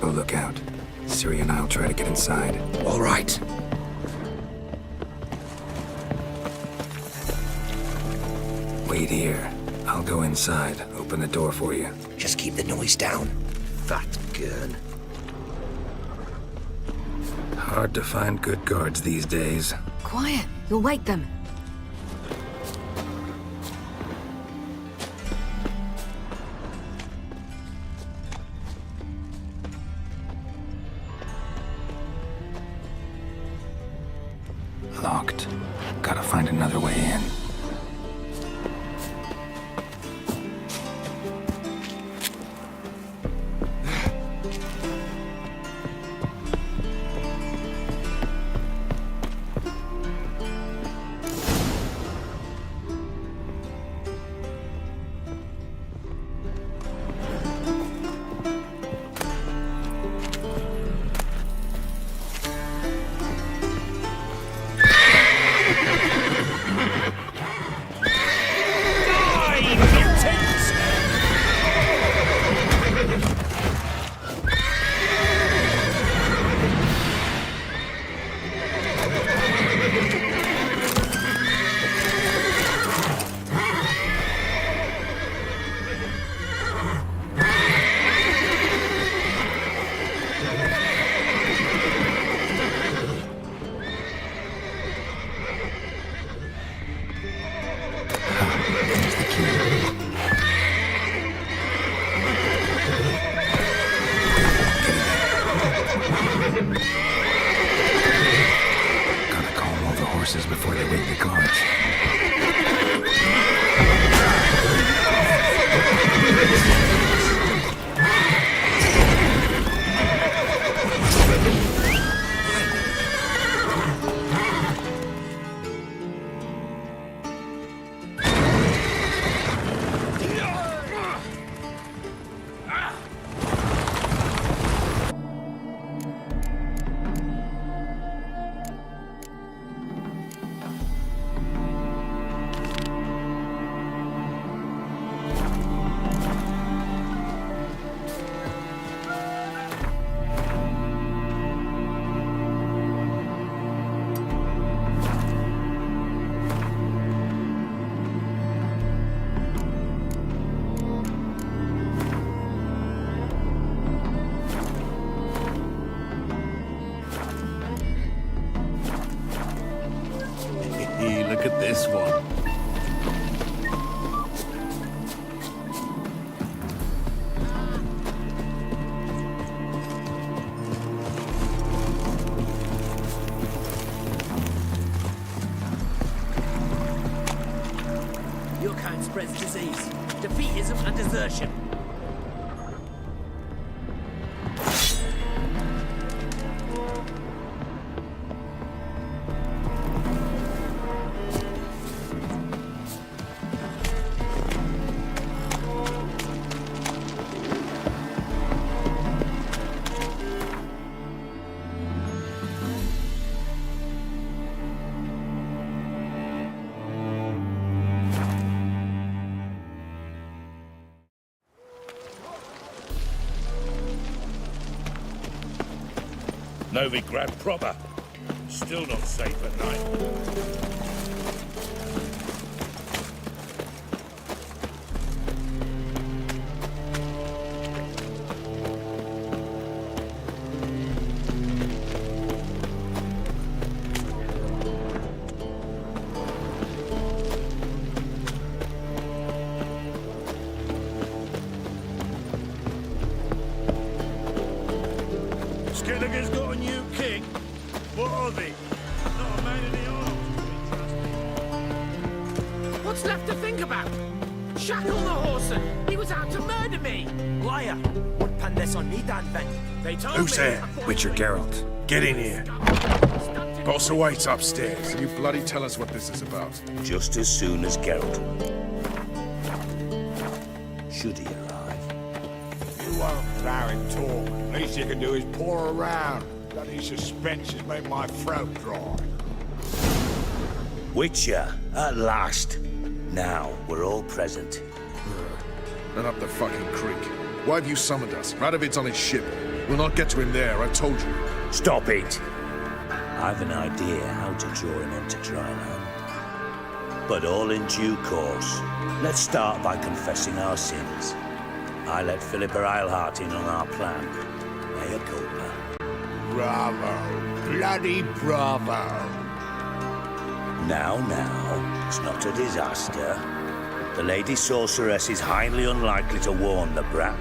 keep a lookout. Siri and I'll try to get inside. All right. Wait here. I'll go inside, open the door for you. Just keep the noise down. Fat gurn. Hard to find good guards these days. Quiet. You'll wake them. Locked. Gotta find another way in. Before they wake the guards. Look at this one. Your kind spreads disease, defeatism and desertion. Novigrad proper. Still not safe at night. Skelliger's got a new king. What are they? Not a man in the arms. What's left to think about? Shackle the horse! He was out to murder me! Liar! What pan this on me, Dan then? They told Who's me... there? Witcher Geralt. Get in here. Boss awaits upstairs. You bloody tell us what this is about. Just as soon as Geralt. Should he arrive? You won't allow him talk. Least you can do is pour around. Bloody suspense has made my throat dry. Witcher, at last. Now, we're all present. And up the fucking creek. Why have you summoned us? Radovid's on his ship. We'll not get to him there, I told you. Stop it! I've an idea how to draw him onto dry land. But all in due course. Let's start by confessing our sins. I let Philippa Eilhart in on our plan. Mea culpa. Bravo. Bloody bravo. Now, it's not a disaster. The Lady Sorceress is highly unlikely to warn the brat.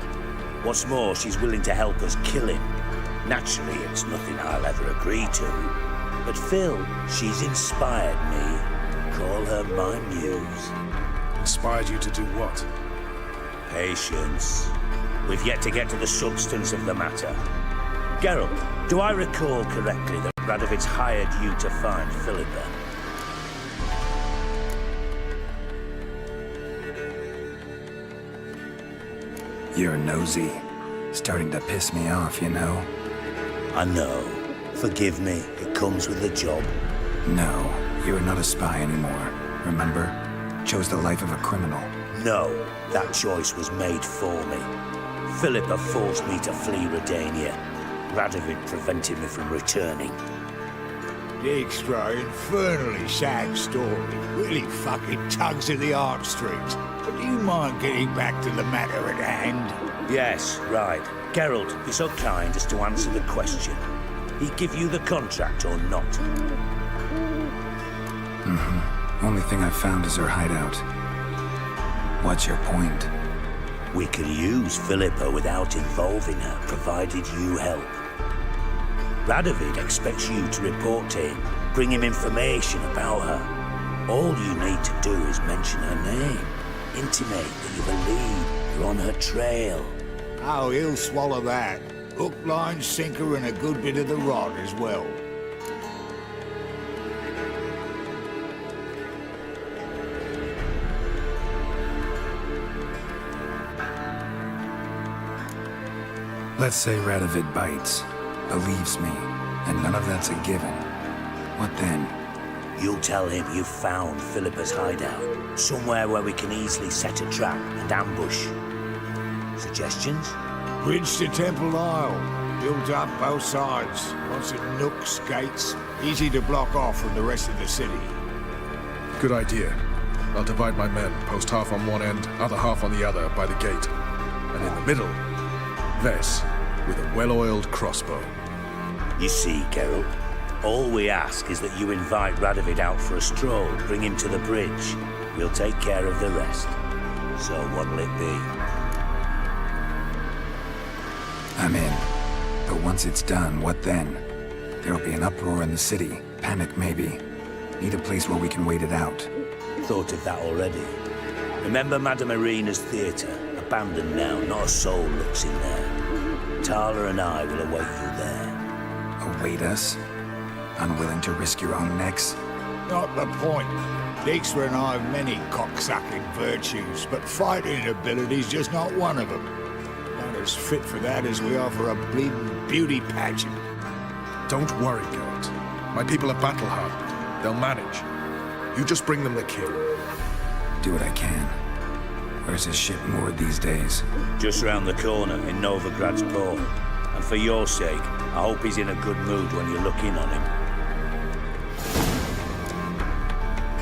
What's more, she's willing to help us kill him. Naturally, it's nothing I'll ever agree to. But Phil, she's inspired me. Call her my muse. Inspired you to do what? Patience. We've yet to get to the substance of the matter. Geralt, do I recall correctly that Radovid's hired you to find Philippa? You're nosy. Starting to piss me off, you know? I know. Forgive me, it comes with the job. No, you're not a spy anymore. Remember? Chose the life of a criminal. No, that choice was made for me. Philippa forced me to flee Redania. Radovid prevented me from returning. The extra infernally sad story. Really fucking tugs at the heartstrings. But do you mind getting back to the matter at hand? Yes, right. Geralt, be so kind as to answer the question. He give you the contract or not? Only thing I've found is her hideout. What's your point? We can use Philippa without involving her, provided you help. Radovid expects you to report to him, bring him information about her. All you need to do is mention her name, intimate that you believe you're on her trail. Oh, he'll swallow that. Hook, line, sinker, and a good bit of the rod as well. Let's say Radovid bites, believes me, and none of that's a given. What then? You'll tell him you found Philippa's hideout, somewhere where we can easily set a trap and ambush. Suggestions? Bridge to Temple Isle. Built up both sides. Lots of nooks, gates. Easy to block off from the rest of the city. Good idea. I'll divide my men, post half on one end, other half on the other, by the gate. And in the middle, Vess, with a well-oiled crossbow. You see, Geralt, all we ask is that you invite Radovid out for a stroll, bring him to the bridge. We'll take care of the rest. So what'll it be? I'm in. But once it's done, what then? There'll be an uproar in the city. Panic, maybe. Need a place where we can wait it out. Thought of that already. Remember Madame Irina's theatre? Abandoned now, not a soul looks in there. Tala and I will await you there. Await us? Unwilling to risk your own necks? Not the point. Dijkstra and I have many cocksucking virtues, but fighting ability's just not one of them. Not as fit for that as we are for a bleeding beauty pageant. Don't worry, Geralt. My people are battle-hardened. They'll manage. You just bring them the kill. Do what I can. Where's his ship moored these days? Just round the corner in Novigrad's port. And for your sake, I hope he's in a good mood when you look in on him.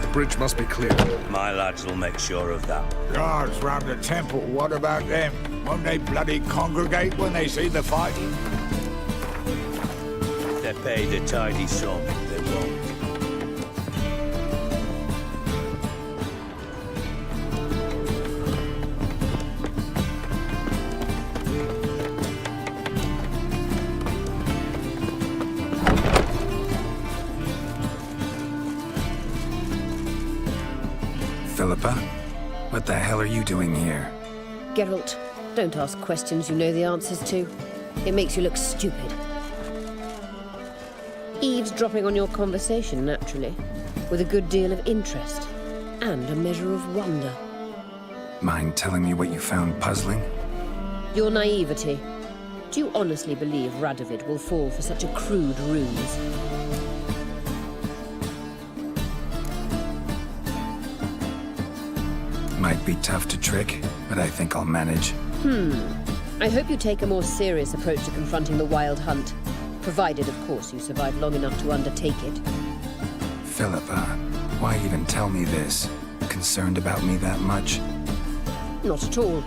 The bridge must be clear. My lads will make sure of that. Guards round the temple, what about them? Won't they bloody congregate when they see the fighting? If they're paid a tidy sum, they won't. Philippa? What the hell are you doing here? Geralt, don't ask questions you know the answers to. It makes you look stupid. Eavesdropping on your conversation, naturally, with a good deal of interest and a measure of wonder. Mind telling me what you found puzzling? Your naivety. Do you honestly believe Radovid will fall for such a crude ruse? Might be tough to trick, but I think I'll manage. I hope you take a more serious approach to confronting the Wild Hunt. Provided, of course, you survive long enough to undertake it. Philippa, why even tell me this? Concerned about me that much? Not at all.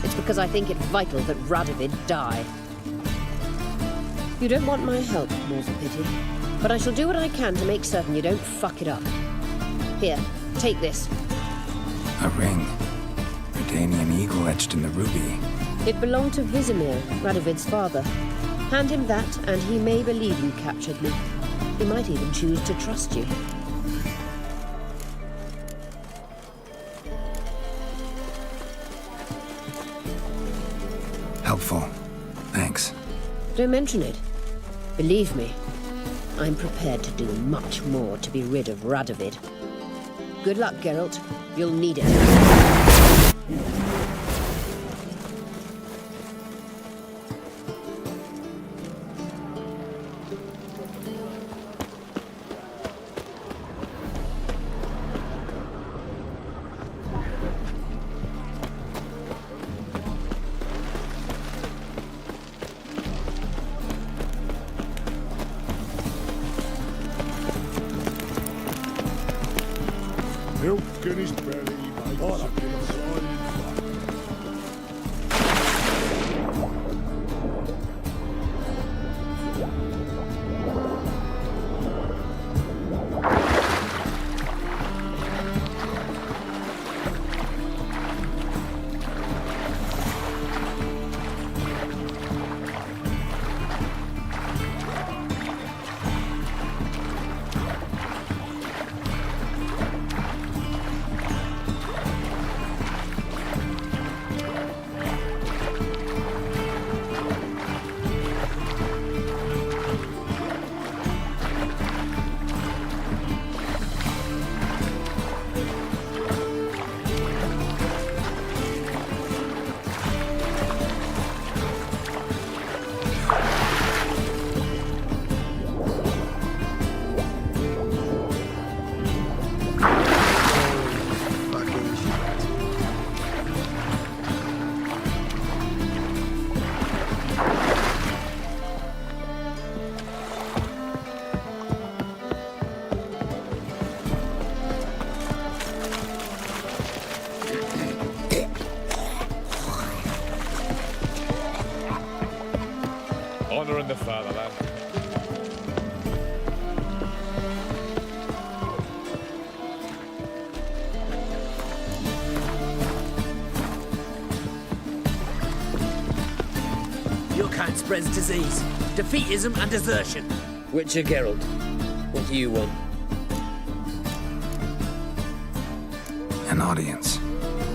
It's because I think it vital that Radovid die. You don't want my help, more's a pity. But I shall do what I can to make certain you don't fuck it up. Here, take this. A ring. Redanian eagle etched in the ruby. It belonged to Vizimir, Radovid's father. Hand him that, and he may believe you captured me. He might even choose to trust you. Helpful. Thanks. Don't mention it. Believe me, I'm prepared to do much more to be rid of Radovid. Good luck, Geralt. You'll need it. Milk in his belly makes a bit of Honouring the fatherland. Your kind spreads disease, defeatism and desertion. Witcher Geralt, what do you want? An audience.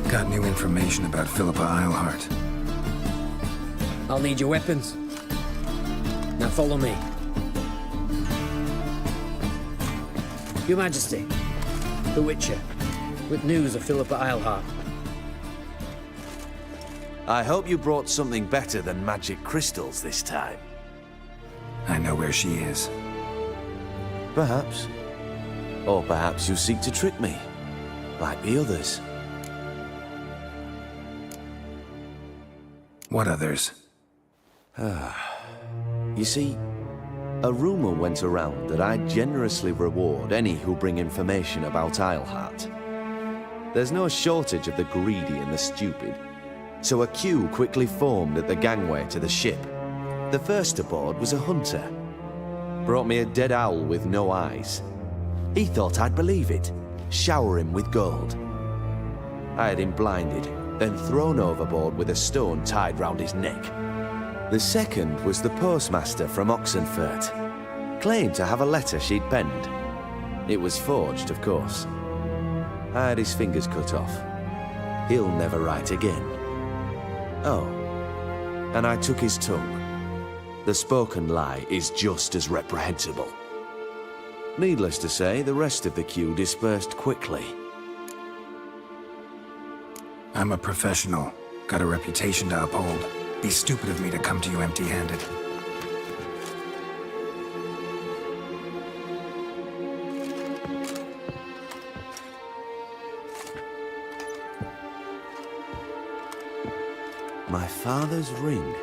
Got new information about Philippa Eilhart. I'll need your weapons. Now follow me. Your Majesty, the Witcher, with news of Philippa Eilhart. I hope you brought something better than magic crystals this time. I know where she is. Perhaps. Or perhaps you seek to trick me, like the others. What others? You see, a rumor went around that I generously reward any who bring information about Eilhart. There's no shortage of the greedy and the stupid, so a queue quickly formed at the gangway to the ship. The first aboard was a hunter. Brought me a dead owl with no eyes. He thought I'd believe it, shower him with gold. I had him blinded, then thrown overboard with a stone tied round his neck. The second was the postmaster from Oxenfurt. Claimed to have a letter she'd penned. It was forged, of course. I had his fingers cut off. He'll never write again. Oh, and I took his tongue. The spoken lie is just as reprehensible. Needless to say, the rest of the queue dispersed quickly. I'm a professional. Got a reputation to uphold. Be stupid of me to come to you empty-handed. My father's ring.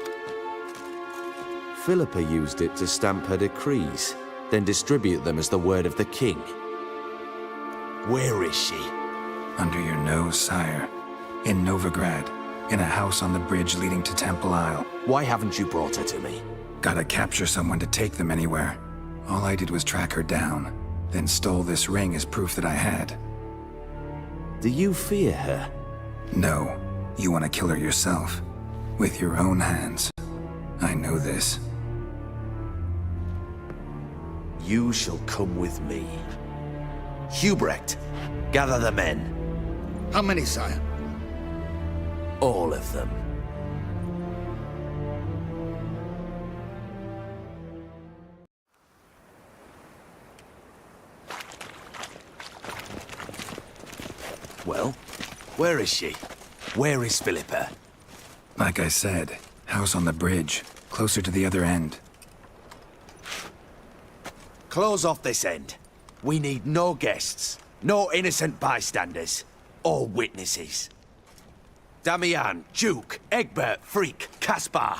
Philippa used it to stamp her decrees, then distribute them as the word of the king. Where is she? Under your nose, sire. In Novigrad, in a house on the bridge leading to Temple Isle. Why haven't you brought her to me? Gotta capture someone to take them anywhere. All I did was track her down, then stole this ring as proof that I had. Do you fear her? No, you want to kill her yourself. With your own hands. I know this. You shall come with me. Hubrecht, gather the men. How many, sire? All of them. Well, where is she? Where is Philippa? Like I said, house on the bridge, closer to the other end. Close off this end. We need no guests, no innocent bystanders, or witnesses. Damian, Duke, Egbert, Freak, Caspar.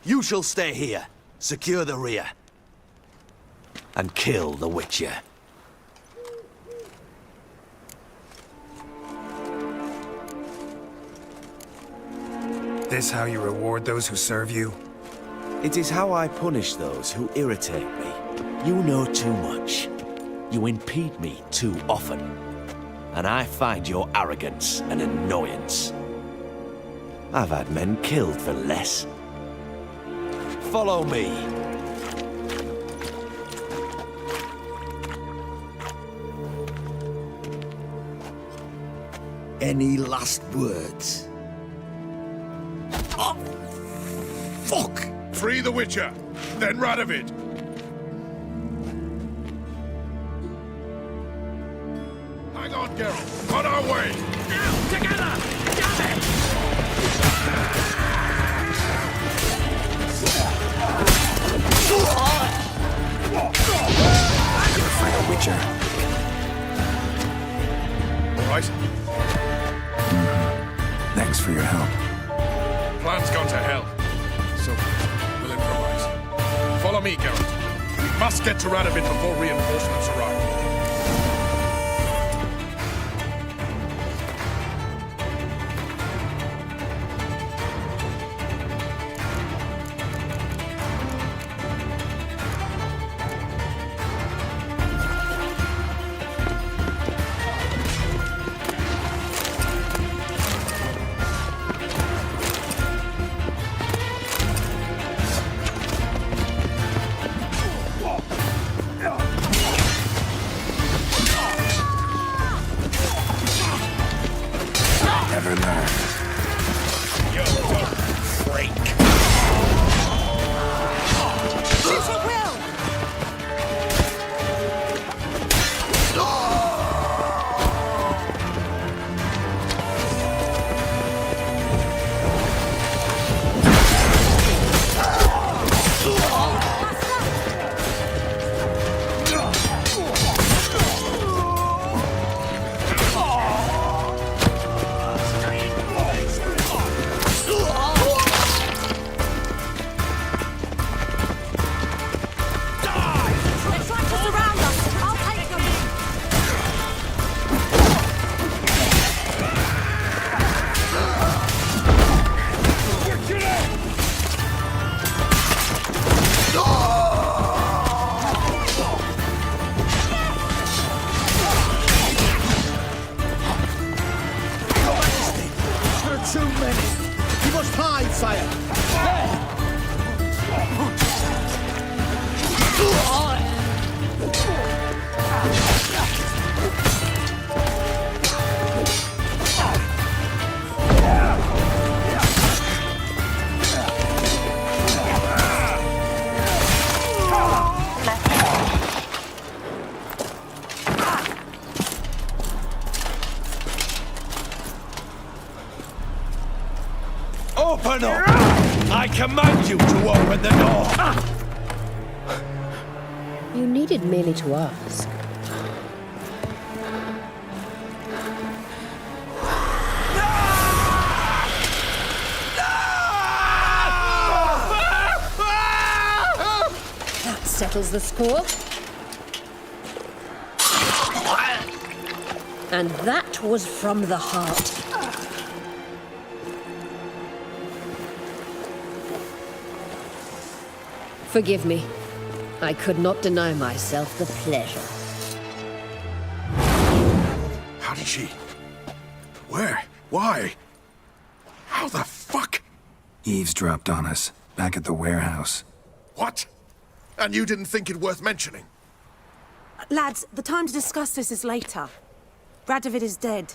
You shall stay here, secure the rear, and kill the Witcher. This how you reward those who serve you? It is how I punish those who irritate me. You know too much. You impede me too often. And I find your arrogance an annoyance. I've had men killed for less. Follow me. Any last words? Oh, fuck! Free the Witcher, then Radovid. Hang on, Geralt. On our way. Now, together! Damn it! I'm gonna fight a Witcher. All right. Thanks for your help. Plan's gone to hell. So, we'll improvise. Follow me, Geralt. We must get to Radovid before reinforcements arrive. Never learn. You don't freak. Shoot at will! They're trying to surround us. I'll take them. There are too many. You must hide, sire. Open up! I command you to open the door! You needed merely to ask. No! settles the score. And that was from the heart. Forgive me. I could not deny myself the pleasure. How did she... Where? Why? How the fuck? Eavesdropped on us, back at the warehouse. What? And you didn't think it worth mentioning? Lads, the time to discuss this is later. Radovid is dead.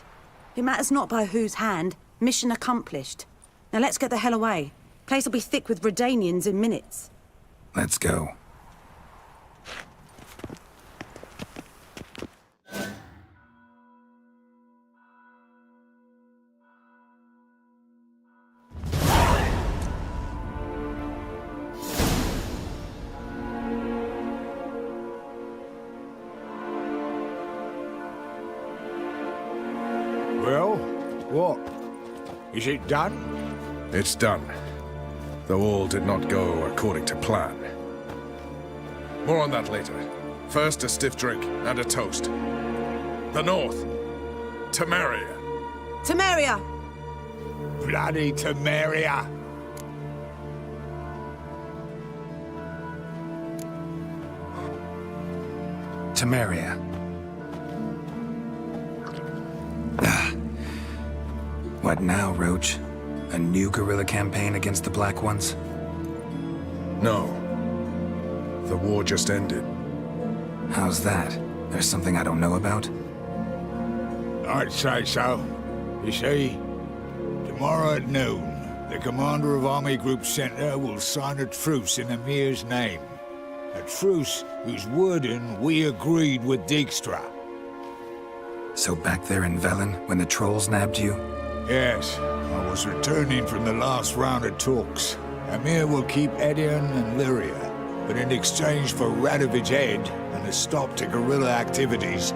It matters not by whose hand. Mission accomplished. Now let's get the hell away. Place will be thick with Redanians in minutes. Let's go. Well, what? Is it done? It's done. Though all did not go according to plan. More on that later. First, a stiff drink and a toast. The North. Temeria. Temeria! Bloody Temeria! Temeria. What now, Roach? A new guerrilla campaign against the Black Ones? No. The war just ended. How's that? There's something I don't know about? I'd say so. You see, tomorrow at noon, the commander of Army Group Center will sign a truce in Emir's name. A truce whose wording we agreed with Dijkstra. So back there in Velen, when the trolls nabbed you? Yes, I was returning from the last round of talks. Emir will keep Edion and Lyria, but in exchange for Radovid's head and a stop to guerrilla activities,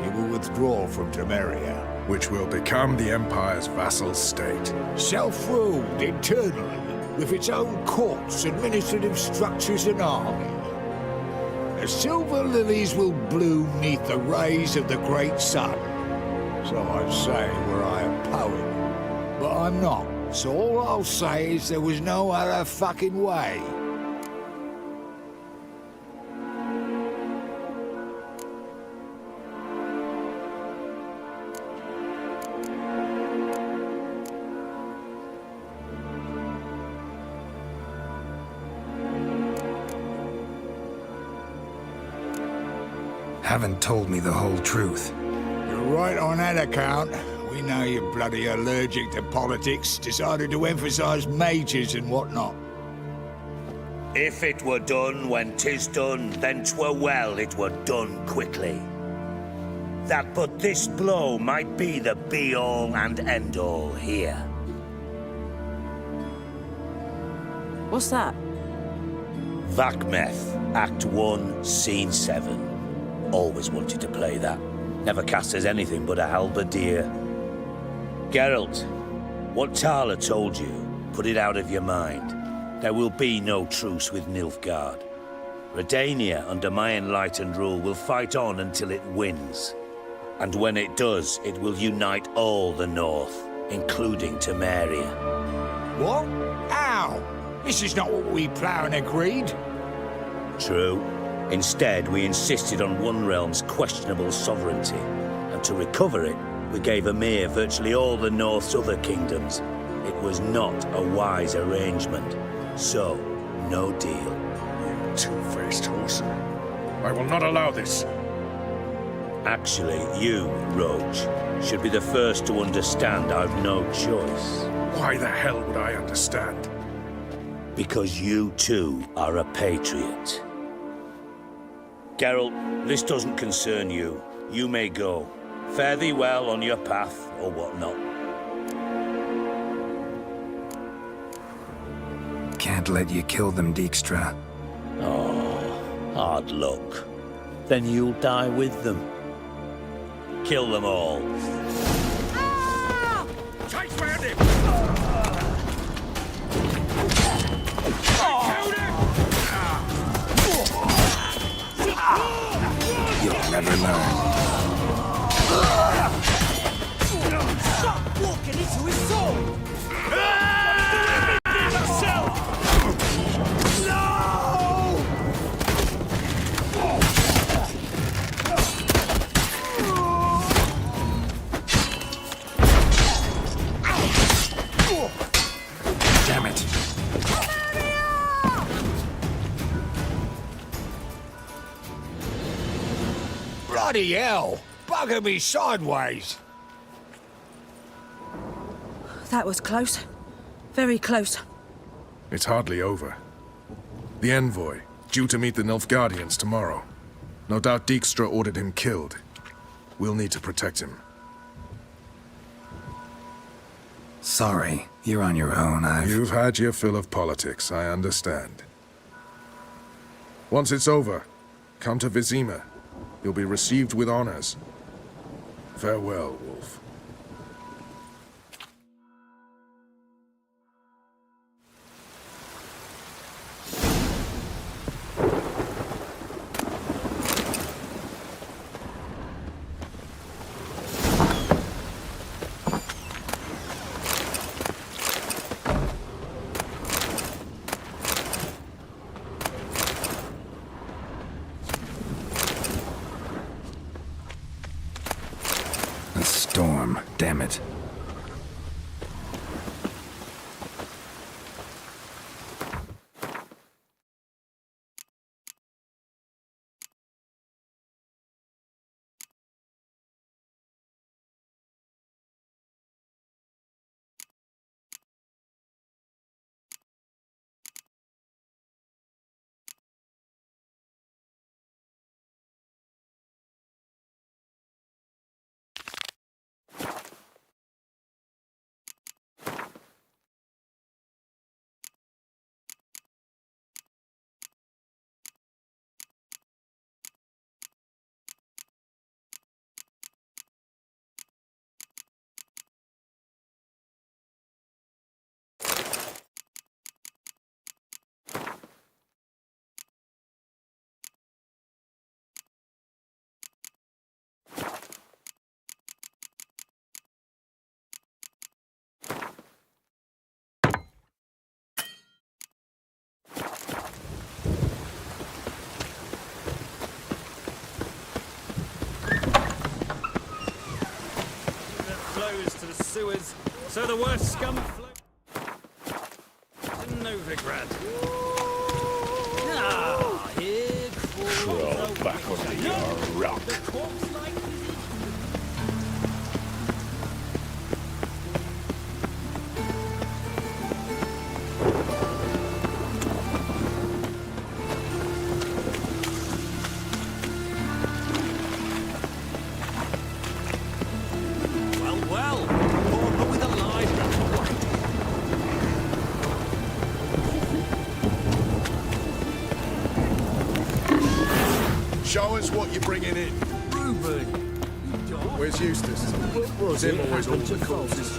he will withdraw from Temeria. Which will become the Empire's vassal state. Self-ruled internally, with its own courts, administrative structures and army. The silver lilies will bloom neath the rays of the great sun. So I'd say were I a poet. But I'm not, so all I'll say is there was no other fucking way. Haven't told me the whole truth. You're right on that account. We know you're bloody allergic to politics, decided to emphasize majors and whatnot. If it were done when 'tis done, then 'twere well it were done quickly. That but this blow might be the be-all and end-all here. What's that? Vakmeth, Act 1, Scene 7. Always wanted to play that. Never cast as anything but a halberdier. Geralt, what Tala told you, put it out of your mind. There will be no truce with Nilfgaard. Redania, under my enlightened rule, will fight on until it wins. And when it does, it will unite all the North, including Temeria. What? How? This is not what we plowed and agreed. True. Instead, we insisted on one realm's questionable sovereignty, and to recover it, we gave Emir virtually all the North's other kingdoms. It was not a wise arrangement, so no deal. You two-faced horse. I will not allow this. Actually, you, Roach, should be the first to understand I've no choice. Why the hell would I understand? Because you, too, are a patriot. Geralt, this doesn't concern you. You may go. Fare thee well on your path, or whatnot. Can't let you kill them, Dijkstra. Oh, hard luck. Then you'll die with them. Kill them all. Chase round him! Killed him! You'll never learn. Stop walking into his sword! Damn it. Bloody hell! Bugger me sideways! That was close. Very close. It's hardly over. The envoy, due to meet the Nilfgaardians tomorrow. No doubt Dijkstra ordered him killed. We'll need to protect him. Sorry, you're on your own. You've had your fill of politics, I understand. Once it's over, come to Vizima. You'll be received with honors. Farewell, Wolf. A storm, damn it. To the sewers, so the worst scum flows to Novigrad. Ah, here crawls back under your rock. The corpse-like Show us what you're bringing in. Reuben. Where's Eustace? Was Him it always all happened to the corpses?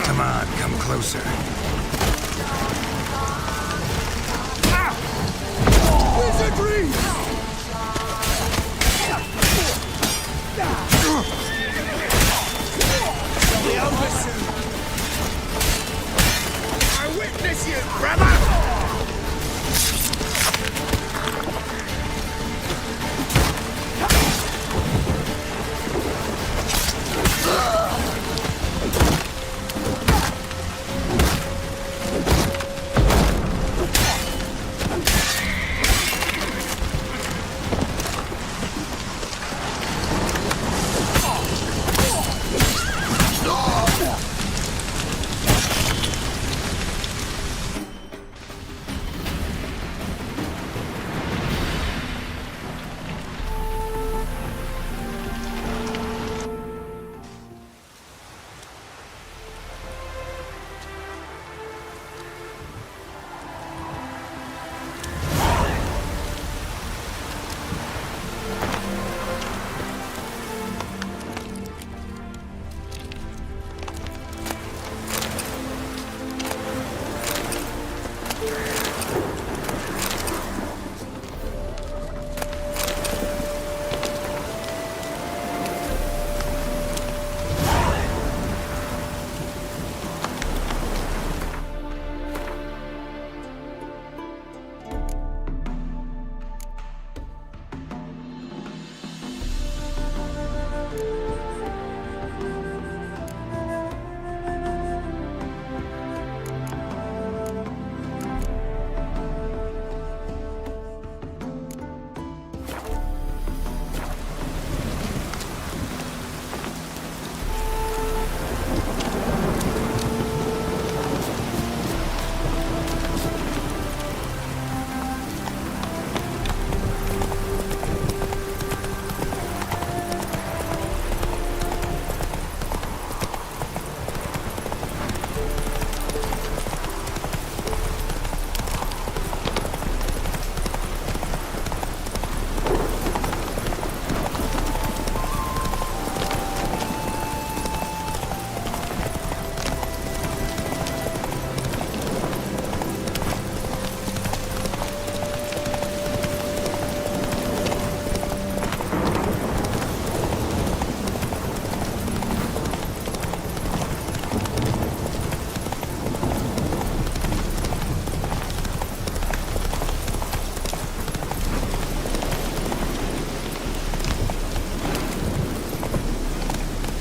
Come on, come closer. Wizardry! I witness you, brother!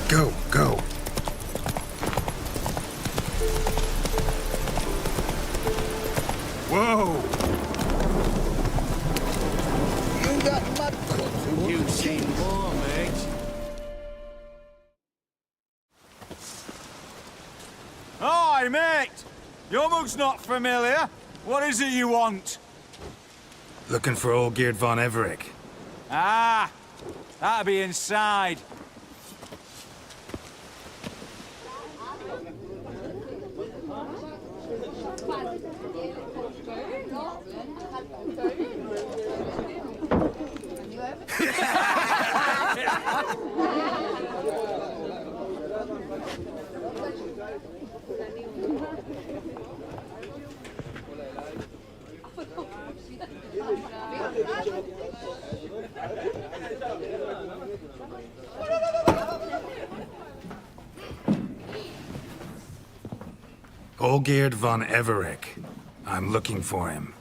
Go, go. Whoa! You got mud cut. You've seen more, mate. Hi, mate! Your mug's not familiar. What is it you want? Looking for old Geert von Everec. Ah, that'll be inside. Olgierd von Everec. I'm looking for him.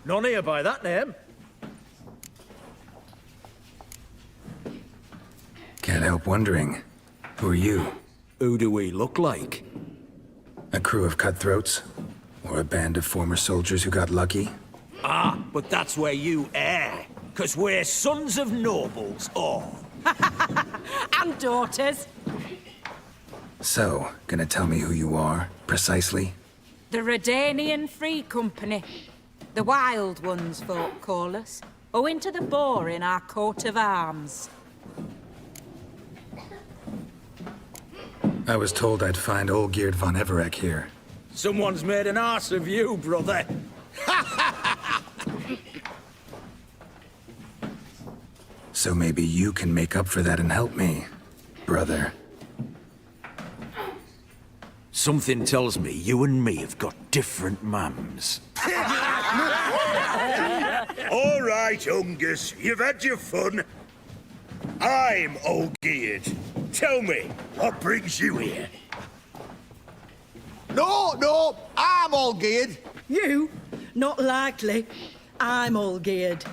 None here by that name. Can't help wondering. Who are you? Who do we look like? A crew of cutthroats? Or a band of former soldiers who got lucky? Ah, but that's where you err. 'Cause we're sons of nobles, all. And daughters. So, gonna tell me who you are, precisely? The Redanian Free Company. The Wild Ones, folk call us. Owing to the boar in our coat of arms. I was told I'd find Olgierd von Everec here. Someone's made an arse of you, brother. So maybe you can make up for that and help me, brother. Something tells me you and me have got different mums. All right, Ungus, you've had your fun. I'm Olgierd. Tell me, what brings you here? No, I'm all geared. You? Not likely. I'm all geared.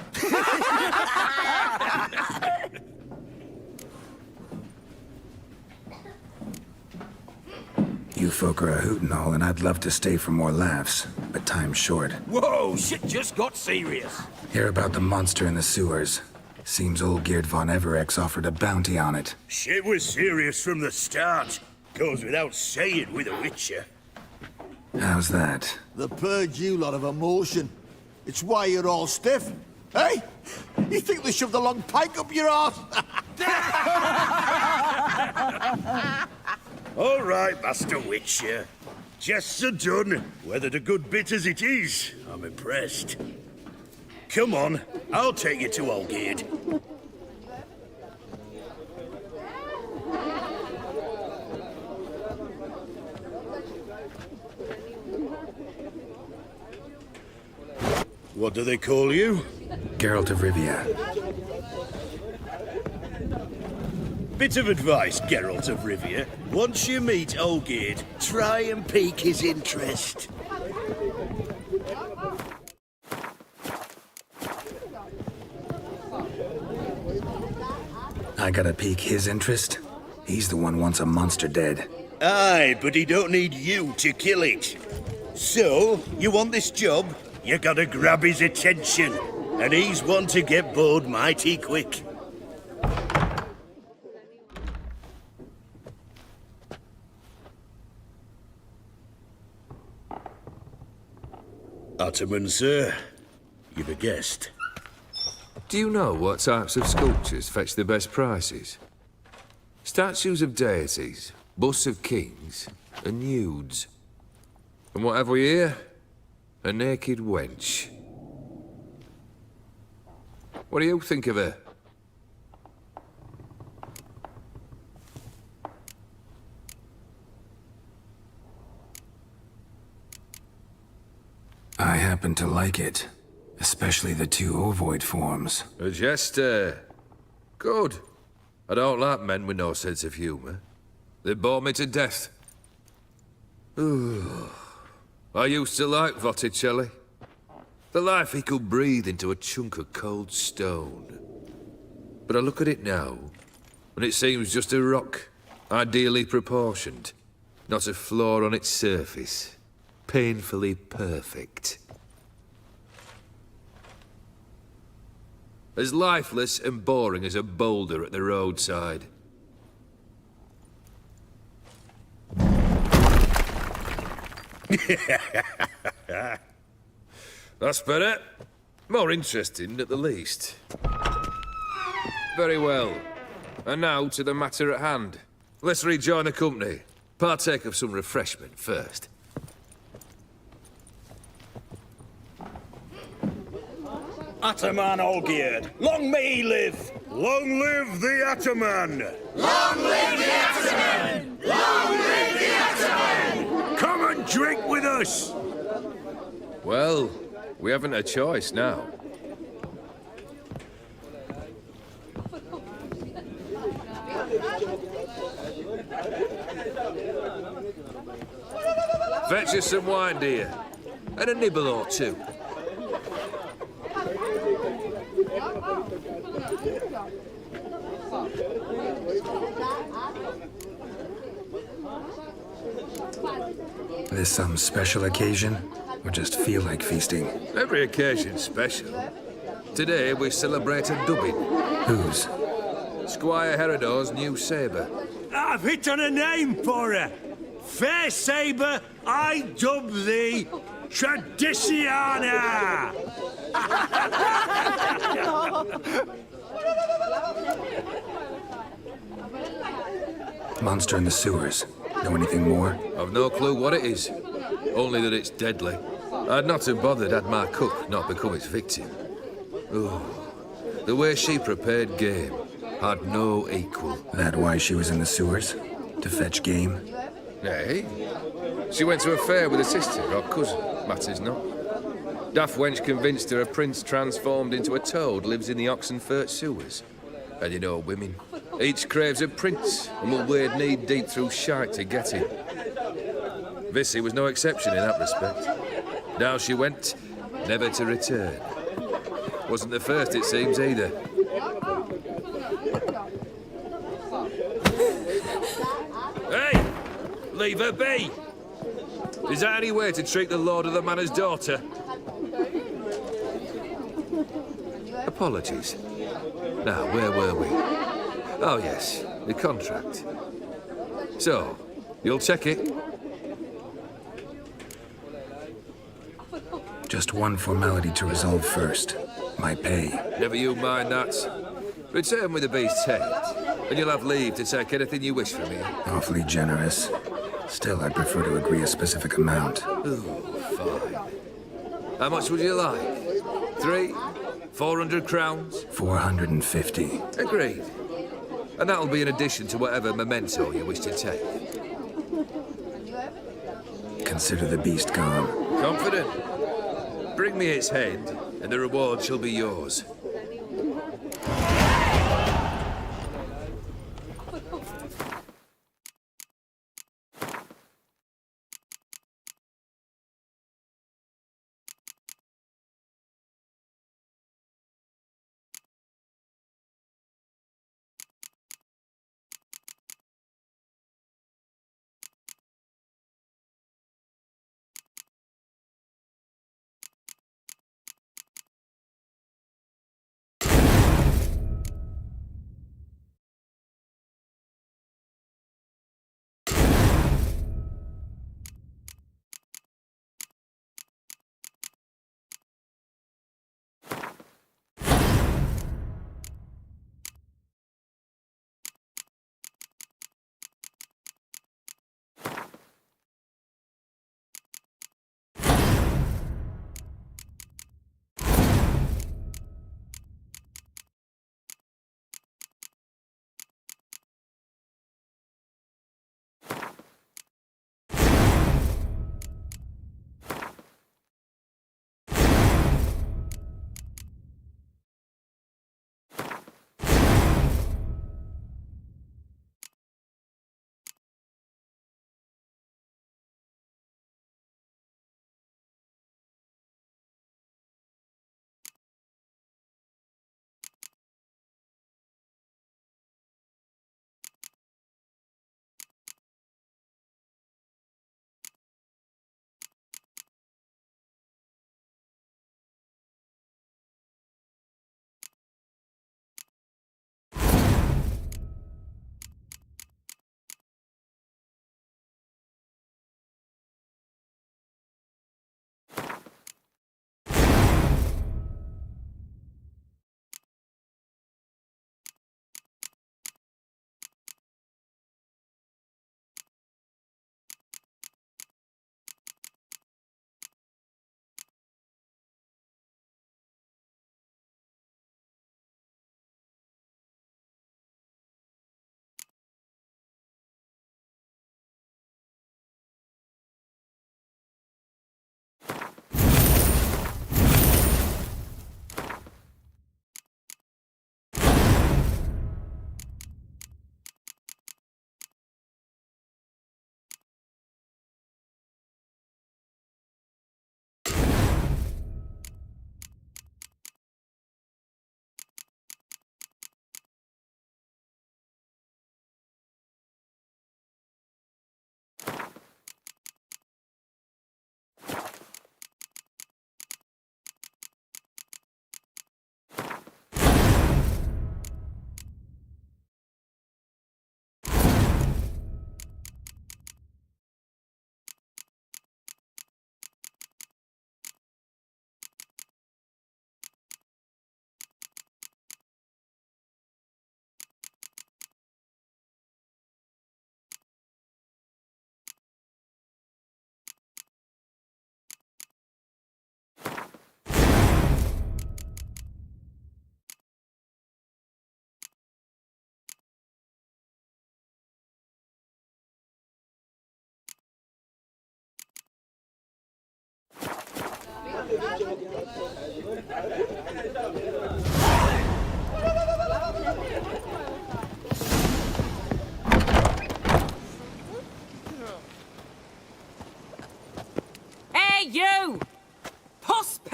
You folk are a hoot and all, and I'd love to stay for more laughs, but time's short. Whoa, shit just got serious. Hear about the monster in the sewers. Seems Olgierd von Everec offered a bounty on it. Shit was serious from the start. Goes without saying with a Witcher. How's that? The purge you lot of emotion. It's why you're all stiff. Hey? You think they shoved a long pike up your arse? All right, Master Witcher. Jests are done. Whether the good bit as it is, I'm impressed. Come on, I'll take you to Olgierd. What do they call you? Geralt of Rivia. Bit of advice, Geralt of Rivia. Once you meet Olgierd, try and pique his interest. I gotta pique his interest? He's the one wants a monster dead. Aye, but he don't need you to kill it. So, you want this job? You gotta grab his attention. And he's one to get bored mighty quick. Ottoman, sir. You've a guest. Do you know what types of sculptures fetch the best prices? Statues of deities, busts of kings, and nudes. And what have we here? A naked wench. What do you think of her? I happen to like it. Especially the two ovoid forms. A jester. Good. I don't like men with no sense of humour. They bore me to death. Ooh. I used to like Botticelli. The life he could breathe into a chunk of cold stone. But I look at it now, and it seems just a rock, ideally proportioned. Not a flaw on its surface. Painfully perfect. As lifeless and boring as a boulder at the roadside. That's better. More interesting, at the least. Very well. And now to the matter at hand. Let's rejoin the company. Partake of some refreshment first. Ataman Olgierd, long may he live! Long live the Ataman! Long live the Ataman! Long live the Ataman! Come and drink with us! Well, we haven't a choice now. Fetch us some wine, dear. And a nibble or two. This some special occasion? Or just feel like feasting? Every occasion's special. Today we celebrate a dubbing. Whose? Squire Herodor's new sabre. I've hit on a name for her. Fair Sabre, I dub thee Tradiciana! Monster in the sewers. Know anything more? I've no clue what it is. Only that it's deadly. I'd not have bothered had my cook not become its victim. Oh, the way she prepared game had no equal. That why she was in the sewers? To fetch game? Nay. She went to a fair with a sister or cousin, matters not. Daft wench convinced her a prince transformed into a toad lives in the Oxenfurt sewers. And you know women. Each craves a prince and will wade knee-deep through shite to get him. Vissy was no exception in that respect. Down she went, never to return. Wasn't the first, it seems, either. Hey! Leave her be! Is that any way to treat the lord of the manor's daughter? Apologies. Now, where were we? Oh, yes, the contract. So, you'll check it? Just one formality to resolve first. My pay. Never you mind that. Return with the beast's head, and you'll have leave to take anything you wish from me. Awfully generous. Still, I'd prefer to agree a specific amount. Ooh, fine. How much would you like? 3? 400 crowns? 450. Agreed. And that'll be in addition to whatever memento you wish to take. Consider the beast gone. Confident? Bring me its head, and the reward shall be yours.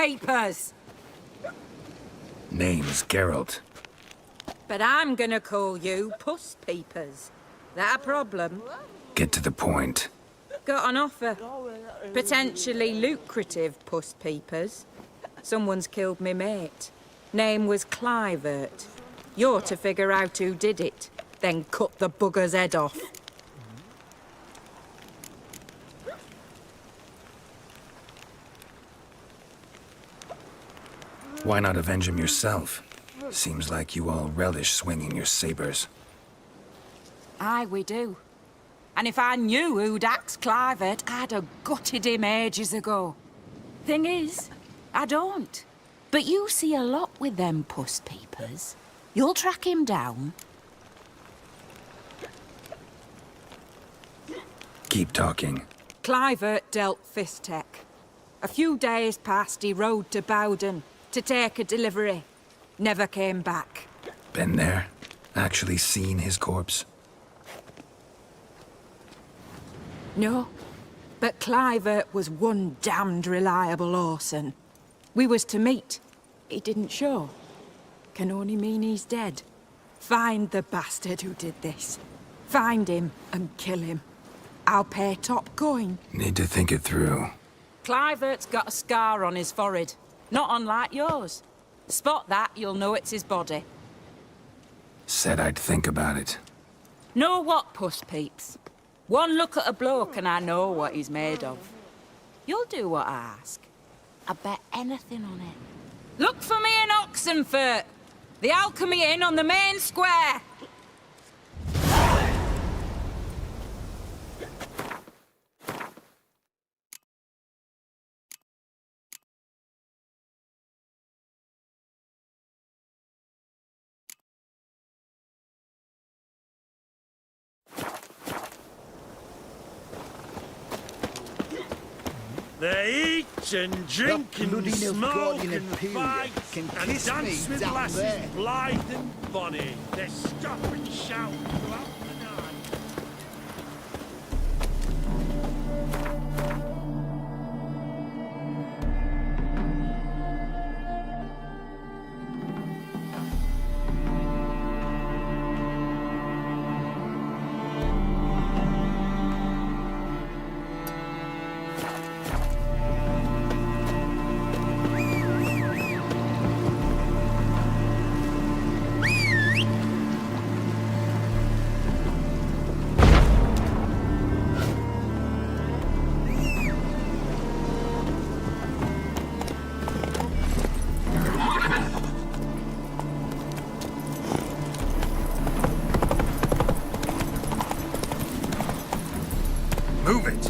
papers! Name's Geralt. But I'm gonna call you Puss Peepers. That a problem? Get to the point. Got an offer. Potentially lucrative Puss Peepers. Someone's killed me mate. Name was Clivert. You're to figure out who did it, then cut the bugger's head off. Why not avenge him yourself? Seems like you all relish swinging your sabers. Aye, we do. And if I knew who'd axed Clivert, I'd have gutted him ages ago. Thing is, I don't. But you see a lot with them Puss Peepers. You'll track him down. Keep talking. Clivert dealt Fistek. A few days past, he rode to Bowden to take a delivery. Never came back. Been there? Actually seen his corpse? No, but Clivert was one damned reliable horseman. We was to meet. He didn't show. Can only mean he's dead. Find the bastard who did this. Find him and kill him. I'll pay top coin. Need to think it through. Clivert's got a scar on his forehead. Not unlike yours. Spot that, you'll know it's his body. Said I'd think about it. Know what, Puss Peeps? One look at a bloke and I know what he's made of. You'll do what I ask. I bet anything on it. Look for me in Oxenfurt! The Alchemy Inn on the main square! They eat and drink and smoke and fight and dance with lasses blithe and bonny. They stop and shout throughout the night. Move it!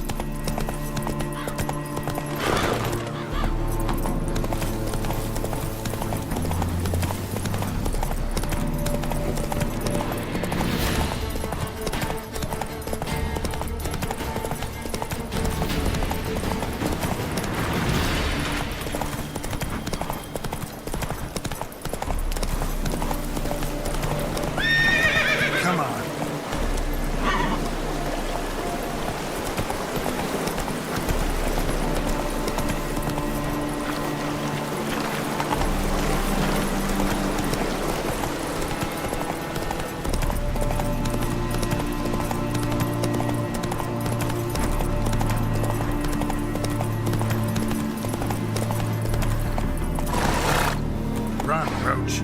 Come on. Run, Roach.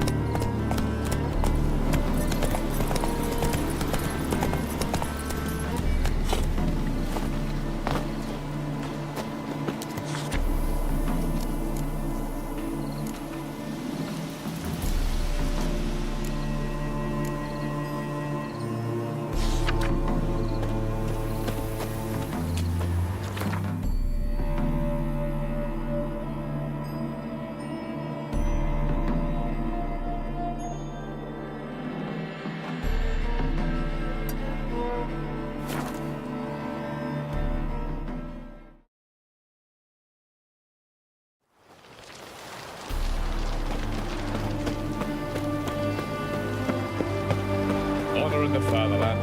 Honor in the fatherland.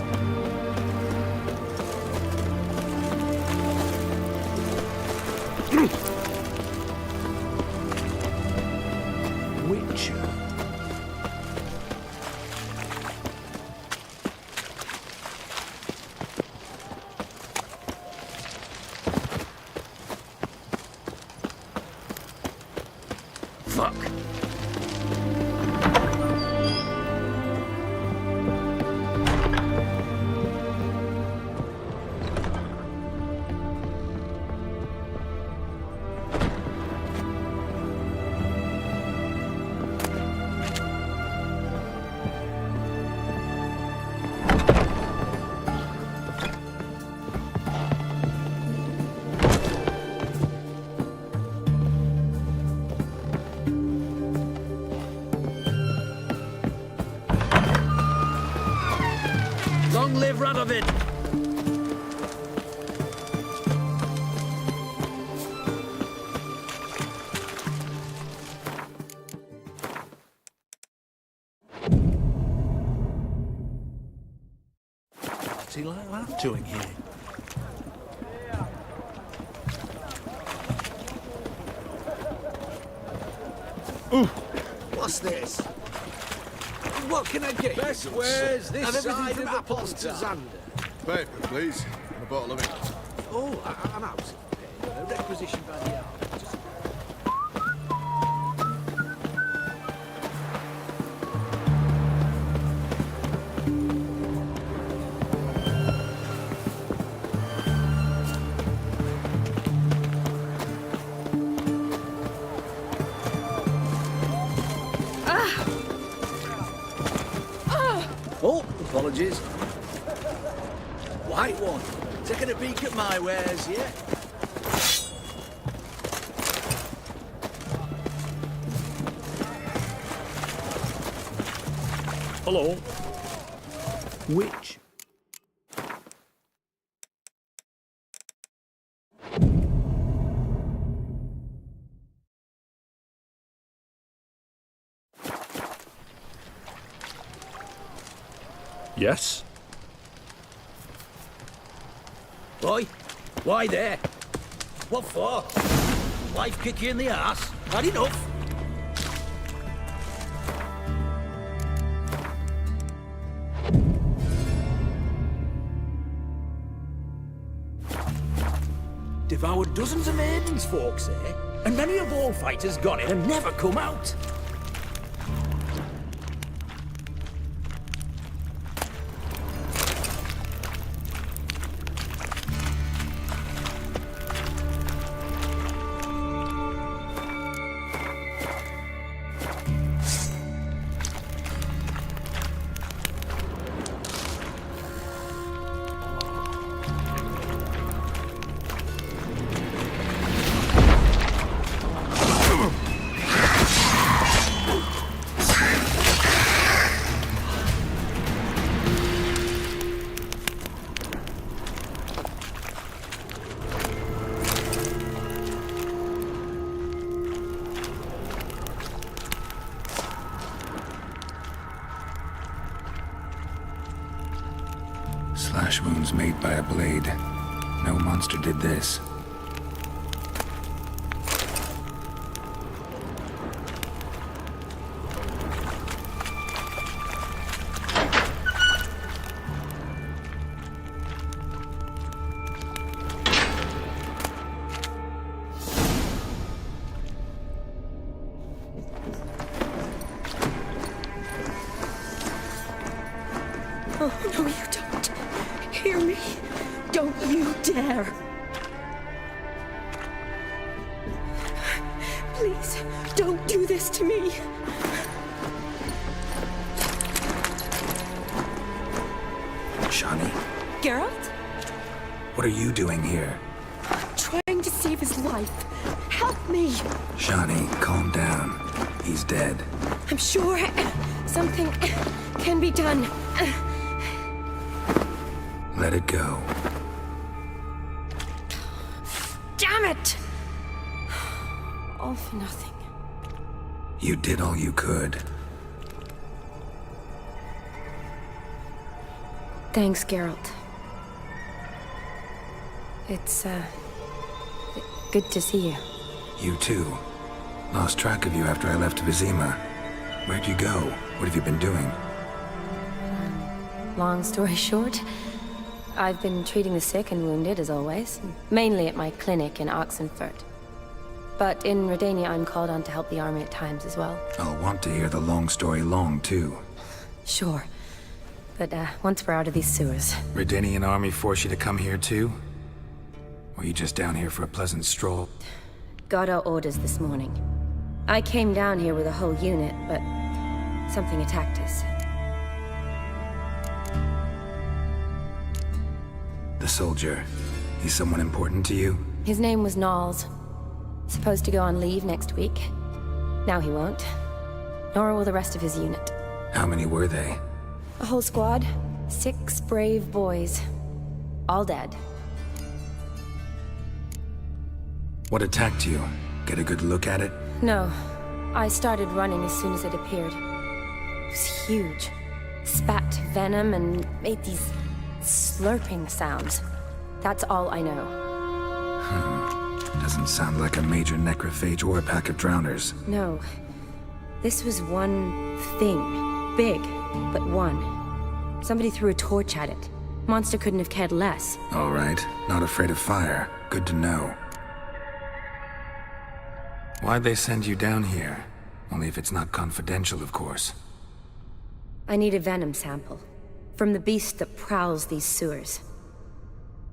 Long live Radovid! What's he like that doing here? What's this? What can I get? Best wares this Have everything side from of the apples to Pontar. Xander. Paper, please. And a bottle of ink. Oh, I'm out of paper. Requisition by the hour. Just... Oh, apologies. White one. Taking a peek at my wares, yeah? Hello. Which? Yes? Boy, why there? What for? Wife kick you in the ass? Had enough? Devoured dozens of maidens, folks say, and many a ball fighter's gone in and never come out. Slash wounds made by a blade. No monster did this. Oh, no, you don't. Hear me. Don't you dare. Please, don't do this to me. Shani, Geralt? what are you doing here? Trying to save his life. Help me. Shani, calm down. He's dead. I'm sure something can be done. Let it go. Damn it! All for nothing. You did all you could. Thanks, Geralt. It's, good to see you. You too. Lost track of you after I left Vizima. Where'd you go? What have you been doing? Long story short, I've been treating the sick and wounded, as always. Mainly at my clinic in Oxenfurt. But in Redania, I'm called on to help the army at times as well. I'll want to hear the long story long, too. Sure. But, once we're out of these sewers... Redanian army force you to come here, too? Or you just down here for a pleasant stroll? Got our orders this morning. I came down here with a whole unit, but something attacked us. The soldier. He's someone important to you? His name was Knowles. Supposed to go on leave next week. Now he won't. Nor will the rest of his unit. How many were they? A whole squad. 6 brave boys. All dead. What attacked you? Get a good look at it? No. I started running as soon as it appeared. It was huge. Spat venom and made these slurping sounds. That's all I know. Doesn't sound like a major necrophage or a pack of drowners. No. This was one thing. Big, but one. Somebody threw a torch at it. Monster couldn't have cared less. All right. Not afraid of fire. Good to know. Why'd they send you down here? Only if it's not confidential, of course. I need a venom sample. From the beast that prowls these sewers.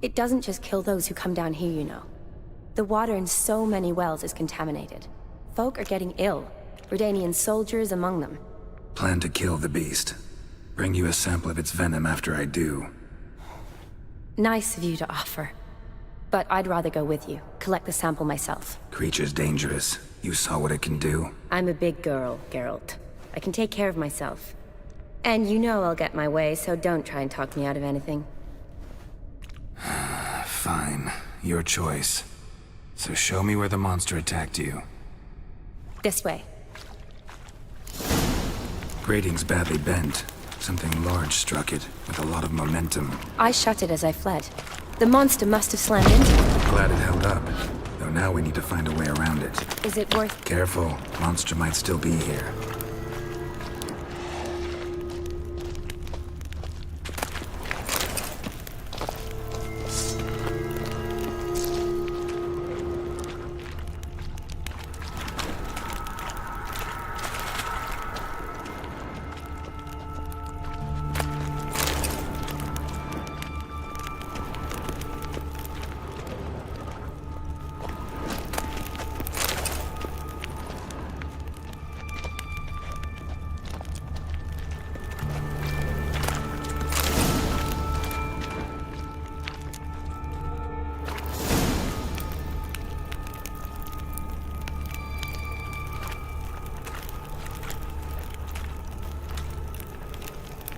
It doesn't just kill those who come down here, you know. The water in so many wells is contaminated. Folk are getting ill. Redanian soldiers among them. Plan to kill the beast. Bring you a sample of its venom after I do. Nice of you to offer. But I'd rather go with you. Collect the sample myself. Creature's dangerous. You saw what it can do. I'm a big girl, Geralt. I can take care of myself. And you know I'll get my way, so don't try and talk me out of anything. Fine. Your choice. So show me where the monster attacked you. This way. Grating's badly bent. Something large struck it, with a lot of momentum. I shut it as I fled. The monster must have slammed into it. Glad it held up. Though now we need to find a way around it. Is it worth... Careful. Monster might still be here.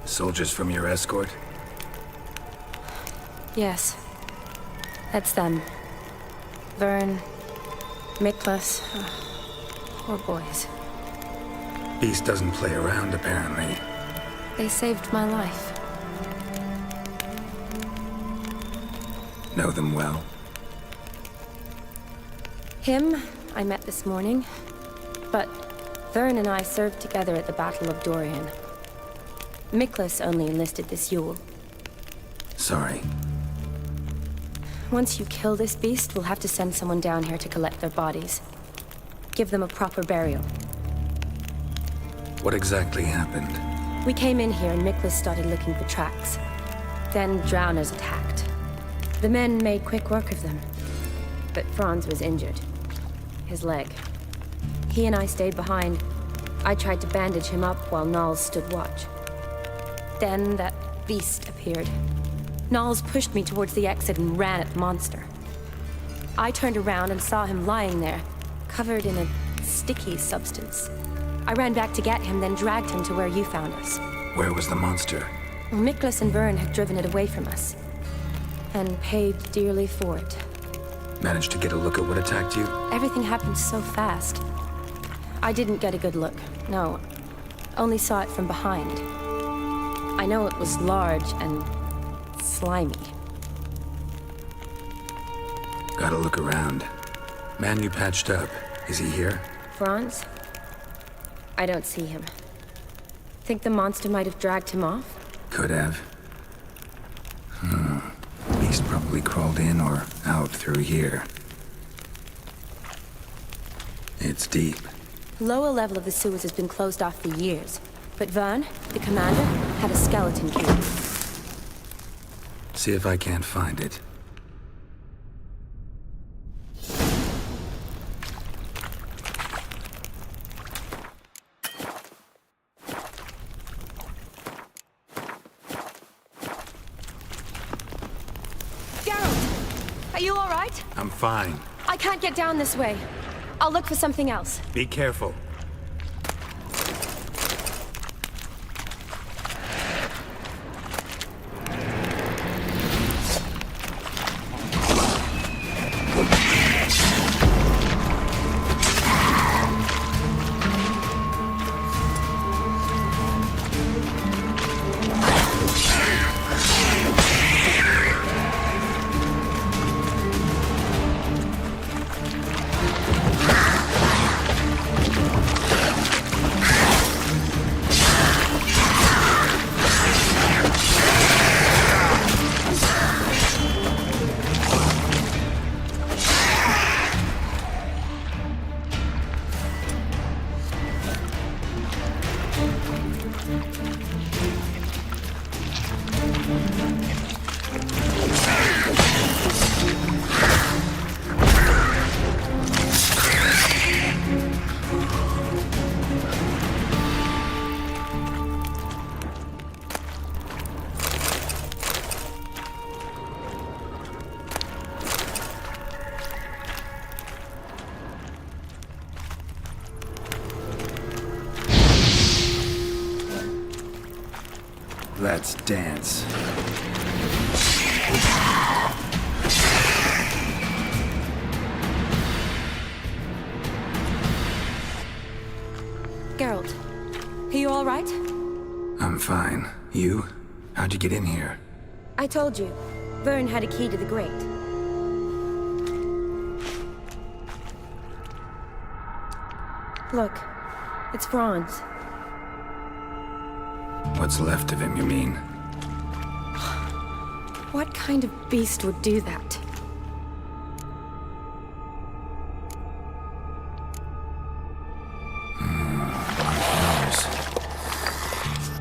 Soldiers from your escort? Yes. That's them. Vern, Miklas. Poor boys. Beast doesn't play around, apparently. They saved my life. Know them well? Him, I met this morning. But Vern and I served together at the Battle of Dorian. Miklas only enlisted this Yule. Sorry. Once you kill this beast, we'll have to send someone down here to collect their bodies. Give them a proper burial. What exactly happened? We came in here and Miklas started looking for tracks. Then drowners attacked. The men made quick work of them. But Franz was injured. His leg. He and I stayed behind. I tried to bandage him up while Nals stood watch. Then that beast appeared. Nals pushed me towards the exit and ran at the monster. I turned around and saw him lying there, covered in a sticky substance. I ran back to get him, then dragged him to where you found us. Where was the monster? Miklas and Vern had driven it away from us. And paid dearly for it. Managed to get a look at what attacked you? Everything happened so fast. I didn't get a good look, no. Only saw it from behind. I know it was large and slimy. Gotta look around. Man you patched up, is he here? Franz? I don't see him. Think the monster might have dragged him off? Could have. Beast probably crawled in or out through here. It's deep. Lower level of the sewers has been closed off for years. But Vern, the commander, had a skeleton cube. See if I can't find it. Geralt! Are you all right? I'm fine. I can't get down this way. I'll look for something else. Be careful. Let's dance. Geralt, are you all right? I'm fine. You? How'd you get in here? I told you. Vern had a key to the grate. Look, it's Franz. What's left of him, you mean? What kind of beast would do that?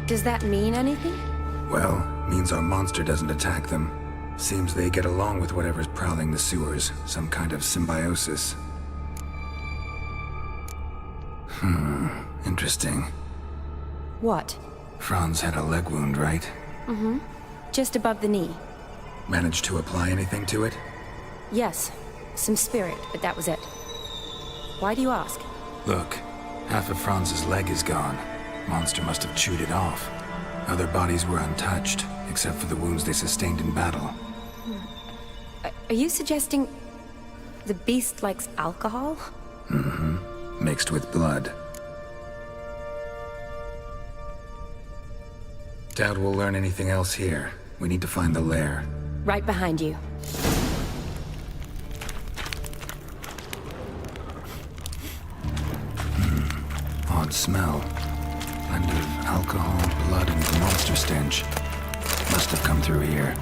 Does that mean anything? Well, means our monster doesn't attack them. Seems they get along with whatever's prowling the sewers. Some kind of symbiosis. Interesting. What? Franz had a leg wound, right? Mm-hmm. Just above the knee. Managed to apply anything to it? Yes. Some spirit, but that was it. Why do you ask? Look, half of Franz's leg is gone. Monster must have chewed it off. Other bodies were untouched, except for the wounds they sustained in battle. Are you suggesting the beast likes alcohol? Mm-hmm. Mixed with blood. Doubt we'll learn anything else here. We need to find the lair. Right behind you. Odd smell. Blend of alcohol, blood, and monster stench. Must have come through here.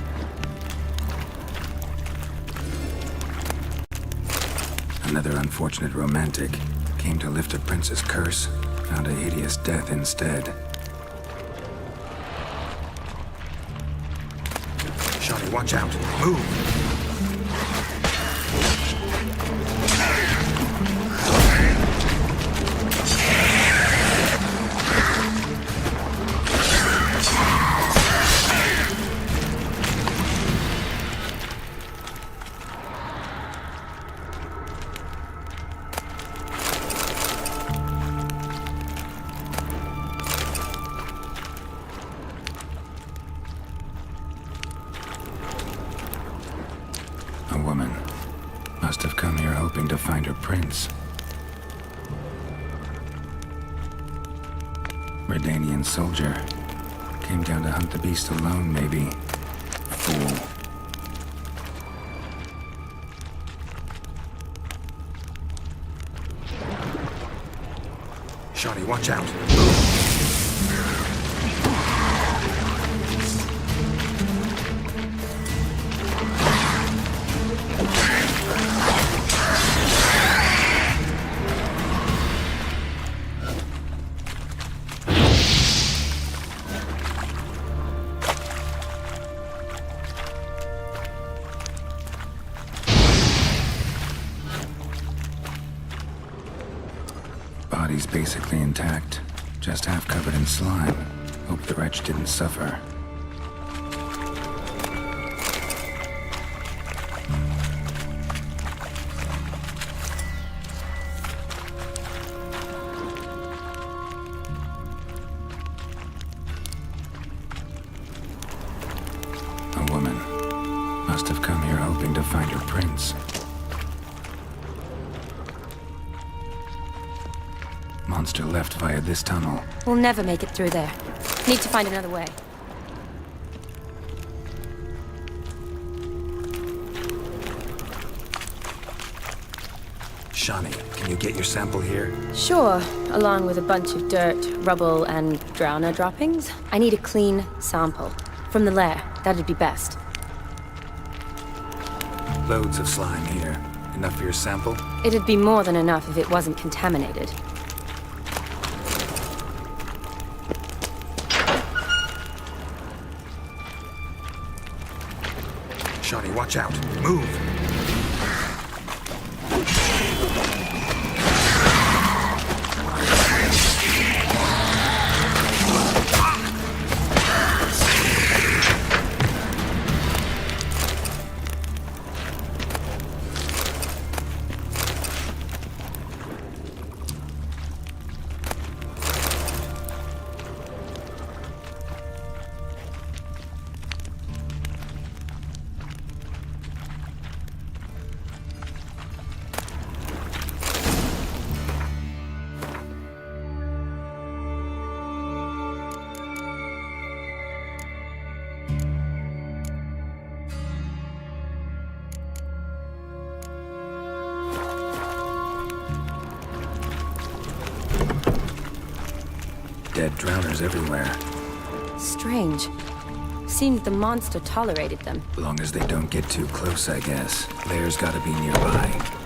Another unfortunate romantic. Came to lift a prince's curse. Found a hideous death instead. Shawty, watch out. Move! A woman. Must have come here hoping to find her prince. Redanian soldier. Came down to hunt the beast alone, maybe. Fool. Shawty, watch out. Body's basically intact, just half covered in slime. Hope the wretch didn't suffer. A woman. Must have come here hoping to find her prince. Monster left via this tunnel. We'll never make it through there. Need to find another way. Shani, can you get your sample here? Sure, along with a bunch of dirt, rubble, and drowner droppings. I need a clean sample. From the lair, that'd be best. Loads of slime here. Enough for your sample? It'd be more than enough if it wasn't contaminated. Shawty, watch out. Move! dead drowners everywhere. Strange. Seems the monster tolerated them. Long as they don't get too close, I guess. Lair's gotta be nearby.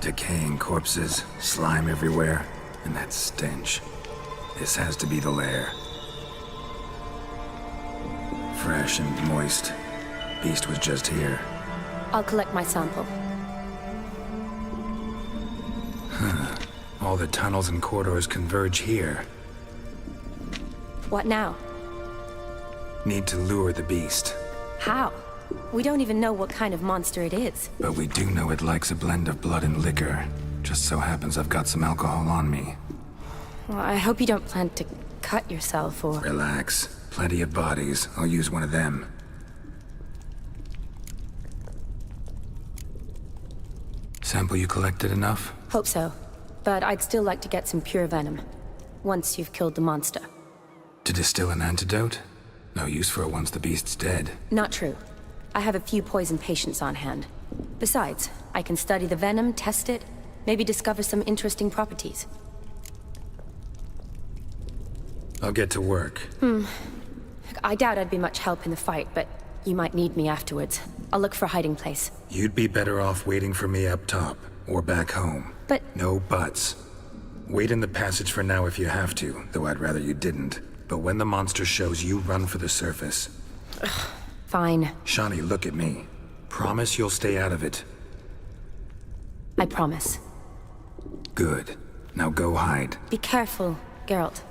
Decaying corpses, slime everywhere, and that stench. This has to be the lair. Fresh and moist. Beast was just here. I'll collect my sample. Huh. All the tunnels and corridors converge here. What now? Need to lure the beast. How? We don't even know what kind of monster it is. But we do know it likes a blend of blood and liquor. Just so happens I've got some alcohol on me. Well, I hope you don't plan to cut yourself or... Relax. Plenty of bodies. I'll use one of them. Sample you collected enough? Hope so. But I'd still like to get some pure venom. Once you've killed the monster. To distill an antidote? No use for it once the beast's dead. Not true. I have a few poison patients on hand. Besides, I can study the venom, test it, maybe discover some interesting properties. I'll get to work. I doubt I'd be much help in the fight, but you might need me afterwards. I'll look for a hiding place. You'd be better off waiting for me up top, or back home. But... No buts. Wait in the passage for now if you have to, though I'd rather you didn't. But when the monster shows, you run for the surface. Fine. Shawnee, look at me. Promise you'll stay out of it. I promise. Good. Now go hide. Be careful, Geralt.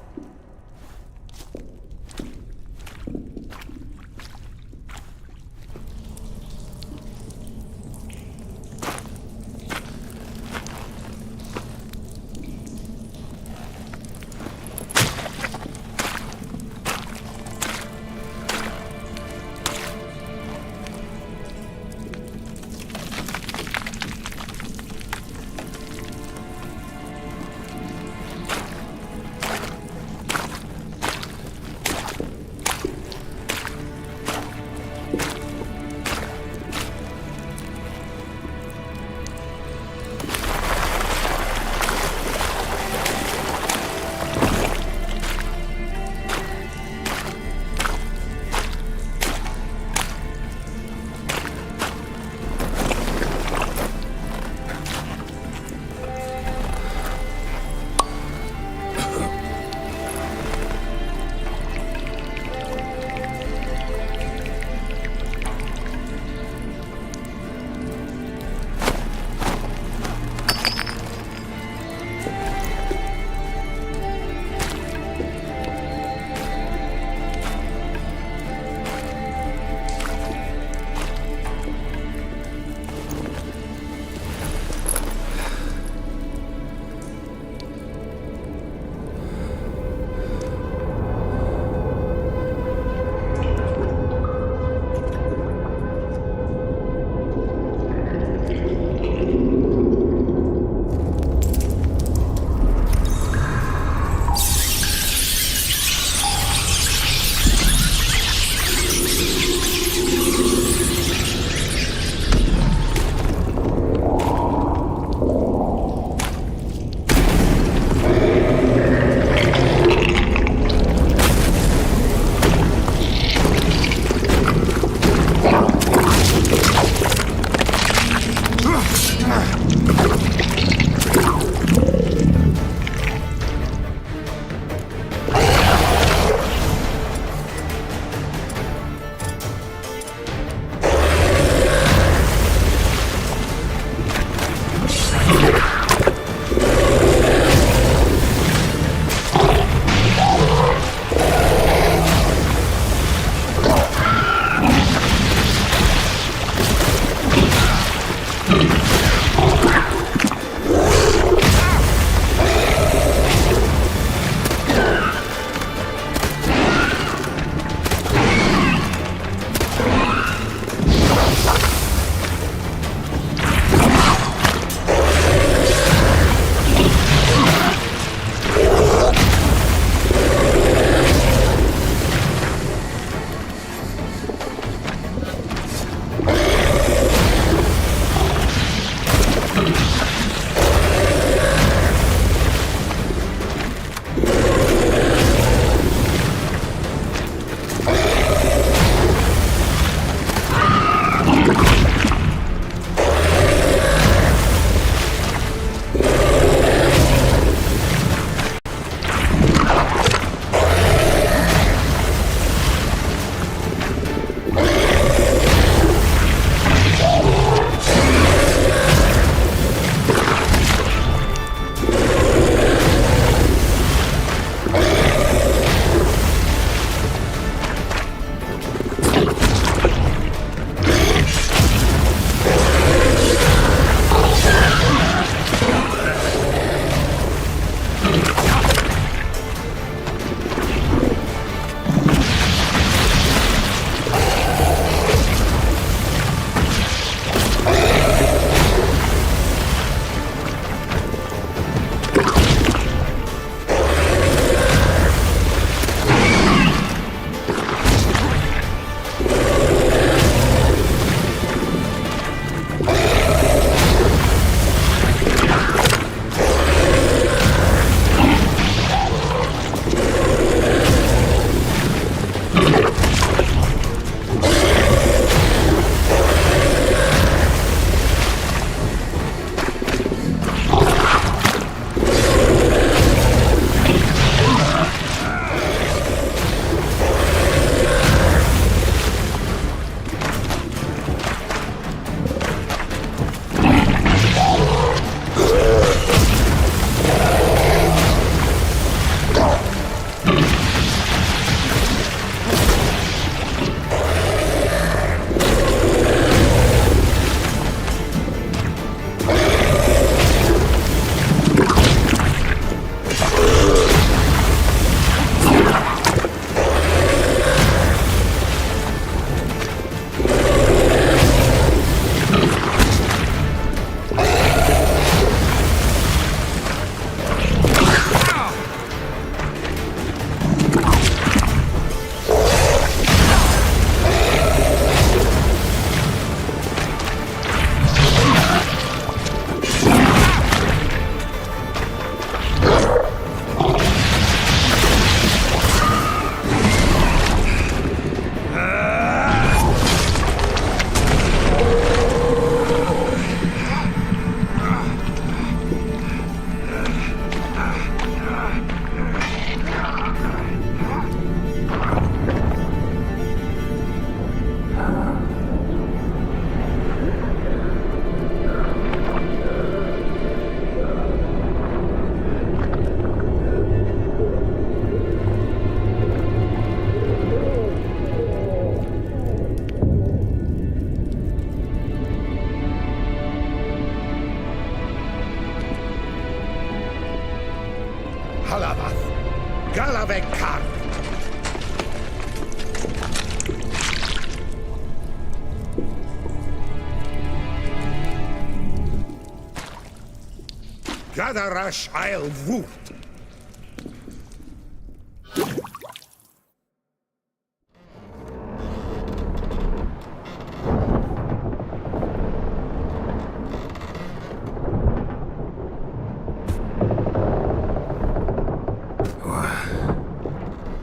Gadarash I'll woo.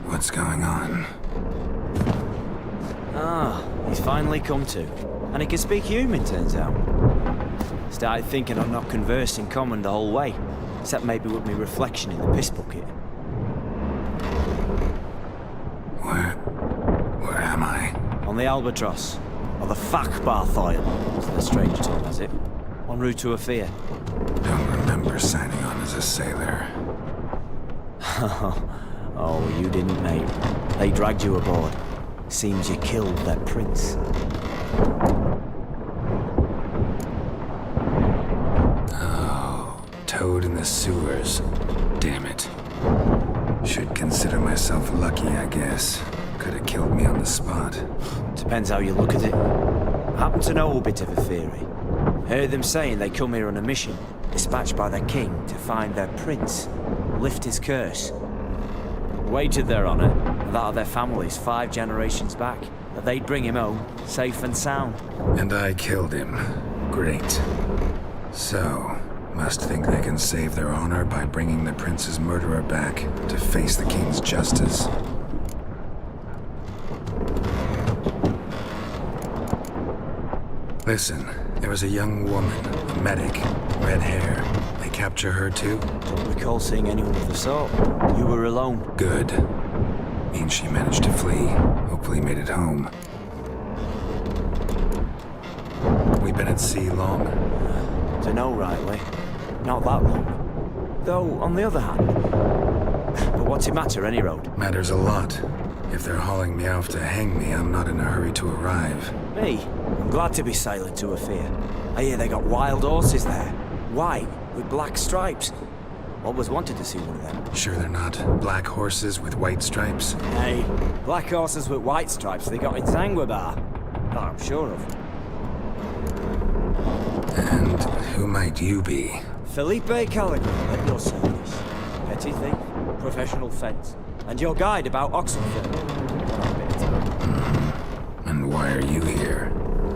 What's going on? Ah, he's finally come to. And he can speak human, turns out. Started thinking I'd not conversed in common the whole way, except maybe with me reflection in the piss bucket. Where am I? On the Albatross, or the Fakbarthoil, as the strange term has it. En route to Afir. Don't remember signing on as a sailor. Oh, you didn't, mate. They dragged you aboard. Seems you killed their prince. Oh, toad in the sewers. Damn it. Should consider myself lucky, I guess. Could have killed me on the spot. Depends how you look at it. Happen to know a bit of a theory. Heard them saying they come here on a mission, dispatched by their king to find their prince, lift his curse. Wagered their honor, and that of their families 5 generations back, that they'd bring him home, safe and sound. And I killed him. Great. So, must think they can save their honor by bringing the prince's murderer back to face the king's justice. Listen, there was a young woman, a medic, red hair. They capture her too? Don't recall seeing anyone of the sort. You were alone. Good. Means she managed to flee. Hopefully made it home. We been at sea long? Dunno rightly. Not that long. Though, on the other hand... But what's it matter, any road? Matters a lot. If they're hauling me off to hang me, I'm not in a hurry to arrive. Me? I'm glad to be sailing to Afir. I hear they got wild horses there. White, with black stripes. Always wanted to see one of them. Sure they're not black horses with white stripes? Hey, black horses with white stripes they got in Sanguibar. That I'm sure of. And who might you be? Felipe Callaghan, at your service. Petty thief, professional fence, and your guide about Oxenford. And why are you here?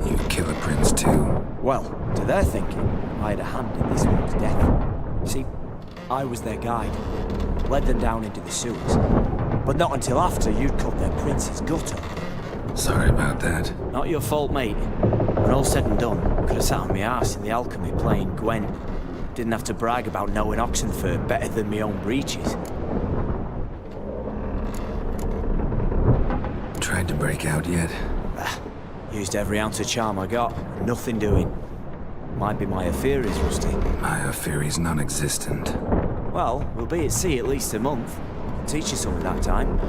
You kill a prince too? Well, to their thinking, I had a hand in this one's death. See, I was their guide. Led them down into the sewers. But not until after you'd cut their prince's gut open. Sorry about that. Not your fault, mate. When all said and done, could have sat on my arse in the alchemy playing Gwent. Didn't have to brag about knowing Oxenford better than my own breeches. Tried to break out yet? Used every ounce of charm I got. Nothing doing. Might be my affair is rusty. My affair is non-existent. Well, we'll be at sea at least a month. Teach you something that time.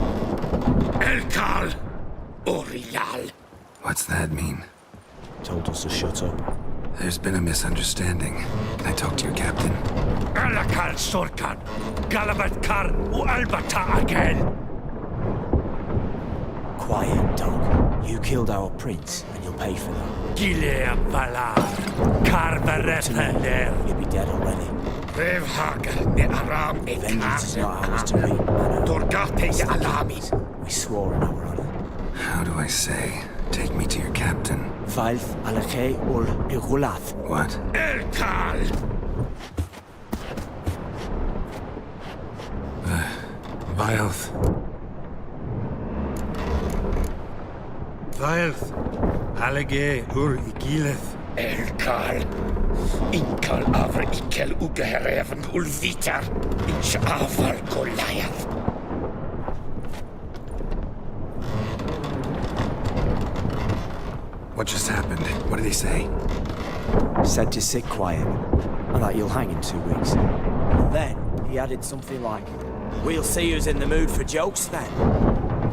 Elkal Orial. What's that mean? Told us to shut up. There's been a misunderstanding. Can I talk to your captain? Alakal Sorkan, Galabat Kar u Albata again. Quiet, dog. You killed our prince, and you'll pay for that. Gileam Valar, Karbarethander. You'll be dead already. Revhagar ne Aram e Vengeance is not ours to reap, Manor. Dorgate ye Alamis. We swore in our honor. How do I say? Take me to your captain. Valth Alakhe ul Igulath. What? Elkal! Vilth. Vilth, Alage ur Igileth. Elkal. Inkal avr ikel ugehereven ulvitar. Inch avar Goliath. What just happened? What did he say? Said to sit quiet, and that you'll hang in 2 weeks. And then he added something like, "We'll see who's in the mood for jokes then."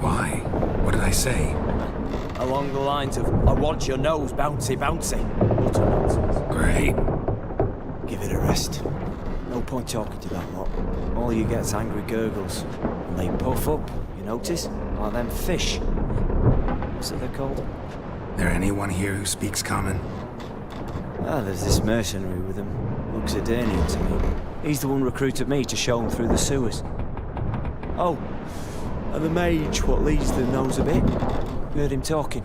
Why? What did I say? Along the lines of, "I want your nose bouncy bouncy." Utter nonsense. Great. Give it a rest. No point talking to that lot. All you get's angry gurgles. And they puff up, you notice? Like them fish. What's it they're called? There anyone here who speaks common? Ah, there's this mercenary with him. Looks Eternian to me. He's the one recruited me to show him through the sewers. Oh, and the mage what leads them knows a bit. Heard him talking,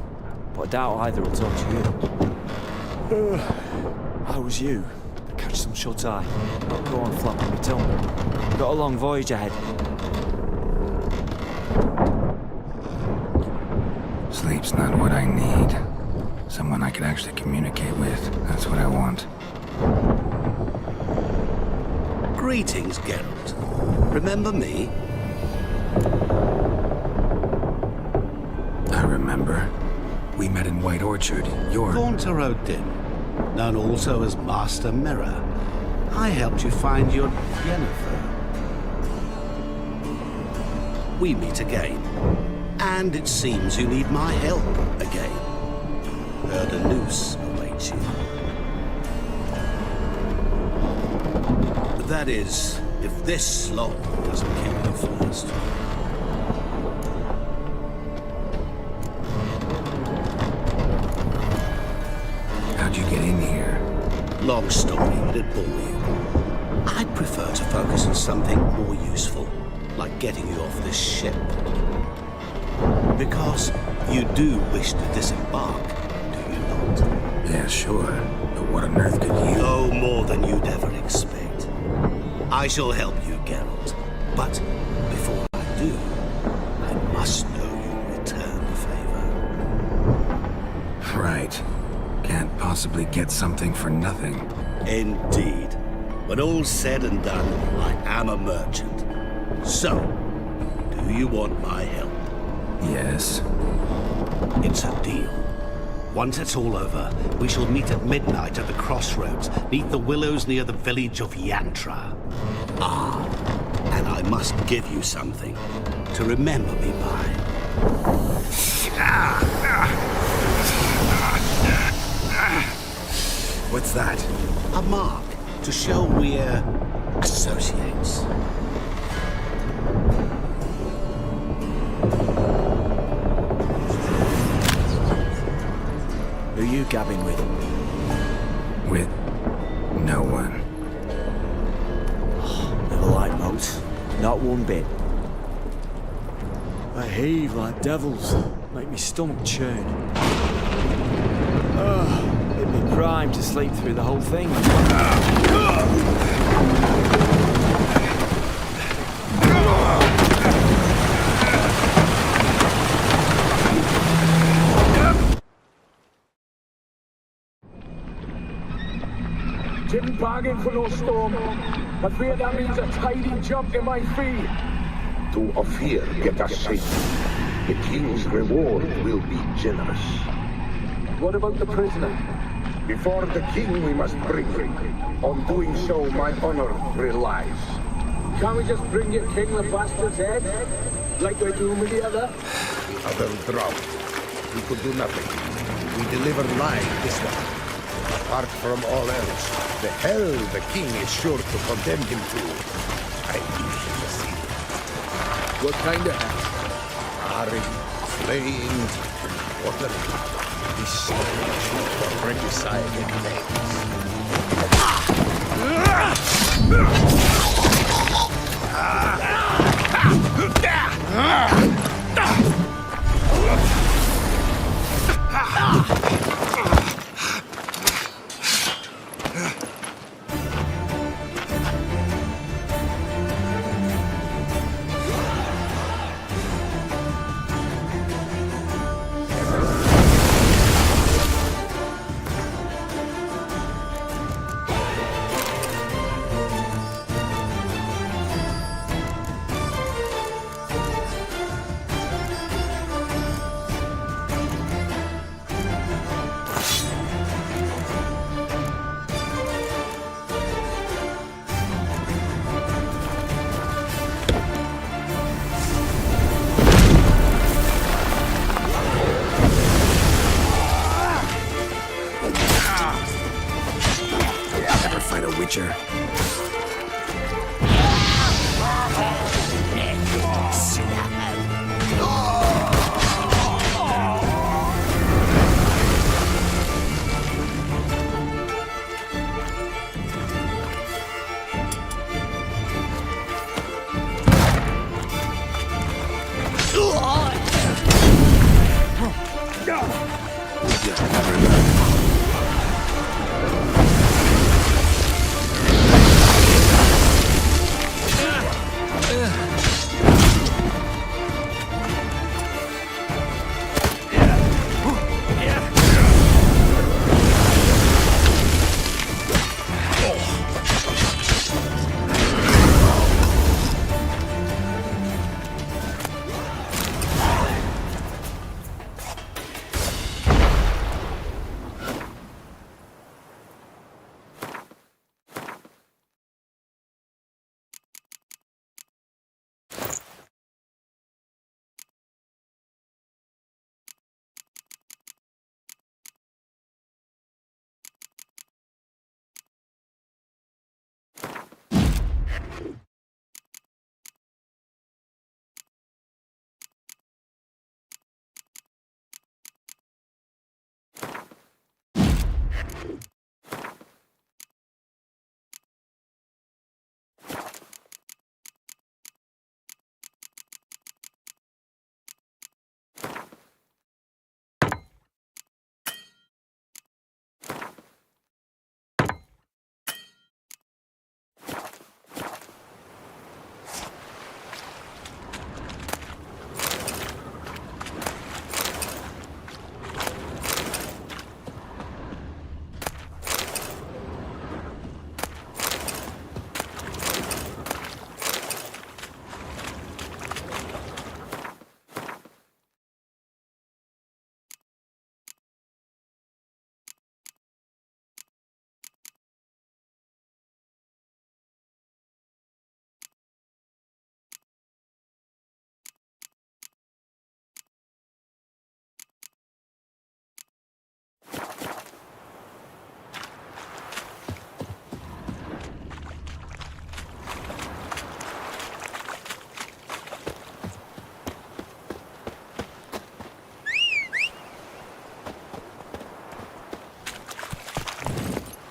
but I doubt either will talk to you. How was you? Catch some shut-eye. Not go on flapping my tongue. Got a long voyage ahead. Sleep's not what I need. Someone I can actually communicate with. That's what I want. Greetings, Geralt. Remember me? I remember. We met in White Orchard. You're... Gaunter-Odin, known also as Master Mirror. I helped you find your Yennefer. We meet again. And it seems you need my help again. Heard a noose awaits you. That is, if this slot doesn't kill you first. How'd you get in here? Long story, but it bore you. I'd prefer to focus on something more useful, like getting you off this ship. Because you do wish to disembark, do you not? Yeah, sure. But what on earth could you... No more than you'd ever expect. I shall help you, Geralt. But before I do, I must know you return the favor. Right. Can't possibly get something for nothing. Indeed. When all's said and done, I am a merchant. So, do you want my help? Yes. It's a deal. Once it's all over, we shall meet at midnight at the crossroads, neath the willows near the village of Yantra. Ah, and I must give you something to remember me by. What's that? A mark to show we're associates. Who you gabbing with? With no one. Never liked boats. Not one bit. They heave like devils. Make me stomach churn. It'd be prime to sleep through the whole thing. Didn't bargain for no storm. I fear that means a tidy jump in my fee. To Ophir, get us safe. The king's reward will be generous. What about the prisoner? Before the king we must bring him. On doing so, my honor relies. Can't we just bring your king the bastard's head? Like we're doing with the other? Other drowned. We could do nothing. We deliver live this one. Apart from all else, the hell the king is sure to condemn him to. I wish to see. What kind of hell? Harring, flaying, watering. This shoot for regicide and Witcher.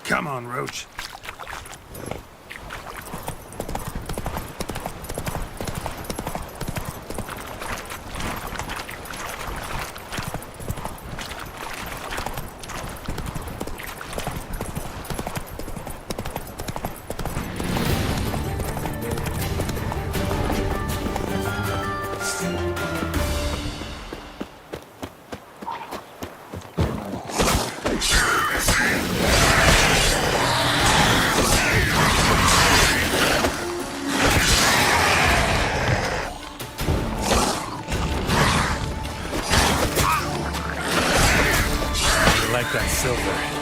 Come on, Roach. Like that silver.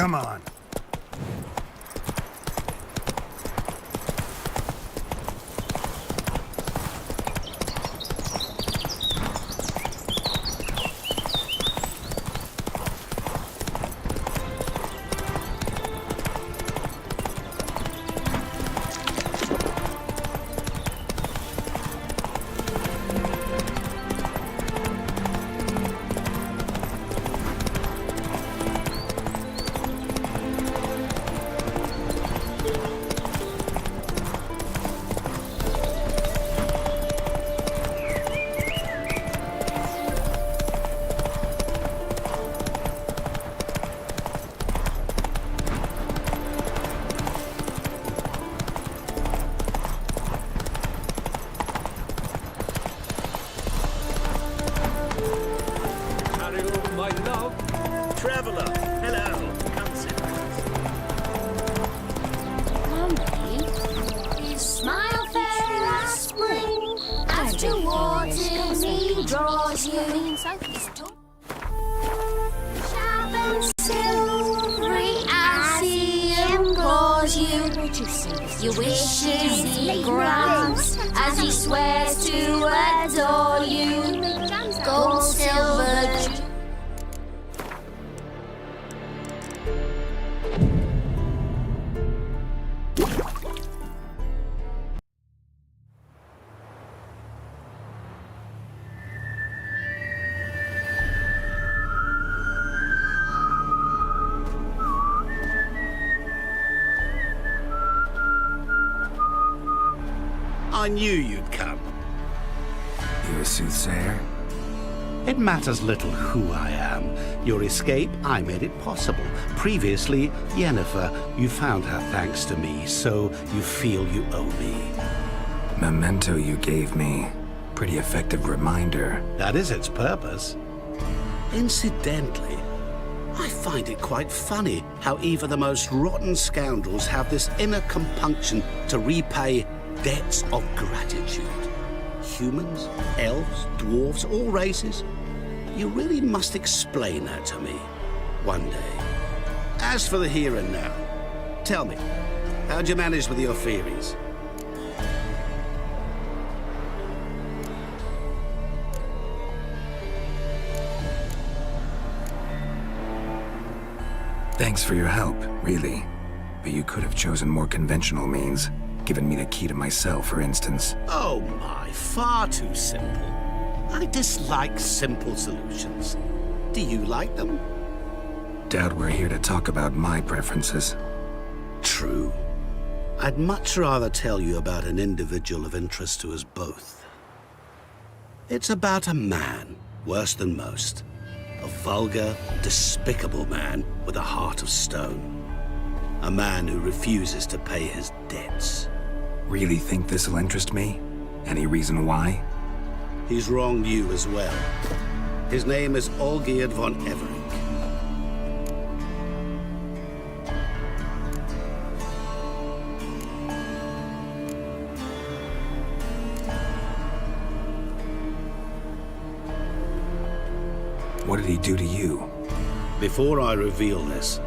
Come on. draws you. Sharp and silvery as he implores you. Your wishes he grants as he swears to adore you. Gold, silver, I knew you'd come. You a soothsayer? It matters little who I am. Your escape, I made it possible. Previously, Yennefer, you found her thanks to me, so you feel you owe me. Memento you gave me. Pretty effective reminder. That is its purpose. Incidentally, I find it quite funny how even the most rotten scoundrels have this inner compunction to repay debts of gratitude. Humans, elves, dwarves, all races. You really must explain that to me one day. As for the here and now, tell me, how'd you manage with your theories? Thanks for your help, really. But you could have chosen more conventional means. Given me the key to my cell, for instance. Oh my, far too simple. I dislike simple solutions. Do you like them? Doubt we're here to talk about my preferences. True. I'd much rather tell you about an individual of interest to us both. It's about a man, worse than most. A vulgar, despicable man with a heart of stone. A man who refuses to pay his debts. Really think this'll interest me? Any reason why? He's wronged you as well. His name is Olgierd von Everink. What did he do to you? Before I reveal this,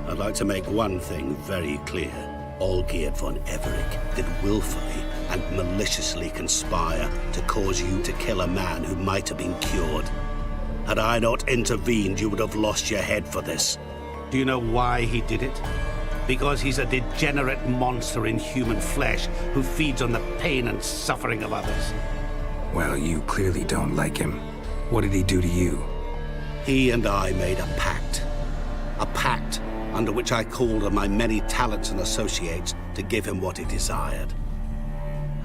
I'd like to make one thing very clear. Olgierd von Everink did willfully and maliciously conspire to cause you to kill a man who might have been cured. Had I not intervened, you would have lost your head for this. Do you know why he did it? Because he's a degenerate monster in human flesh who feeds on the pain and suffering of others. Well, you clearly don't like him. What did he do to you? He and I made a pact. A pact under which I called on my many talents and associates to give him what he desired.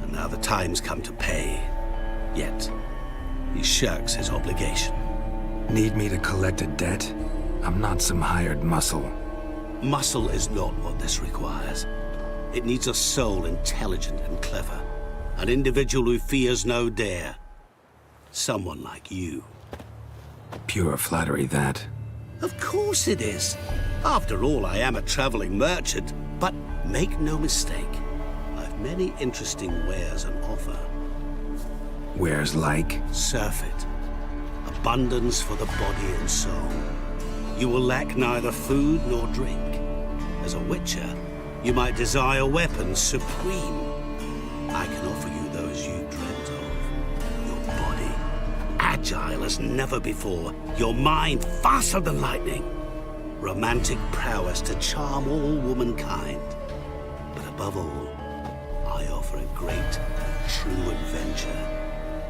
And now the time's come to pay. Yet, he shirks his obligation. Need me to collect a debt? I'm not some hired muscle. Muscle is not what this requires. It needs a soul intelligent and clever. An individual who fears no dare. Someone like you. Pure flattery, that. Of course it is. After all, I am a traveling merchant. But make no mistake, I've many interesting wares on offer. Wares like? Surfeit. Abundance for the body and soul. You will lack neither food nor drink. As a witcher, you might desire weapons supreme. I can offer you those you dreamt of. Your body, agile as never before. Your mind, faster than lightning. Romantic prowess to charm all womankind. But above all, I offer a great, true adventure.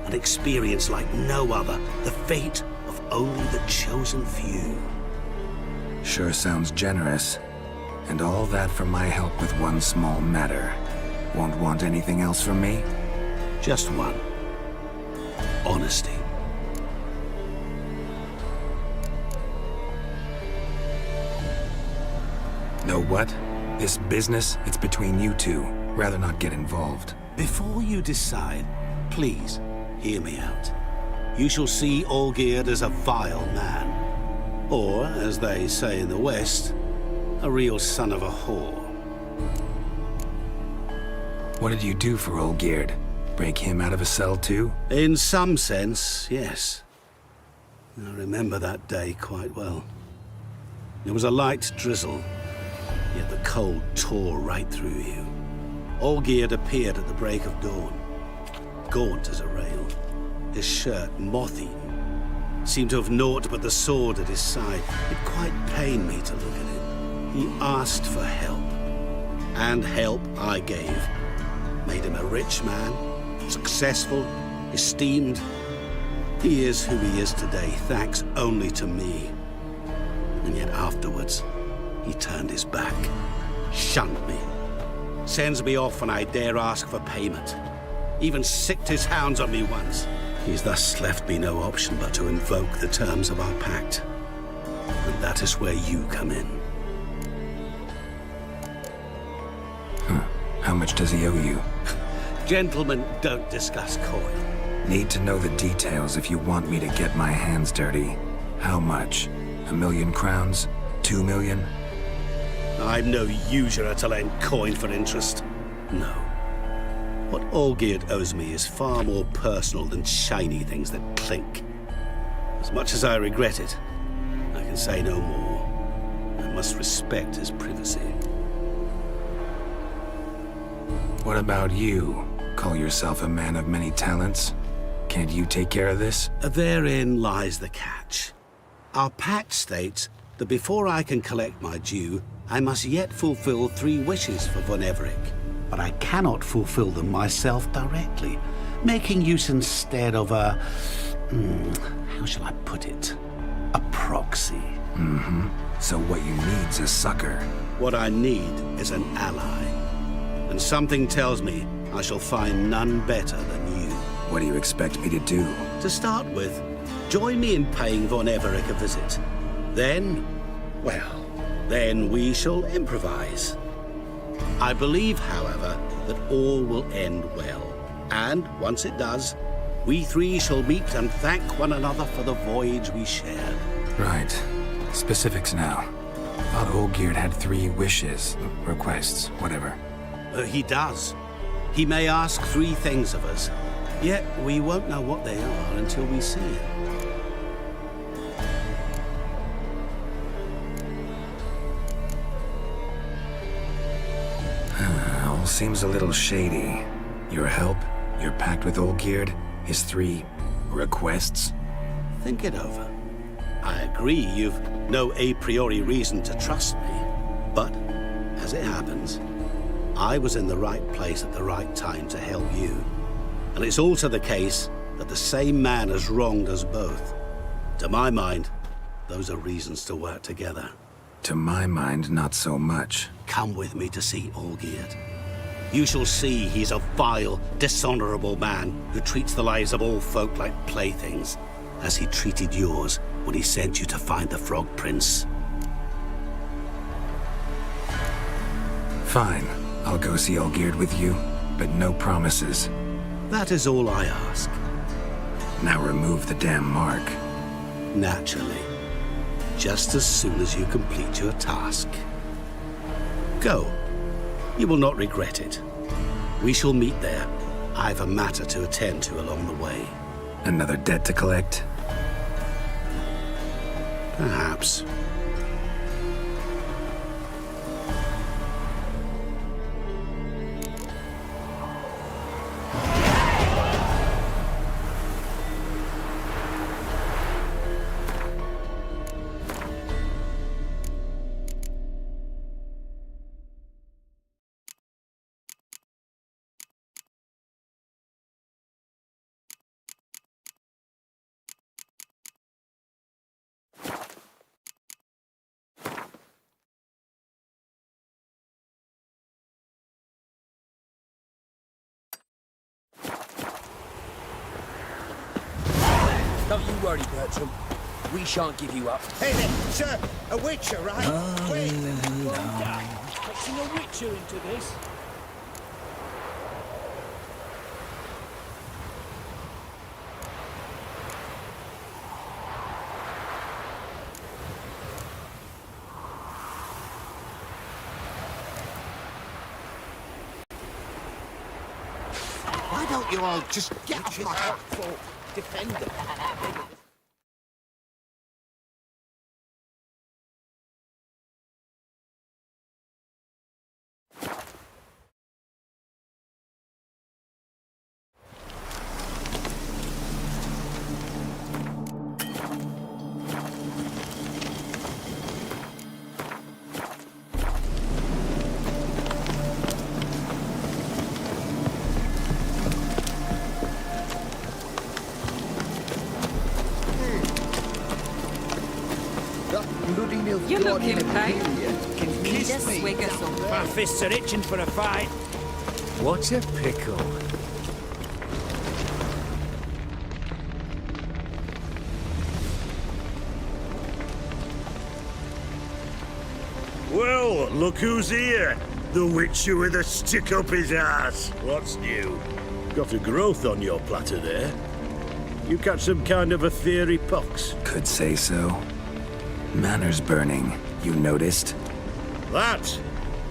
An experience like no other. The fate of only the chosen few. Sure sounds generous. And all that for my help with one small matter. Won't want anything else from me? Just one. Honesty. Know what? This business, it's between you two. Rather not get involved. Before you decide, please, hear me out. You shall see Olgierd as a vile man. Or, as they say in the West, a real son of a whore. What did you do for Olgierd? Break him out of a cell too? In some sense, yes. I remember that day quite well. There was a light drizzle, yet the cold tore right through you. Olgierd appeared at the break of dawn, gaunt as a rail, his shirt moth-eaten. Seemed to have naught but the sword at his side. It quite pained me to look at him. He asked for help, and help I gave. Made him a rich man, successful, esteemed. He is who he is today, thanks only to me. And yet afterwards, he turned his back, shunned me, sends me off when I dare ask for payment. Even sicked his hounds on me once. He's thus left me no option but to invoke the terms of our pact. And that is where you come in. How much does he owe you? Gentlemen don't discuss coin. Need to know the details if you want me to get my hands dirty. How much? 1,000,000 crowns? 2 million? I'm no usurer to lend coin for interest. No. What Olgierd owes me is far more personal than shiny things that clink. As much as I regret it, I can say no more. I must respect his privacy. What about you? Call yourself a man of many talents? Can't you take care of this? Therein lies the catch. Our pact states that before I can collect my due, I must yet fulfill 3 wishes for Von Everec. But I cannot fulfill them myself directly, making use instead of a... how shall I put it? A proxy. Mm-hmm. So what you need's a sucker. What I need is an ally. And something tells me I shall find none better than you. What do you expect me to do? To start with, join me in paying Von Everec a visit. Then, well, then we shall improvise. I believe, however, that all will end well. And once it does, we 3 shall meet and thank one another for the voyage we shared. Right. Specifics now. Thought Olgierd had 3 wishes, requests, whatever. He does. He may ask 3 things of us, yet we won't know what they are until we see it. All seems a little shady. Your help, your pact with Olgierd, his 3 requests. Think it over. I agree you've no a priori reason to trust me, but as it happens, I was in the right place at the right time to help you. And it's also the case that the same man has wronged us both. To my mind, those are reasons to work together. To my mind, not so much. Come with me to see Olgierd. You shall see he's a vile, dishonorable man who treats the lives of all folk like playthings, as he treated yours when he sent you to find the Frog Prince. Fine. I'll go see Olgierd with you, but no promises. That is all I ask. Now remove the damn mark. Naturally. Just as soon as you complete your task. Go. You will not regret it. We shall meet there. I've a matter to attend to along the way. Another debt to collect? Perhaps. Don't you worry, Bertram. We shan't give you up. Hey there, sir, a witcher, right? Wait. Fetching a witcher into this. Why don't you all just get off my helpful defender? You're looking okay. Need a swig or something. My fists are itching for a fight. What a pickle. Well, look who's here. The Witcher with a stick up his ass. What's new? Got a growth on your platter there. You catch some kind of a theory pox? Could say so. Manor's burning. You noticed? That?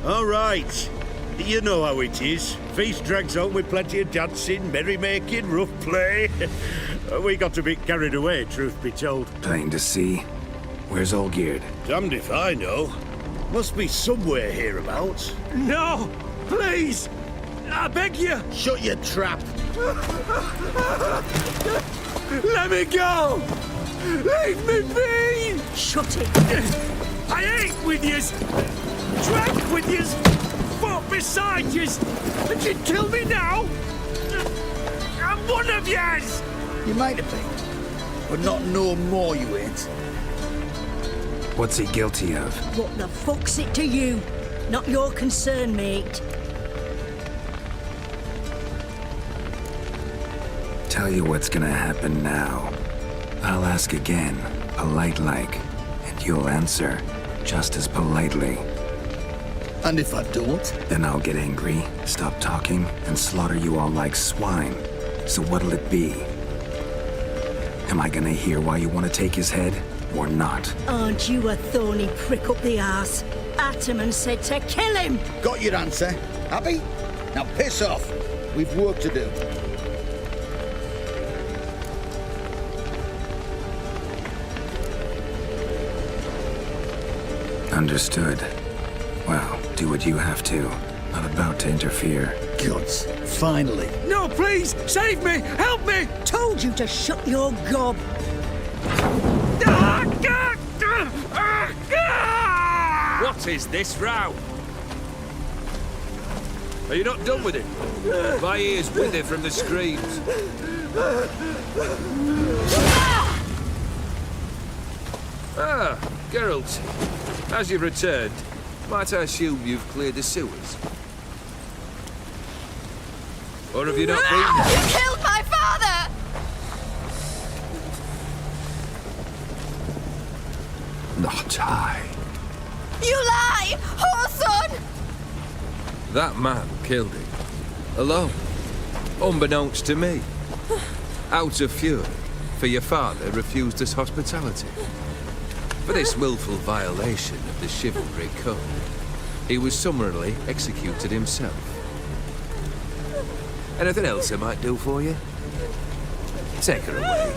All right. You know how it is. Feast drags on with plenty of dancing, merrymaking, rough play. We got a bit carried away, truth be told. Plain to see. Where's Olgierd? Damned if I know. Must be somewhere hereabouts. No! Please! I beg you! Shut your trap! Let me go! Leave me be! Shut it! I ate with yous! Drank with yous! Fought beside yous! And you'd kill me now? I'm one of yous! You might have been, but not no more you ain't. What's he guilty of? What the fuck's it to you? Not your concern, mate. Tell you what's gonna happen now. I'll ask again, polite-like, and you'll answer just as politely. And if I don't? Then I'll get angry, stop talking, and slaughter you all like swine. So what'll it be? Am I gonna hear why you want to take his head, or not? Aren't you a thorny prick up the arse? Ataman said to kill him! Got your answer. Happy? Now piss off. We've work to do. Understood. Well, do what you have to. Not about to interfere. Gods, finally. No, please! Save me! Help me! Told you to shut your gob. What is this row? Are you not done with it? My ears wither from the screams. Ah, Geralt. As you've returned, might I assume you've cleared the sewers? Or have you not been? You killed my father! Not I. You lie! Whoreson! That man killed him. Alone. Unbeknownst to me. Out of fury, for your father refused us hospitality. For this willful violation of the chivalry code, he was summarily executed himself. Anything else I might do for you? Take her away.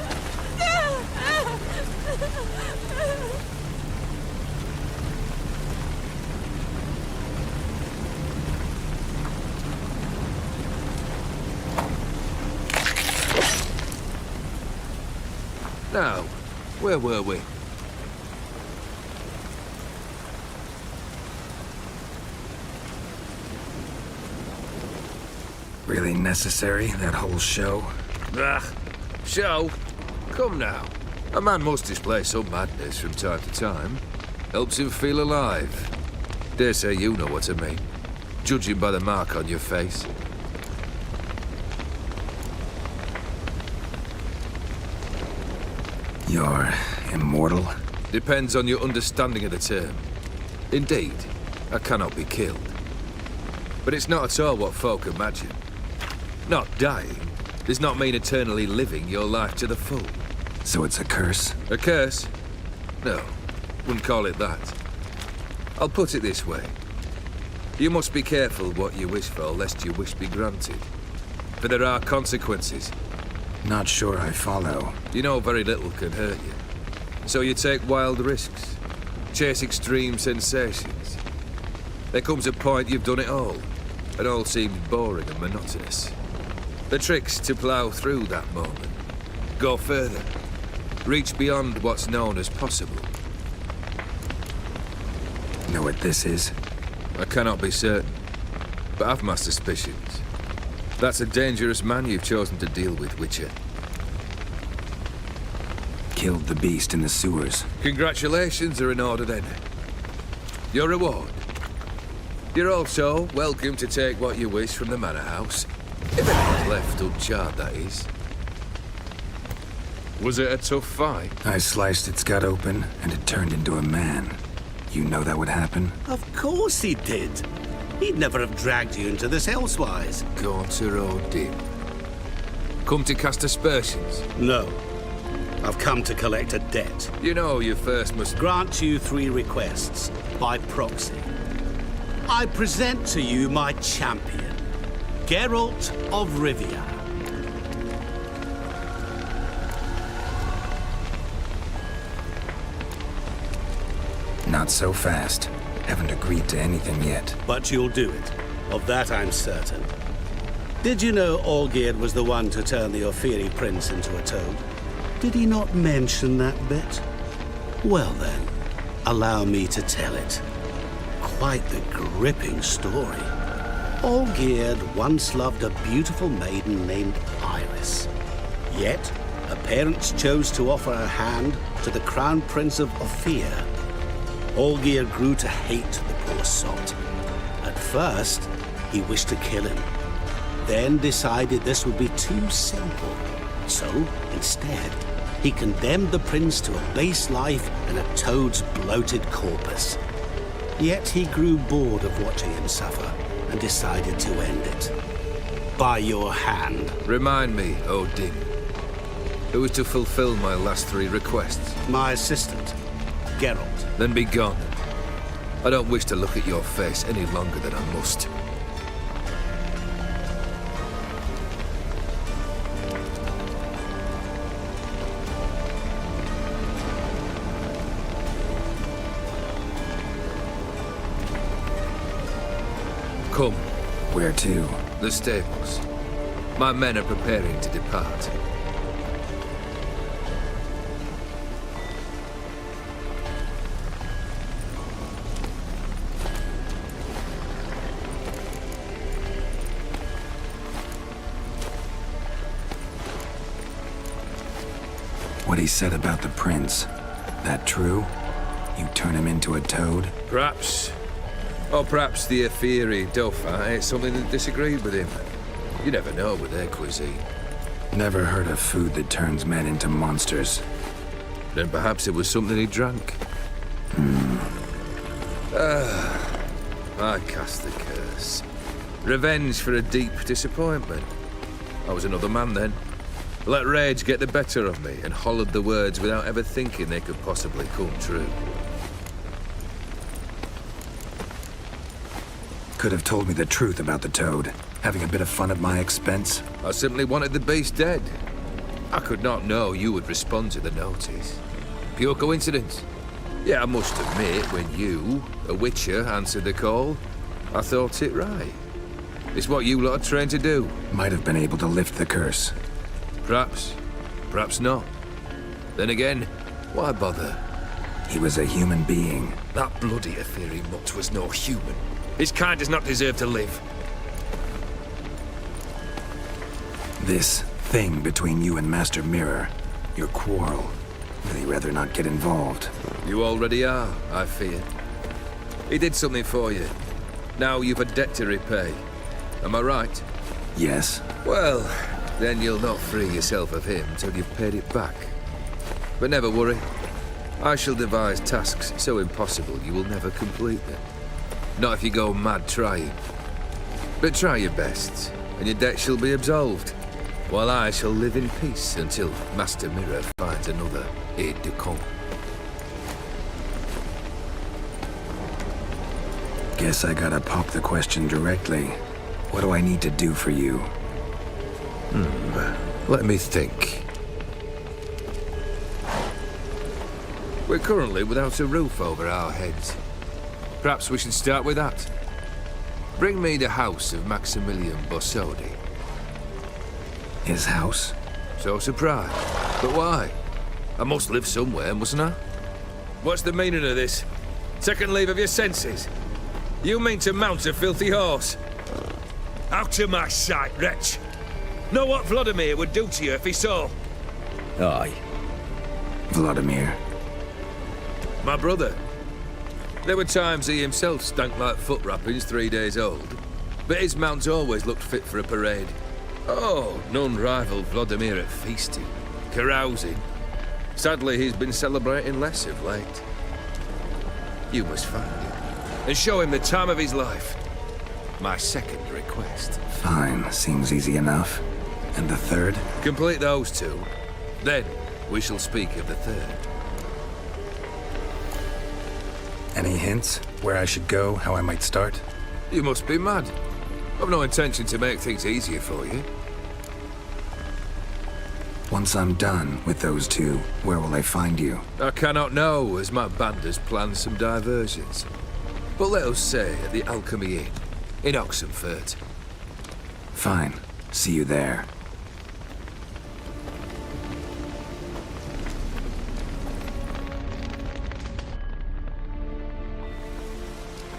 Now, where were we? Really necessary, that whole show? Ah, show? Come now. A man must display some madness from time to time. Helps him feel alive. Dare say you know what I mean, judging by the mark on your face. You're immortal? Depends on your understanding of the term. Indeed, I cannot be killed. But it's not at all what folk imagine. Not dying does not mean eternally living your life to the full. So it's a curse? A curse? No, wouldn't call it that. I'll put it this way. You must be careful what you wish for, lest your wish be granted. for there are consequences. Not sure I follow. You know very little can hurt you. So you take wild risks, chase extreme sensations. There comes a point you've done it all, and all seems boring and monotonous. The trick's to plough through that moment, go further, reach beyond what's known as possible. Know what this is? I cannot be certain, but I've my suspicions. That's a dangerous man you've chosen to deal with, Witcher. Killed the beast in the sewers. Congratulations are in order then. Your reward. You're also welcome to take what you wish from the manor house. If anyone's left uncharred, that is. Was it a tough fight? I sliced its gut open, and it turned into a man. You know that would happen? Of course he did. He'd never have dragged you into this elsewise. Gaunter Odin. Come to cast aspersions? No. I've come to collect a debt. You know you first must grant you 3 requests, by proxy. I present to you my champion, Geralt of Rivia. Not so fast. Haven't agreed to anything yet. But you'll do it. Of that I'm certain. Did you know Olgierd was the one to turn the Ophiri prince into a toad? Did he not mention that bit? Well then, allow me to tell it. Quite the gripping story. Olgierd once loved a beautiful maiden named Iris. Yet, her parents chose to offer her hand to the Crown Prince of Ophir. Olgierd grew to hate the poor sot. At first, he wished to kill him. Then decided this would be too simple. So, instead, he condemned the prince to a base life in a toad's bloated corpus. Yet he grew bored of watching him suffer and decided to end it. By your hand. Remind me, Odin. Who is to fulfill my last 3 requests? My assistant, Geralt. Then be gone. I don't wish to look at your face any longer than I must. Come. Where to? The stables. My men are preparing to depart. What he said about the prince, that true? You turn him into a toad? Perhaps. Or perhaps the Ophiri Dauphin ate something that disagreed with him. You never know with their cuisine. Never heard of food that turns men into monsters. Then perhaps it was something he drank. I cast the curse. Revenge for a deep disappointment. I was another man then. Let rage get the better of me and hollered the words without ever thinking they could possibly come true. Could have told me the truth about the toad. Having a bit of fun at my expense. I simply wanted the beast dead. I could not know you would respond to the notice. Pure coincidence. Yeah, I must admit, when you, a Witcher, answered the call, I thought it right. It's what you lot are trained to do. Might have been able to lift the curse. Perhaps. Perhaps not. Then again, why bother? He was a human being. That bloody Ophiri mutt was no human. His kind does not deserve to live. This thing between you and Master Mirror, your quarrel, really rather not get involved. You already are, I fear. He did something for you. Now you've a debt to repay. Am I right? Yes. Well, then you'll not free yourself of him till you've paid it back. But never worry. I shall devise tasks so impossible you will never complete them. Not if you go mad trying. But try your best, and your debt shall be absolved, while I shall live in peace until Master Mirror finds another aide-de-camp. Guess I gotta pop the question directly. What do I need to do for you? Let me think. We're currently without a roof over our heads. Perhaps we should start with that. Bring me the house of Maximilian Bossodi. His house? So surprised. But why? I must live somewhere, mustn't I? What's the meaning of this? Second leave of your senses? You mean to mount a filthy horse? Out of my sight, wretch! Know what Vladimir would do to you if he saw? Aye. Vladimir. My brother. There were times he himself stank like foot wrappings 3 days old, but his mount always looked fit for a parade. Oh, none rivaled Vladimir at feasting, carousing. Sadly, he's been celebrating less of late. You must find him, and show him the time of his life. My second request. Fine, seems easy enough. And the third? Complete those two. Then, we shall speak of the third. Any hints? Where I should go, how I might start? You must be mad. I've no intention to make things easier for you. Once I'm done with those two, where will I find you? I cannot know, as my band has planned some diversions. But let us say at the Alchemy Inn, in Oxenfurt. Fine. See you there.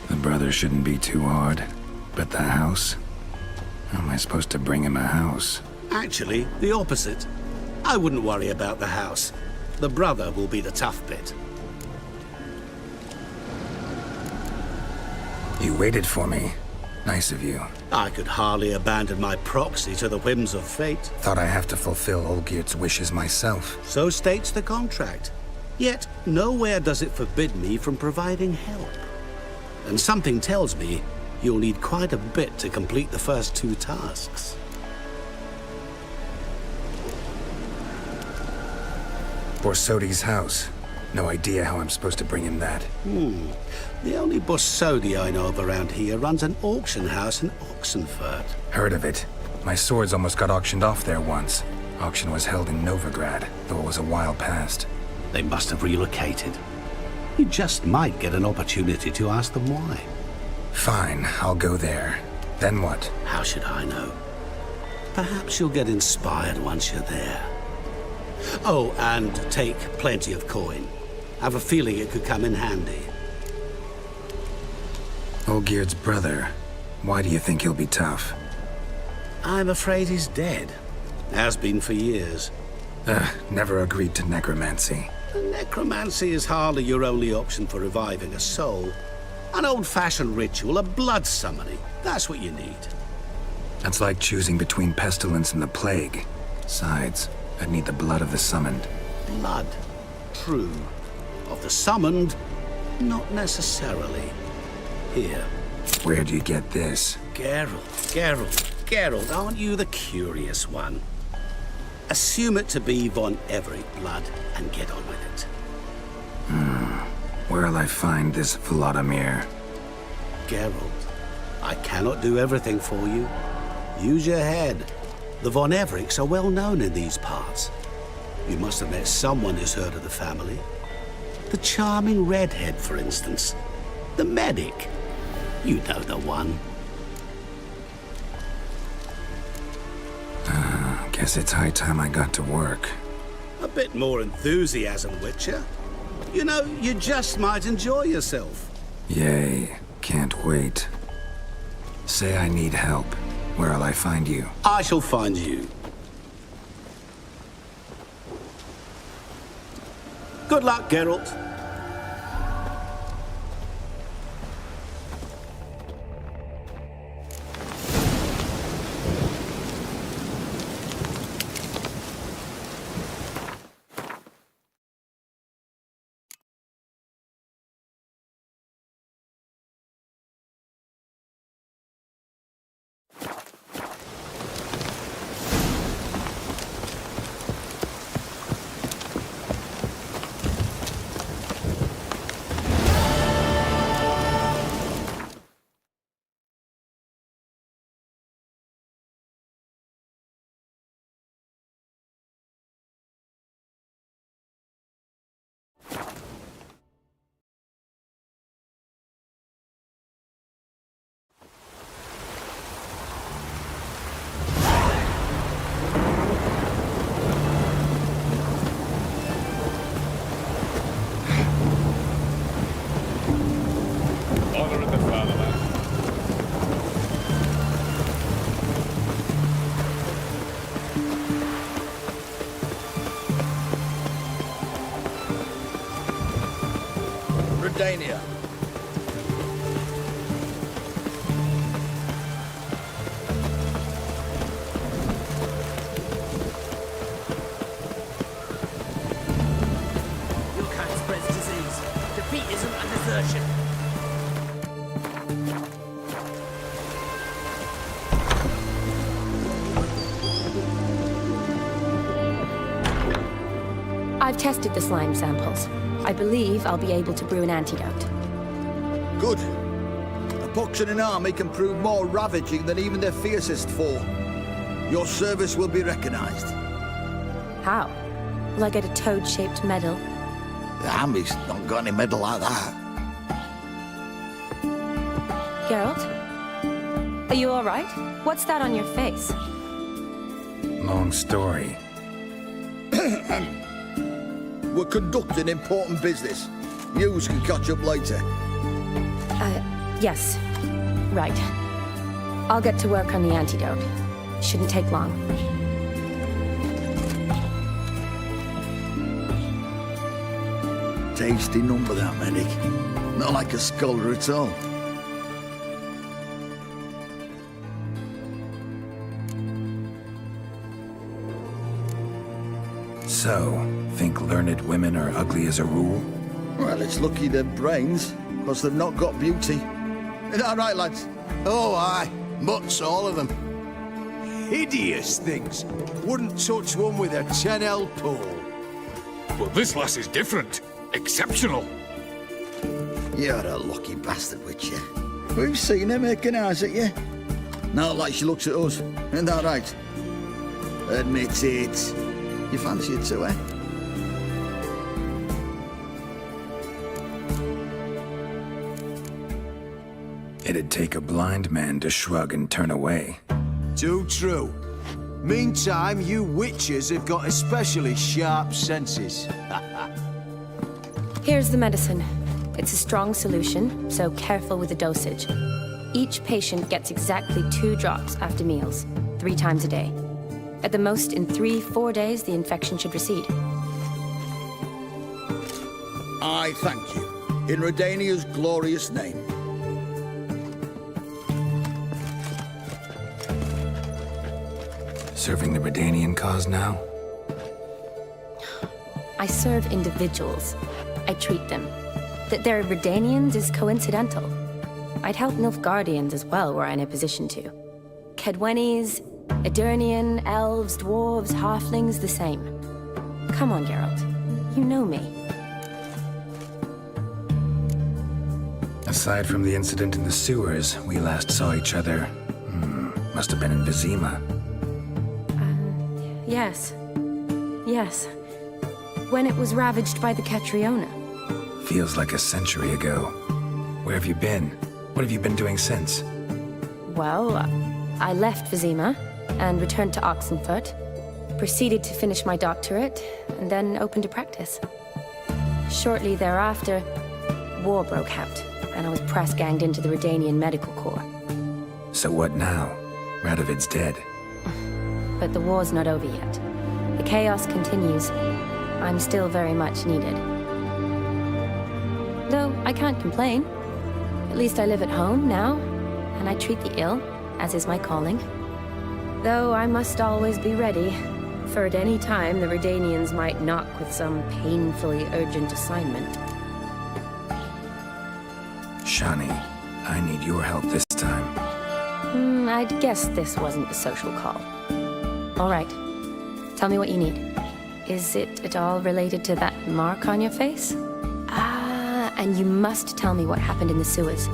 The brother shouldn't be too hard. But the house? How am I supposed to bring him a house? Actually, the opposite. I wouldn't worry about the house. The brother will be the tough bit. You waited for me. Nice of you. I could hardly abandon my proxy to the whims of fate. Thought I have to fulfill Olgierd's wishes myself. So states the contract. Yet, nowhere does it forbid me from providing help. And something tells me you'll need quite a bit to complete the first two tasks. Borsodi's house. No idea how I'm supposed to bring him that. The only Borsodi I know of around here runs an auction house in Oxenfurt. Heard of it. My swords almost got auctioned off there once. Auction was held in Novigrad, though it was a while past. They must have relocated. You just might get an opportunity to ask them why. Fine, I'll go there. Then what? How should I know? Perhaps you'll get inspired once you're there. Oh, and take plenty of coin. Have a feeling it could come in handy. Olgierd's brother. Why do you think he'll be tough? I'm afraid he's dead. Has been for years. Never agreed to necromancy. Necromancy is hardly your only option for reviving a soul. An old-fashioned ritual, a blood summoning. That's what you need. That's like choosing between pestilence and the plague. Besides, I'd need the blood of the summoned. Blood. True. Of the summoned, not necessarily. Here. Where'd you get this? Geralt, aren't you the curious one? Assume it to be von Everett blood and get on with it. Where'll I find this Vladimir? Geralt, I cannot do everything for you. Use your head. The von Evericks are well known in these parts. You must have met someone who's heard of the family. The charming redhead, for instance. The medic. You know the one. Guess it's high time I got to work. A bit more enthusiasm, Witcher. You know, you just might enjoy yourself. Yay. Can't wait. Say I need help. Where'll I find you? I shall find you. Good luck, Geralt. Redania. Your kind spreads disease. Defeat isn't a desertion. I've tested the slime samples. I believe I'll be able to brew an antidote. Good. A pox in an army can prove more ravaging than even their fiercest foe. Your service will be recognized. How? Will I get a toad-shaped medal? The army's not got any medal like that. Geralt? Are you all right? What's that on your face? Long story. We're conducting important business. News can catch up later. Yes. Right. I'll get to work on the antidote. Shouldn't take long. Tasty number, that medic. Not like a scholar at all. So, think learned women are ugly as a rule? Well, it's lucky they've brains, because they've not got beauty. Is that right, lads? Oh, aye. Mutts, all of them. Hideous things. Wouldn't touch one with a 10L pole. But this lass is different. Exceptional. You're a lucky bastard, Witcher. We've seen her making eyes at you. Not like she looks at us. Isn't that right? Admit it. You fancy it too, eh? It'd take a blind man to shrug and turn away. Too true. Meantime, you witches have got especially sharp senses. Here's the medicine. It's a strong solution, so careful with the dosage. Each patient gets exactly 2 drops after meals, 3 times a day. At the most, in 3-4 days, the infection should recede. I thank you. In Redania's glorious name. Serving the Redanian cause now? I serve individuals. I treat them. That they're Redanians is coincidental. I'd help Nilfgaardians as well were I in a position to. Kedwenis, Edirnian, elves, dwarves, halflings, the same. Come on, Geralt. You know me. Aside from the incident in the sewers, we last saw each other... must have been in Vizima. Yes. Yes. When it was ravaged by the Catriona. Feels like a century ago. Where have you been? What have you been doing since? Well, I left Vizima and returned to Oxenfurt, proceeded to finish my doctorate, and then opened a practice. Shortly thereafter, war broke out, and I was press-ganged into the Redanian Medical Corps. So what now? Radovid's dead. But the war's not over yet. The chaos continues. I'm still very much needed. Though I can't complain. At least I live at home now, and I treat the ill, as is my calling. Though I must always be ready, for at any time the Redanians might knock with some painfully urgent assignment. Shani, I need your help this time. I'd guess this wasn't a social call. All right. Tell me what you need. Is it at all related to that mark on your face? And you must tell me what happened in the sewers.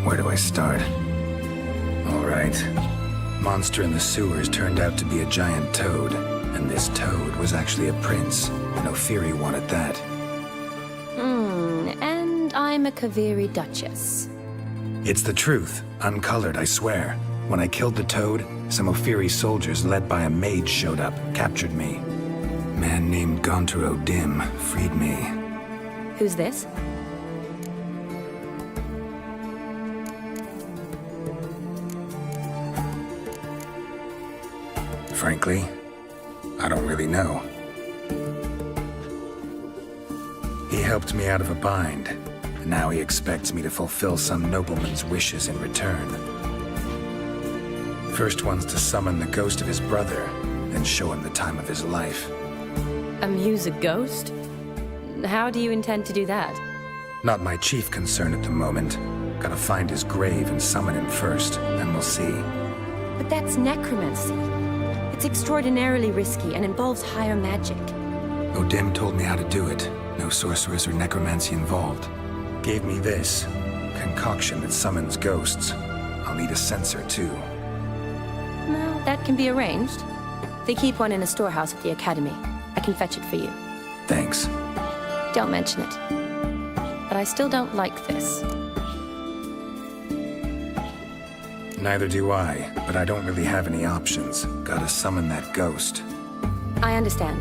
Where do I start? All right. Monster in the sewers turned out to be a giant toad, and this toad was actually a prince, and Ophiri wanted that. And I'm a Kaviri Duchess. It's the truth, uncolored, I swear. When I killed the toad, some Ophiri soldiers led by a mage showed up, captured me. Man named Gontaro Dim freed me. Who's this? Frankly, I don't really know. He helped me out of a bind, and now he expects me to fulfill some nobleman's wishes in return. First one's to summon the ghost of his brother, then show him the time of his life. Amuse a ghost? How do you intend to do that? Not my chief concern at the moment. Gotta find his grave and summon him first, then we'll see. But that's necromancy. It's extraordinarily risky and involves higher magic. Odim told me how to do it. No sorceress or necromancy involved. Gave me this concoction that summons ghosts. I'll need a censer too. Well, that can be arranged. They keep one in a storehouse at the academy. I can fetch it for you. Thanks. Don't mention it. But I still don't like this. Neither do I, but I don't really have any options. Gotta summon that ghost. I understand.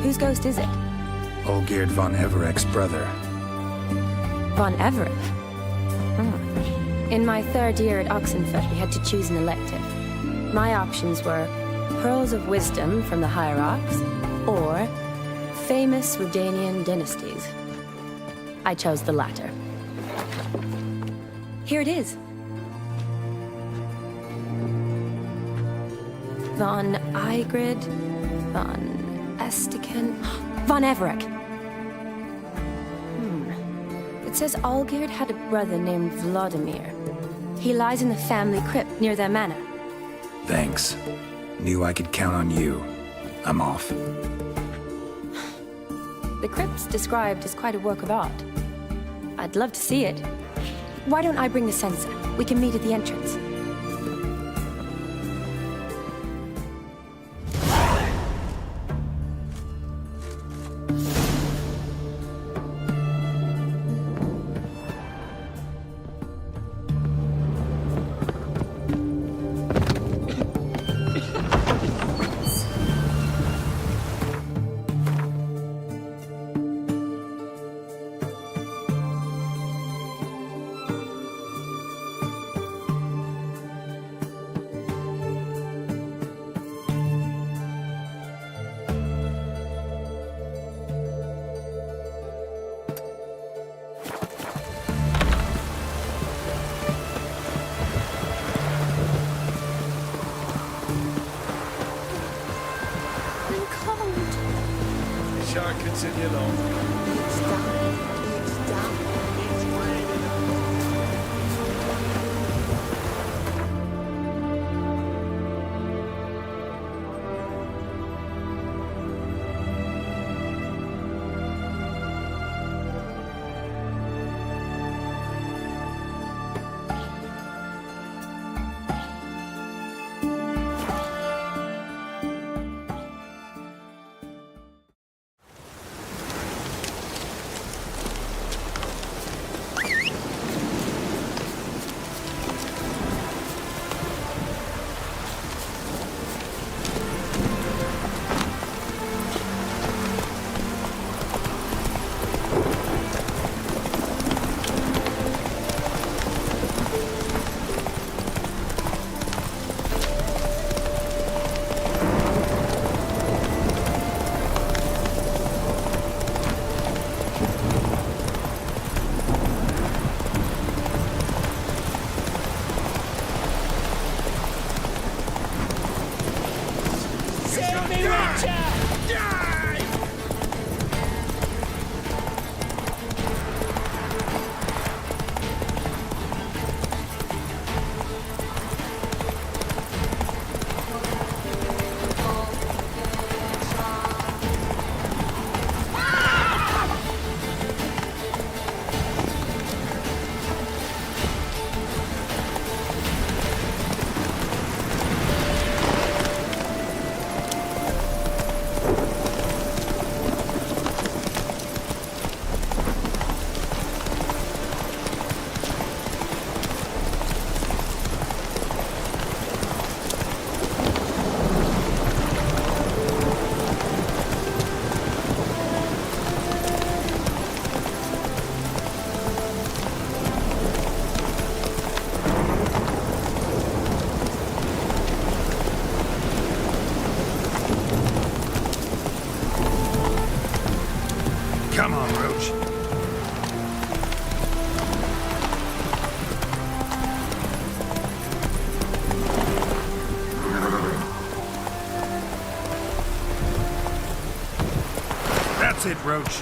Whose ghost is it? Olgierd von Everek's brother. Von Everett? In my third year at Oxenfurt, we had to choose an elective. My options were Pearls of Wisdom from the Hierarchs, or famous Redanian dynasties. I chose the latter. Here it is. Von Igrid, von Estiken, von Everek. It says Olgierd had a brother named Vladimir. He lies in the family crypt near their manor. Thanks. Knew I could count on you. I'm off. The crypt's described as quite a work of art. I'd love to see it. Why don't I bring the censer? We can meet at the entrance. Shan't continue long. It's down. It's down. It's raining. Roach.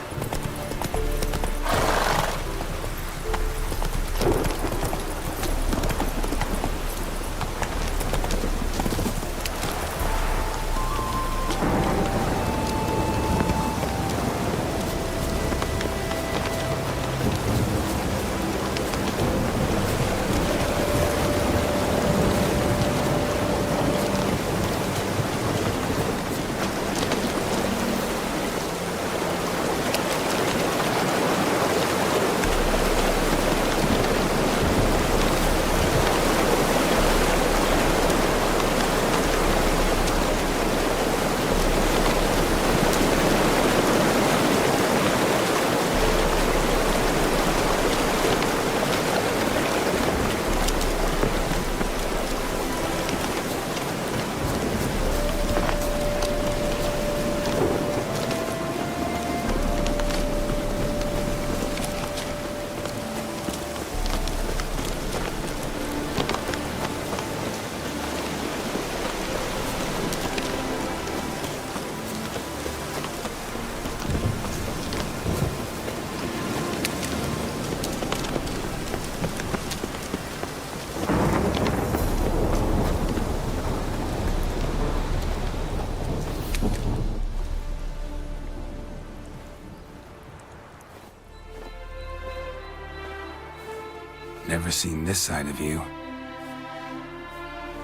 Never seen this side of you.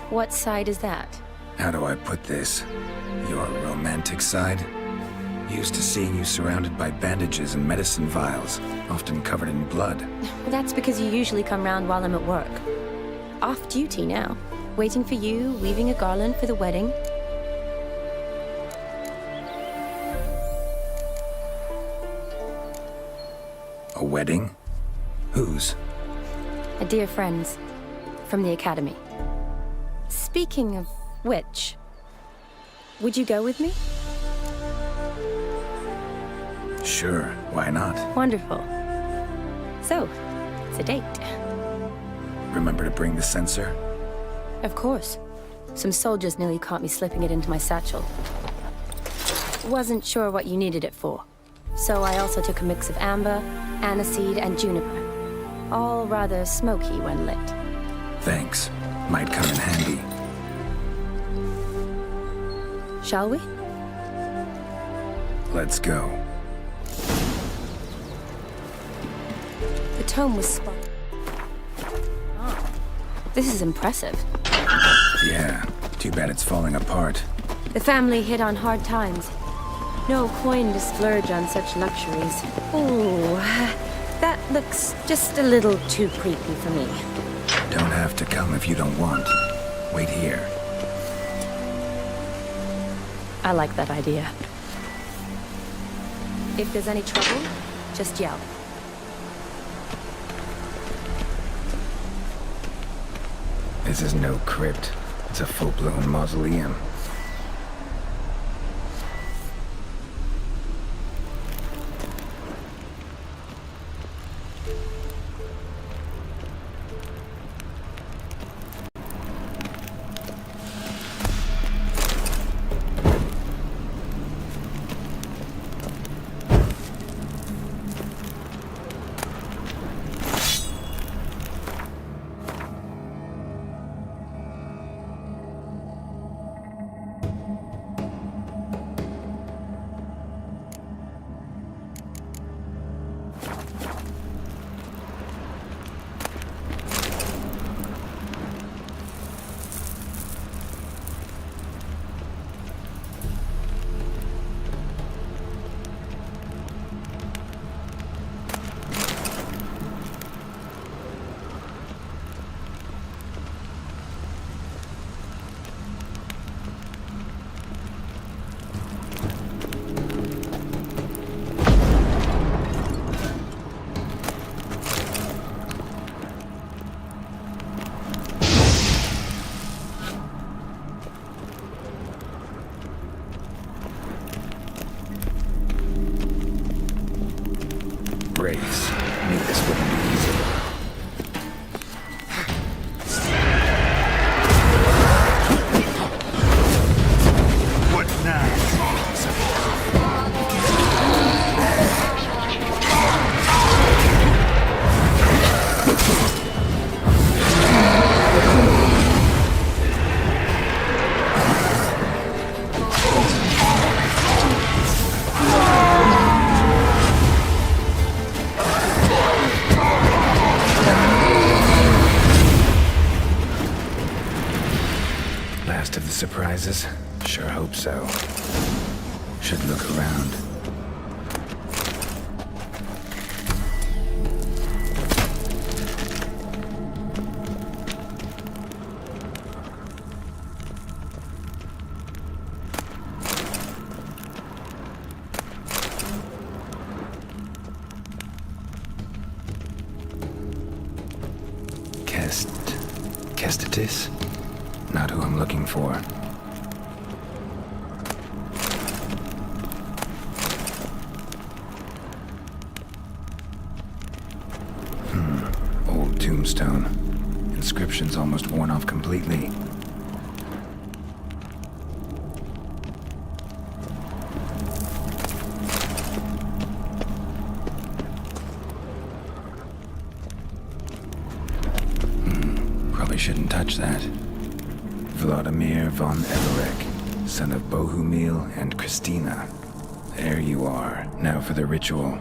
What side is that? How do I put this? Your romantic side? Used to seeing you surrounded by bandages and medicine vials, often covered in blood. Well, that's because you usually come round while I'm at work. Off duty now. Waiting for you, weaving a garland for the wedding. A wedding? Whose? A dear friend's. From the academy. Speaking of which, would you go with me? Sure, why not? Wonderful. So, it's a date. Remember to bring the censer? Of course. Some soldiers nearly caught me slipping it into my satchel. Wasn't sure what you needed it for. So I also took a mix of amber, aniseed, and juniper. All rather smoky when lit. Thanks. Might come in handy. Shall we? Let's go. The tome was spot. Oh, this is impressive. Yeah, too bad it's falling apart. The family hit on hard times. No coin to splurge on such luxuries. Ooh, that looks just a little too creepy for me. Don't have to come if you don't want. Wait here. I like that idea. If there's any trouble, just yell. This is no crypt. It's a full-blown mausoleum. Brace. Knew this wouldn't be easy. What now? Last of the surprises? Sure hope so. Should look around. Kestitis? Not who I'm looking for. Old tombstone. Inscription's almost worn off completely. Probably shouldn't touch that. Vladimir von Everek, son of Bohumil and Christina. There you are. Now for the ritual.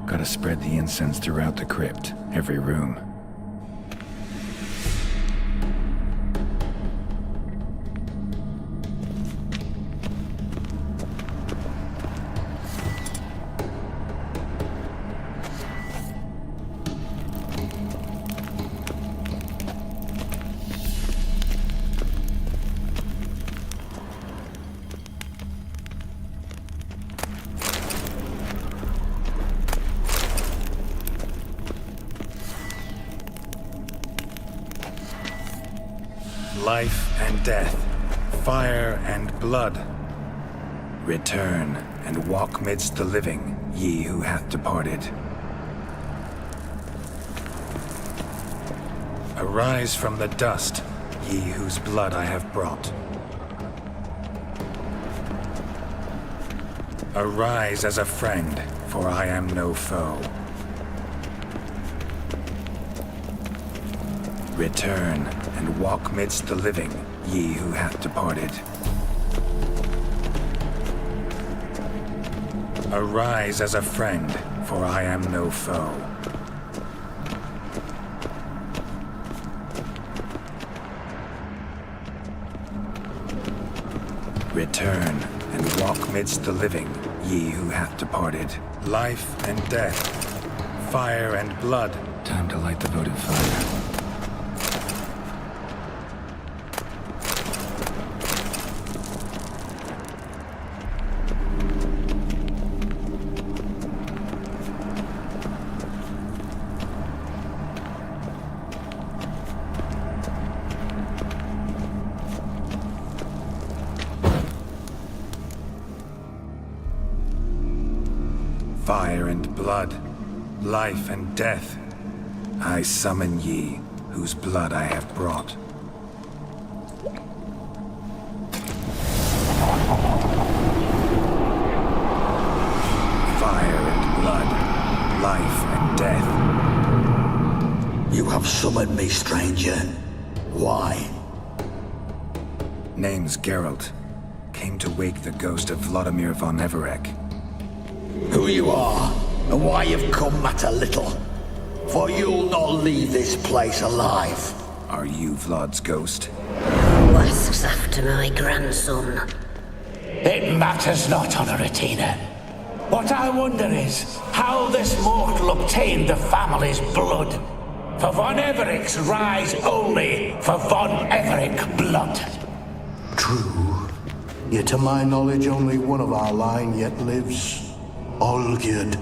Gotta spread the incense throughout the crypt, every room. Life and death, fire and blood. Return and walk midst the living, ye who hath departed. Arise from the dust, ye whose blood I have brought. Arise as a friend, for I am no foe. Return and walk midst the living, ye who hath departed. Arise as a friend, for I am no foe. Return and walk midst the living, ye who hath departed. Life and death, fire and blood. Time to light the votive fire. Fire and blood, life and death, I summon ye, whose blood I have brought. Fire and blood, life and death. You have summoned me, stranger. Why? Name's Geralt. Came to wake the ghost of Vladimir von Everek. Who you are, and why you've come matter little. For you'll not leave this place alive. Are you Vlad's ghost? Who asks after my grandson? It matters not, Honoratina. What I wonder is how this mortal obtained the family's blood. For von Everek's rise only for von Everek blood. True. Yet to my knowledge, only one of our line yet lives. Olgierd.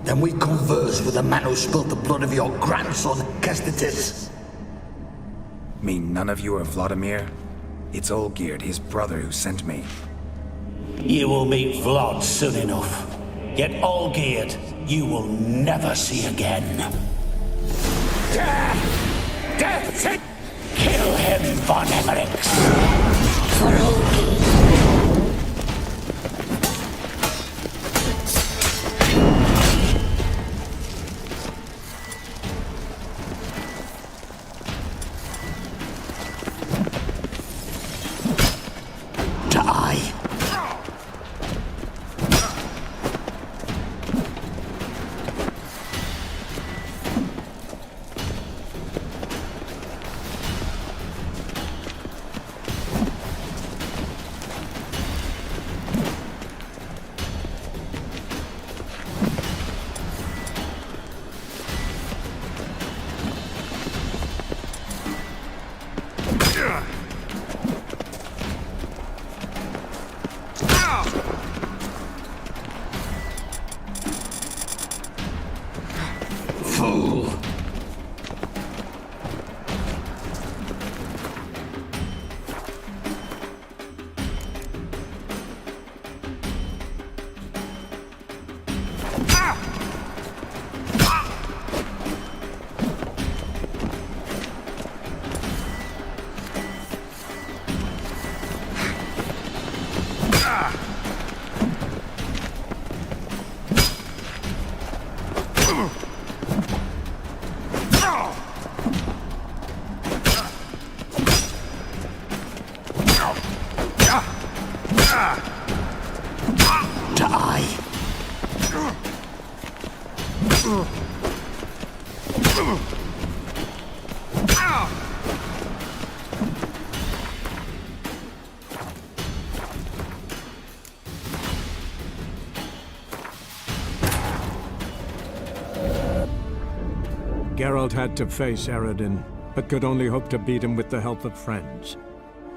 Then we converse with the man who spilled the blood of your grandson, Kestitis. Mean none of you are Vladimir? It's Olgierd, his brother, who sent me. You will meet Vlad soon enough. Yet Olgierd, you will never see again. Death! Death! Kill him, von Evereks! For Olgierd. fool! Geralt had to face Eredin, but could only hope to beat him with the help of friends.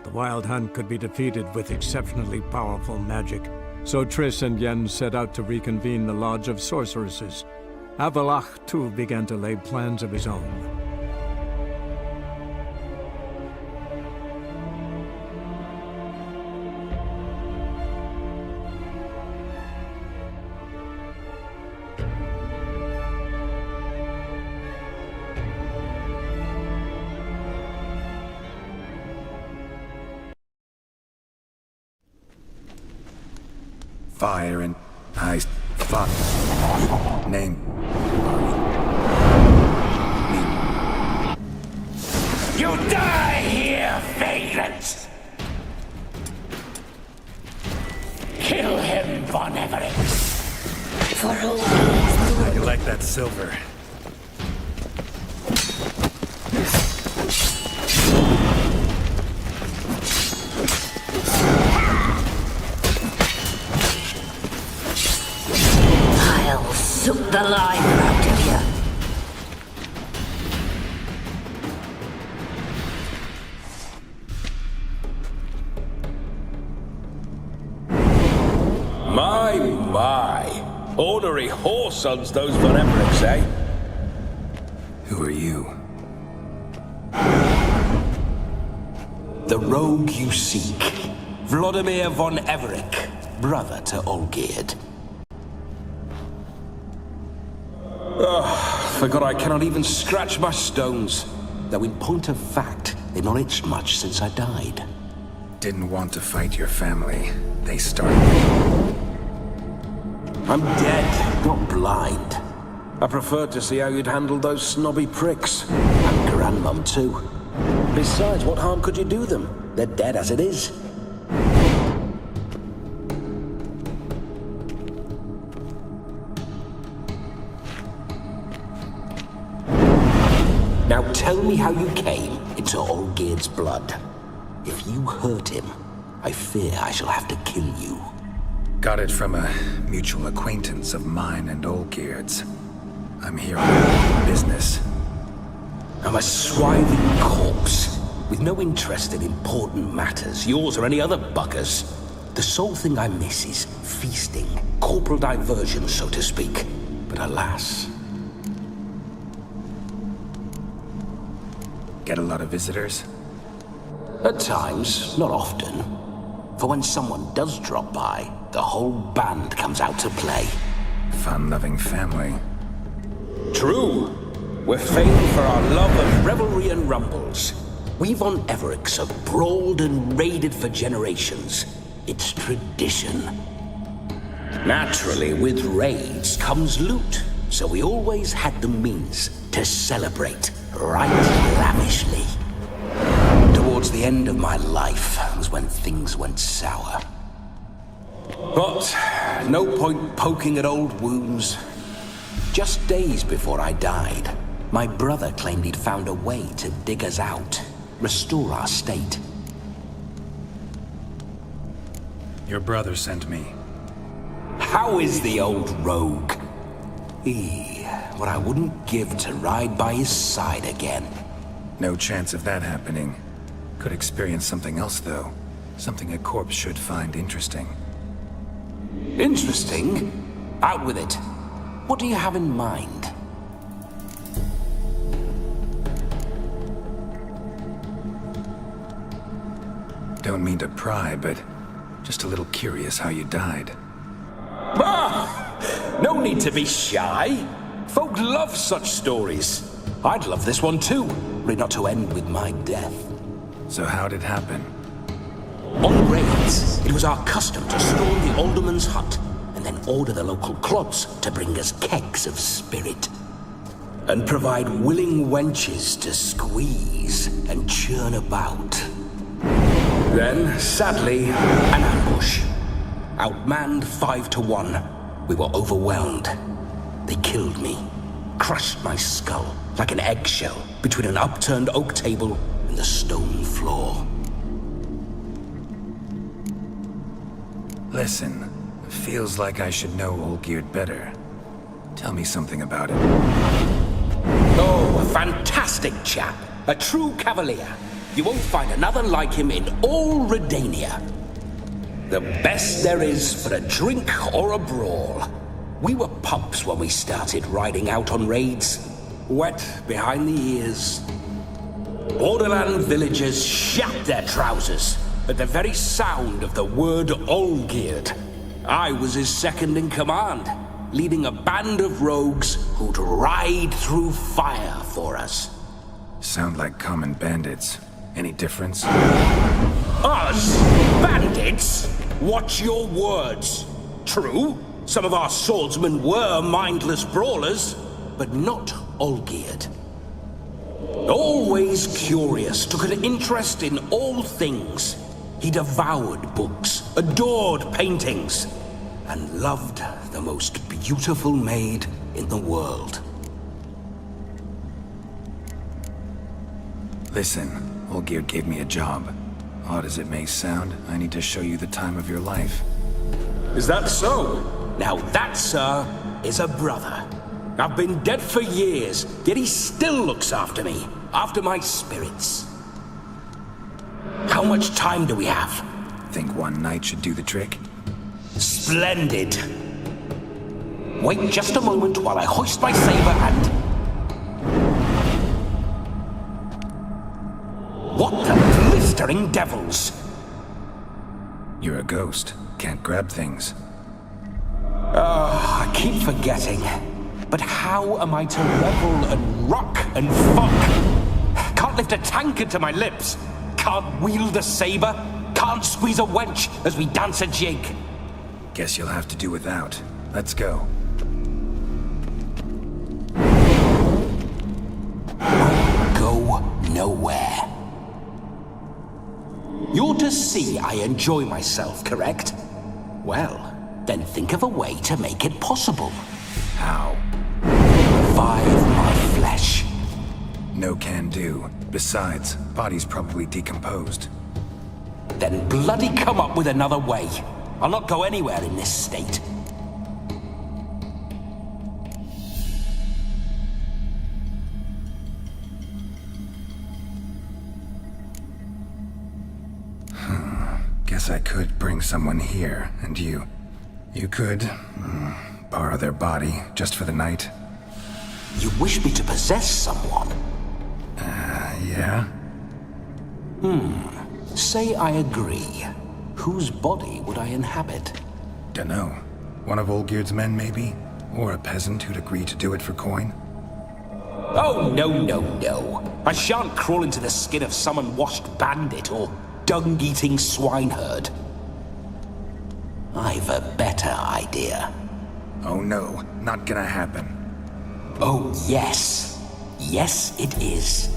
The Wild Hunt could be defeated with exceptionally powerful magic, so Triss and Yen set out to reconvene the Lodge of Sorceresses. Avalach, too, began to lay plans of his own. Fire and ice. Fuck. Name. You die here, vagrant! Kill him, Von Everett! For who? How you like that silver? I'll suck the life out of you. My. Ornery whoresons those Von Evericks, eh? Who are you? The rogue you seek. Vladimir von Everett, brother to Olgierd. Forgot I cannot even scratch my stones. Though in point of fact, they've not itched much since I died. Didn't want to fight your family. They started it. I'm dead, not blind. I preferred to see how you'd handle those snobby pricks. And Grandmum too. Besides, what harm could you do them? They're dead as it is. Now tell me how you came into Olgierd's blood. If you hurt him, I fear I shall have to kill you. Got it from a mutual acquaintance of mine and Olgierd's. I'm here on business. I'm a swiving corpse, with no interest in important matters, yours or any other buggers. The sole thing I miss is feasting, corporal diversion, so to speak. But alas... Get a lot of visitors? At times, not often. For when someone does drop by, the whole band comes out to play. Fun-loving family. True. We're famed for our love of revelry and rumbles. We Von Evericks have brawled and raided for generations. It's tradition. Naturally, with raids comes loot, so we always had the means to celebrate right lavishly. Towards the end of my life was when things went sour. But no point poking at old wounds. Just days before I died, my brother claimed he'd found a way to dig us out, restore our state. Your brother sent me. How is the old rogue? What I wouldn't give to ride by his side again. No chance of that happening. Could experience something else, though. Something a corpse should find interesting. Interesting? Out with it. What do you have in mind? Don't mean to pry, but just a little curious how you died. No need to be shy. Folk love such stories. I'd love this one too, were it not to end with my death. So how'd it happen? On raids, it was our custom to storm the alderman's hut and then order the local clods to bring us kegs of spirit. And provide willing wenches to squeeze and churn about. Then, sadly, an ambush. Outmanned 5-1. We were overwhelmed. They killed me, crushed my skull like an eggshell between an upturned oak table and the stone floor. Listen, feels like I should know Olgierd better. Tell me something about him. Oh, a fantastic chap. A true cavalier. You won't find another like him in all Redania. The best there is for a drink or a brawl. We were pups when we started riding out on raids. Wet behind the ears. Borderland villagers shat their trousers at the very sound of the word Olgierd. I was his second in command, leading a band of rogues who'd ride through fire for us. Sound like common bandits. Any difference? Us? Bandits? Watch your words. True, some of our swordsmen were mindless brawlers, but not Olgierd. Always curious, took an interest in all things. He devoured books, adored paintings, and loved the most beautiful maid in the world. Listen, Olgierd gave me a job. Odd as it may sound, I need to show you the time of your life. Is that so? Now that, sir, is a brother. I've been dead for years, yet he still looks after me, after my spirits. How much time do we have? Think one night should do the trick? Splendid. Wait just a moment while I hoist my saber and... What the blistering devils? You're a ghost. Can't grab things. I keep forgetting. But how am I to revel and rock and fuck? Can't lift a tankard to my lips. Can't wield a saber. Can't squeeze a wench as we dance a jig. Guess you'll have to do without. Let's go. Go nowhere. You're to see I enjoy myself, correct? Well, then think of a way to make it possible. How? Revive my flesh. No can do. Besides, body's probably decomposed. Then bloody come up with another way. I'll not go anywhere in this state. Guess I could bring someone here, and you could borrow their body just for the night. You wish me to possess someone? Yeah? Say I agree. Whose body would I inhabit? Dunno. One of Olgierd's men, maybe? Or a peasant who'd agree to do it for coin? Oh, no. I shan't crawl into the skin of some unwashed bandit or dung-eating swineherd. I've a better idea. Oh no, not gonna happen. Oh, yes. Yes, it is.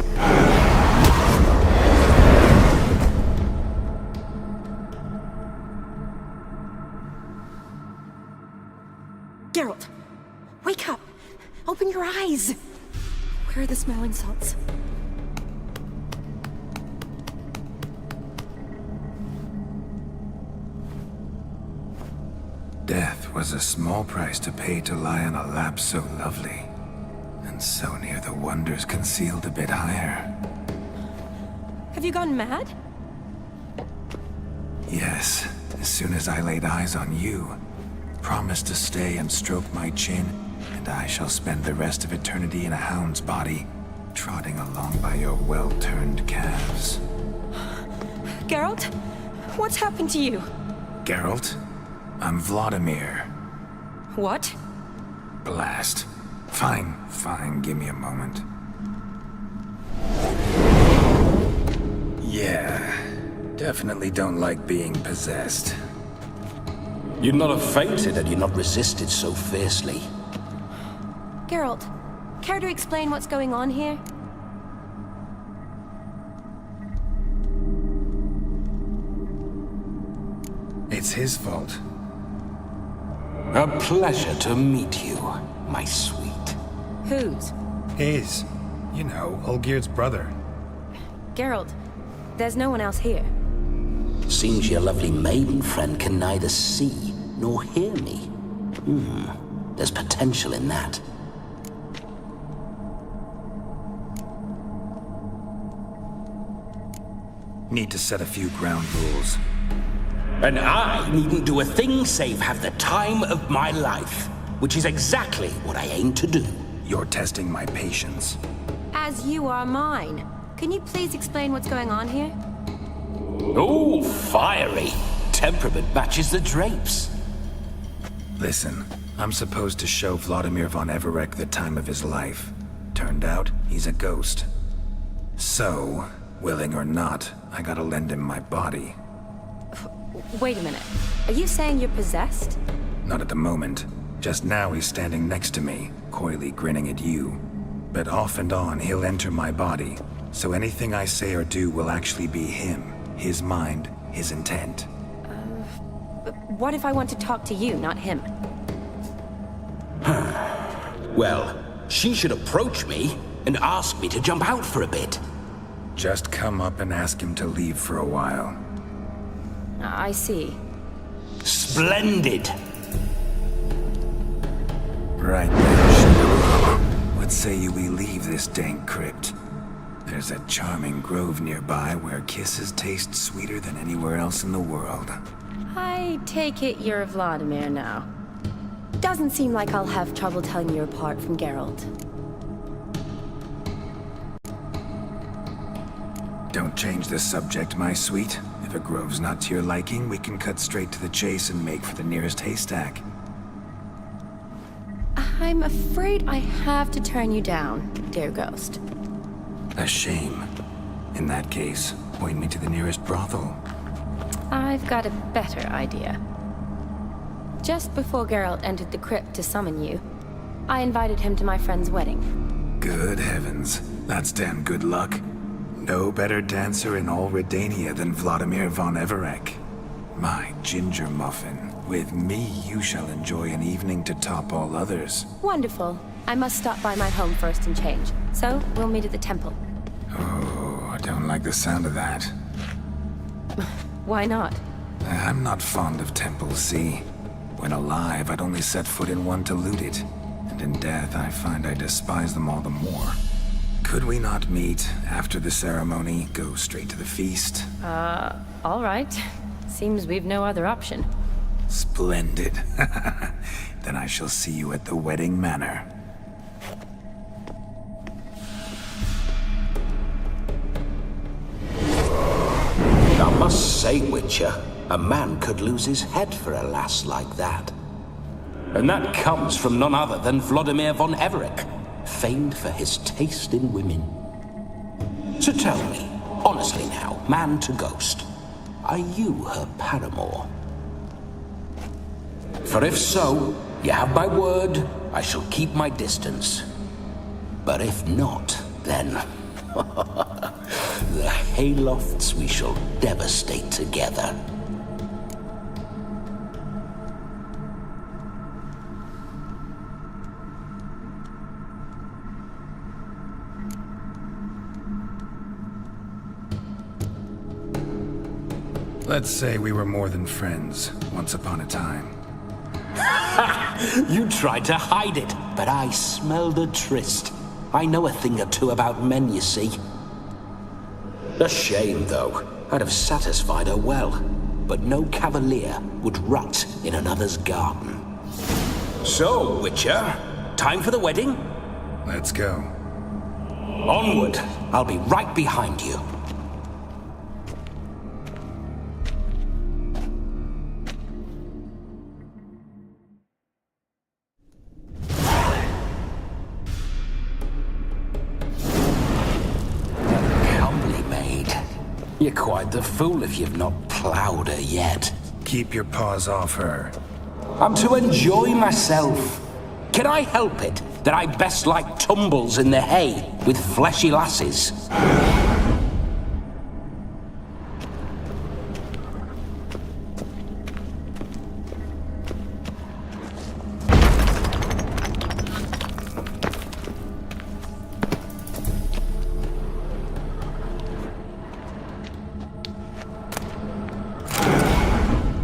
Geralt, wake up. Open your eyes. Where are the smelling salts? Death was a small price to pay to lie on a lap so lovely, and so near the wonders concealed a bit higher. Have you gone mad? Yes, as soon as I laid eyes on you, promise to stay and stroke my chin, and I shall spend the rest of eternity in a hound's body, trotting along by your well-turned calves. Geralt, What's happened to you? Geralt, I'm Vladimir. What? Blast. Fine, give me a moment. Yeah, definitely don't like being possessed. You'd not have fainted had you not resisted so fiercely. Geralt, care to explain what's going on here? It's his fault. A pleasure to meet you, my sweet. Whose? His. You know, Olgierd's brother. Geralt, there's no one else here. Seems your lovely maiden friend can neither see nor hear me. There's potential in that. Need to set a few ground rules. And I needn't do a thing save have the time of my life, which is exactly what I aim to do. You're testing my patience. As you are mine. Can you please explain what's going on here? Oh, fiery. Temperament matches the drapes. Listen, I'm supposed to show Vladimir von Everec the time of his life. Turned out, he's a ghost. So, willing or not, I gotta lend him my body. Wait a minute. Are you saying you're possessed? Not at the moment. Just now he's standing next to me, coyly grinning at you. But off and on, he'll enter my body. So anything I say or do will actually be him. His mind, his intent. But what if I want to talk to you, not him? Well, she should approach me and ask me to jump out for a bit. Just come up and ask him to leave for a while. I see. Splendid! Right then, what say you we leave this dank crypt? There's a charming grove nearby where kisses taste sweeter than anywhere else in the world. I take it you're Vladimir now. Doesn't seem like I'll have trouble telling you apart from Geralt. Don't change the subject, my sweet. If a grove's not to your liking, we can cut straight to the chase and make for the nearest haystack. I'm afraid I have to turn you down, dear ghost. A shame. In that case, point me to the nearest brothel. I've got a better idea. Just before Geralt entered the crypt to summon you, I invited him to my friend's wedding. Good heavens. That's damn good luck. No better dancer in all Redania than Vladimir von Everec. My ginger muffin. With me, you shall enjoy an evening to top all others. Wonderful. I must stop by my home first and change. So, we'll meet at the temple. Oh, I don't like the sound of that. Why not? I'm not fond of temples, see? When alive, I'd only set foot in one to loot it. And in death, I find I despise them all the more. Could we not meet after the ceremony, go straight to the feast? All right. Seems we've no other option. Splendid. Then I shall see you at the wedding manor. I must say, Witcher, a man could lose his head for a lass like that. And that comes from none other than Vladimir von Everec, famed for his taste in women. So tell me, honestly now, man to ghost, are you her paramour? For if so, you have my word, I shall keep my distance. But if not, then the haylofts we shall devastate together. Let's say we were more than friends, once upon a time. You tried to hide it, but I smelled a tryst. I know a thing or two about men, you see. A shame, though. I'd have satisfied her well, but no cavalier would rut in another's garden. So, Witcher, time for the wedding? Let's go. Onward. I'll be right behind you. You're quite the fool if you've not ploughed her yet. Keep your paws off her. I'm to enjoy myself. Can I help it that I best like tumbles in the hay with fleshy lasses?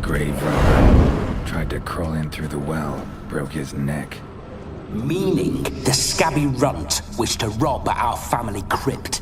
Grave robber. Tried to crawl in through the well. Broke his neck. Meaning the scabby runt wished to rob our family crypt.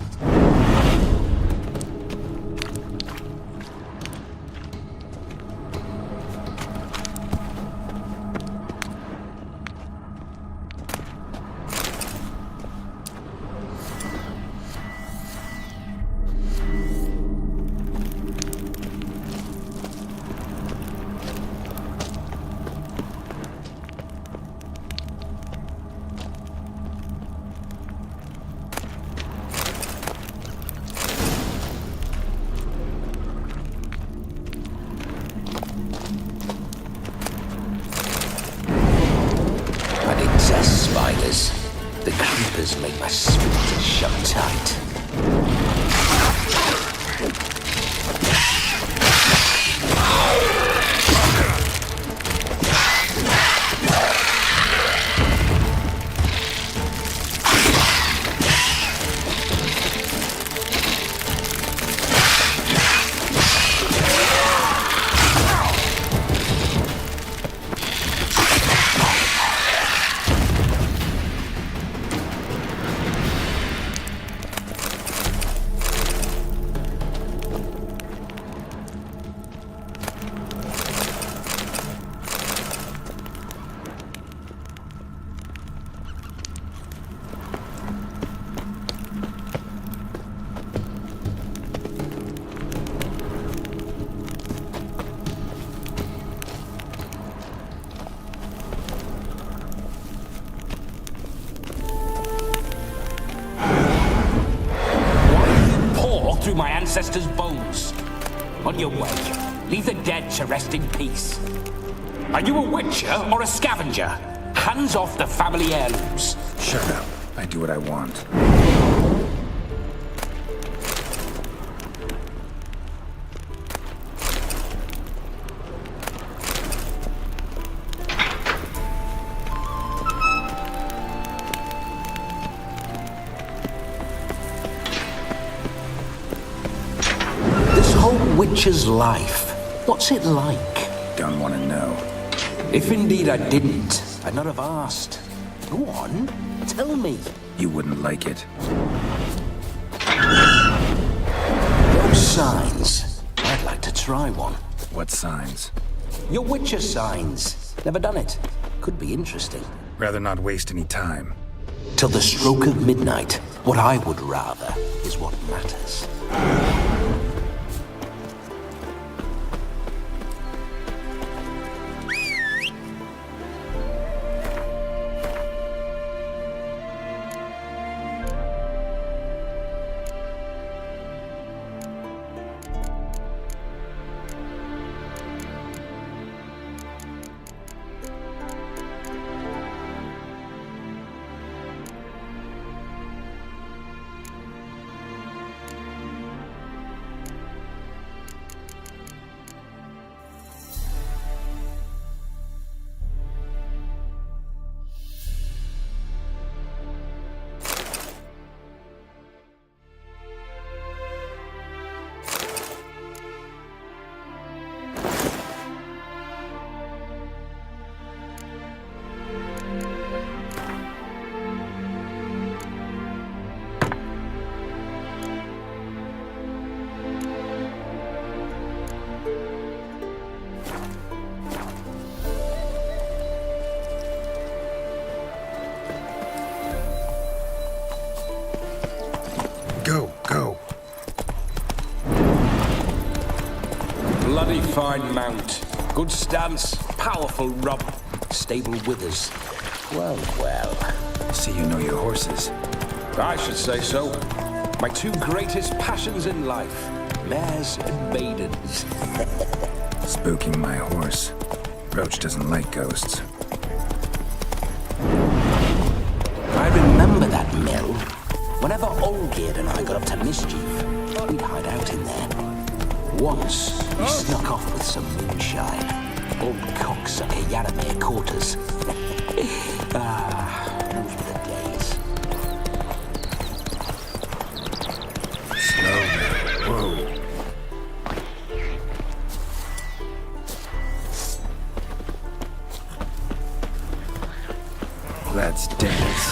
Spiders. The creepers make my sphincter shut tight. Through my ancestors' bones. On your way, leave the dead to rest in peace. Are you a witcher or a scavenger? Hands off the family heirlooms. Shut up. I do what I want. Witcher's life. What's it like? Don't want to know. If indeed I didn't, I'd not have asked. Go on, tell me. You wouldn't like it. Those signs. I'd like to try one. What signs? Your Witcher signs. Never done it. Could be interesting. Rather not waste any time. Till the stroke of midnight, what I would rather is what matters. Go. Bloody fine mount. Good stance, powerful rump, stable withers. Well. See you know your horses. I should say so. My two greatest passions in life. Lares and maidens. Spooking my horse. Roach doesn't like ghosts. I remember that mill. Whenever Olgierd and I got up to mischief, we'd hide out in there. Once, we snuck off with some moonshine. Old cocksucker Yaramir caught us. Those were the days. Slowly. Whoa. Let's dance.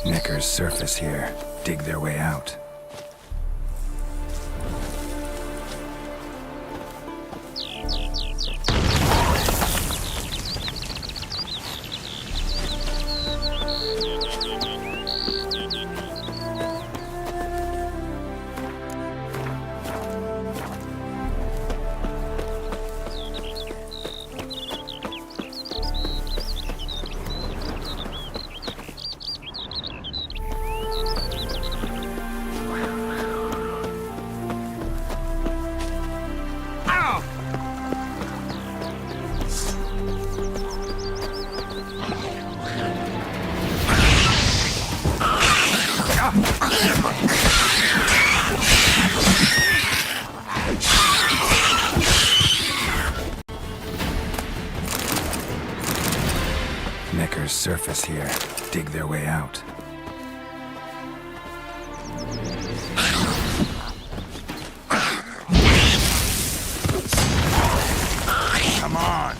Neckar's surface here. Dig their way out. Neckar's surface here. Dig their way out. Come on!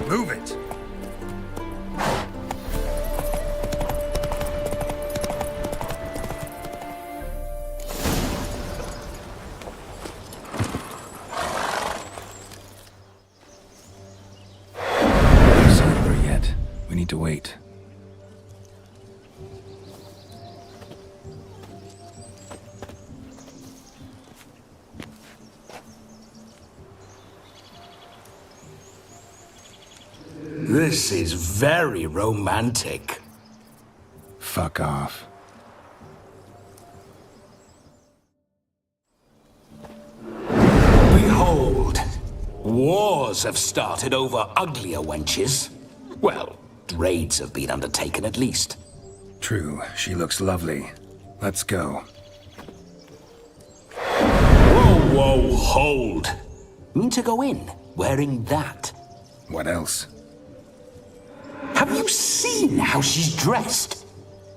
Move it! No sign of her yet. We need to wait. This is very romantic. Fuck off. Behold, wars have started over uglier wenches. Well, raids have been undertaken at least. True, she looks lovely. Let's go. Whoa, hold. Mean to go in wearing that? What else? Have you seen how she's dressed?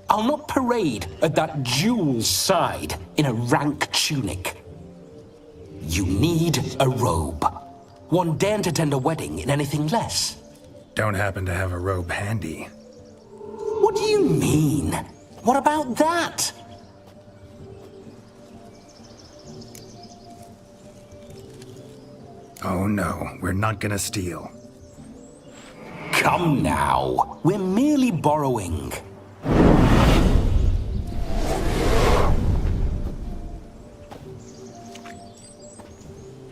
I'll not parade at that jewel's side in a rank tunic. You need a robe. One daren't attend a wedding in anything less. Don't happen to have a robe handy. What do you mean? What about that? Oh no, we're not gonna steal. Come now, we're merely borrowing.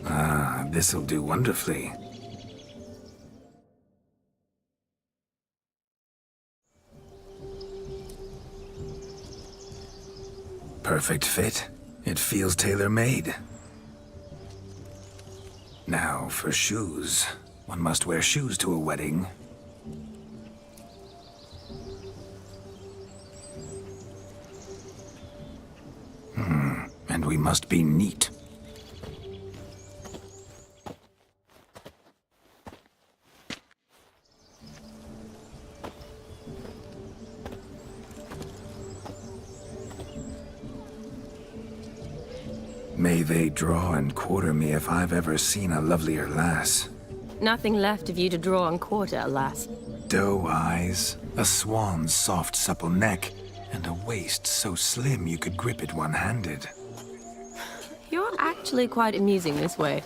Ah, this'll do wonderfully. Perfect fit. It feels tailor-made. Now, for shoes. One must wear shoes to a wedding. and we must be neat. May they draw and quarter me if I've ever seen a lovelier lass. Nothing left of you to draw and quarter, alas. Doe eyes, a swan's soft supple neck, and a waist so slim you could grip it one-handed. You're actually quite amusing this way.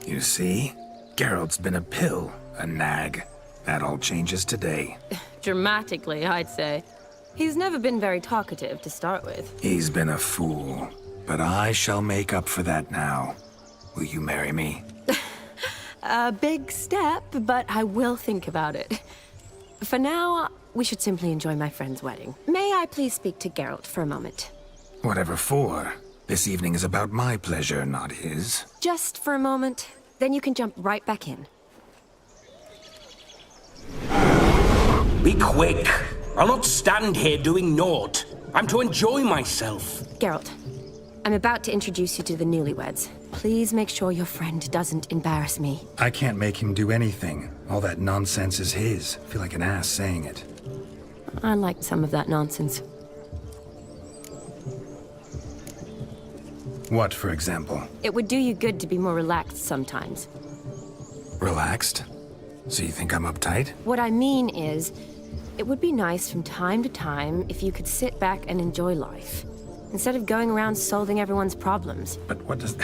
You see? Geralt's been a pill, a nag. That all changes today. Dramatically, I'd say. He's never been very talkative to start with. He's been a fool, but I shall make up for that now. Will you marry me? A big step, but I will think about it. For now, we should simply enjoy my friend's wedding. May I please speak to Geralt for a moment? Whatever for. This evening is about my pleasure, not his. Just for a moment, then you can jump right back in. Be quick. I'll not stand here doing naught. I'm to enjoy myself. Geralt, I'm about to introduce you to the newlyweds. Please make sure your friend doesn't embarrass me. I can't make him do anything. All that nonsense is his. I feel like an ass saying it. I like some of that nonsense. What, for example? It would do you good to be more relaxed sometimes. Relaxed? So you think I'm uptight? What I mean is, it would be nice from time to time if you could sit back and enjoy life, instead of going around solving everyone's problems. But what does...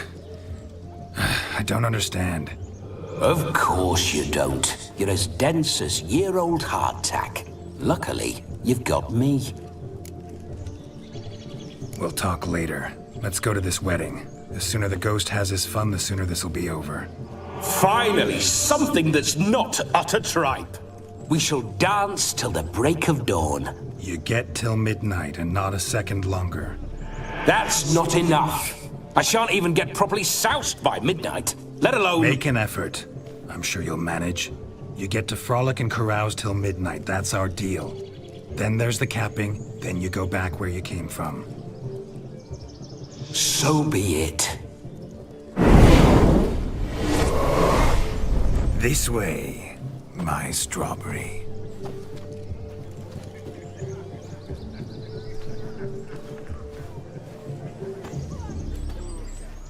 I don't understand. Of course you don't. You're as dense as year-old hardtack. Luckily, you've got me. We'll talk later. Let's go to this wedding. The sooner the ghost has his fun, the sooner this'll be over. Finally, something that's not utter tripe. We shall dance till the break of dawn. You get till midnight and not a second longer. That's not enough. I shan't even get properly soused by midnight, let alone... Make an effort. I'm sure you'll manage. You get to frolic and carouse till midnight. That's our deal. Then there's the capping, then you go back where you came from. So be it. This way, my strawberry.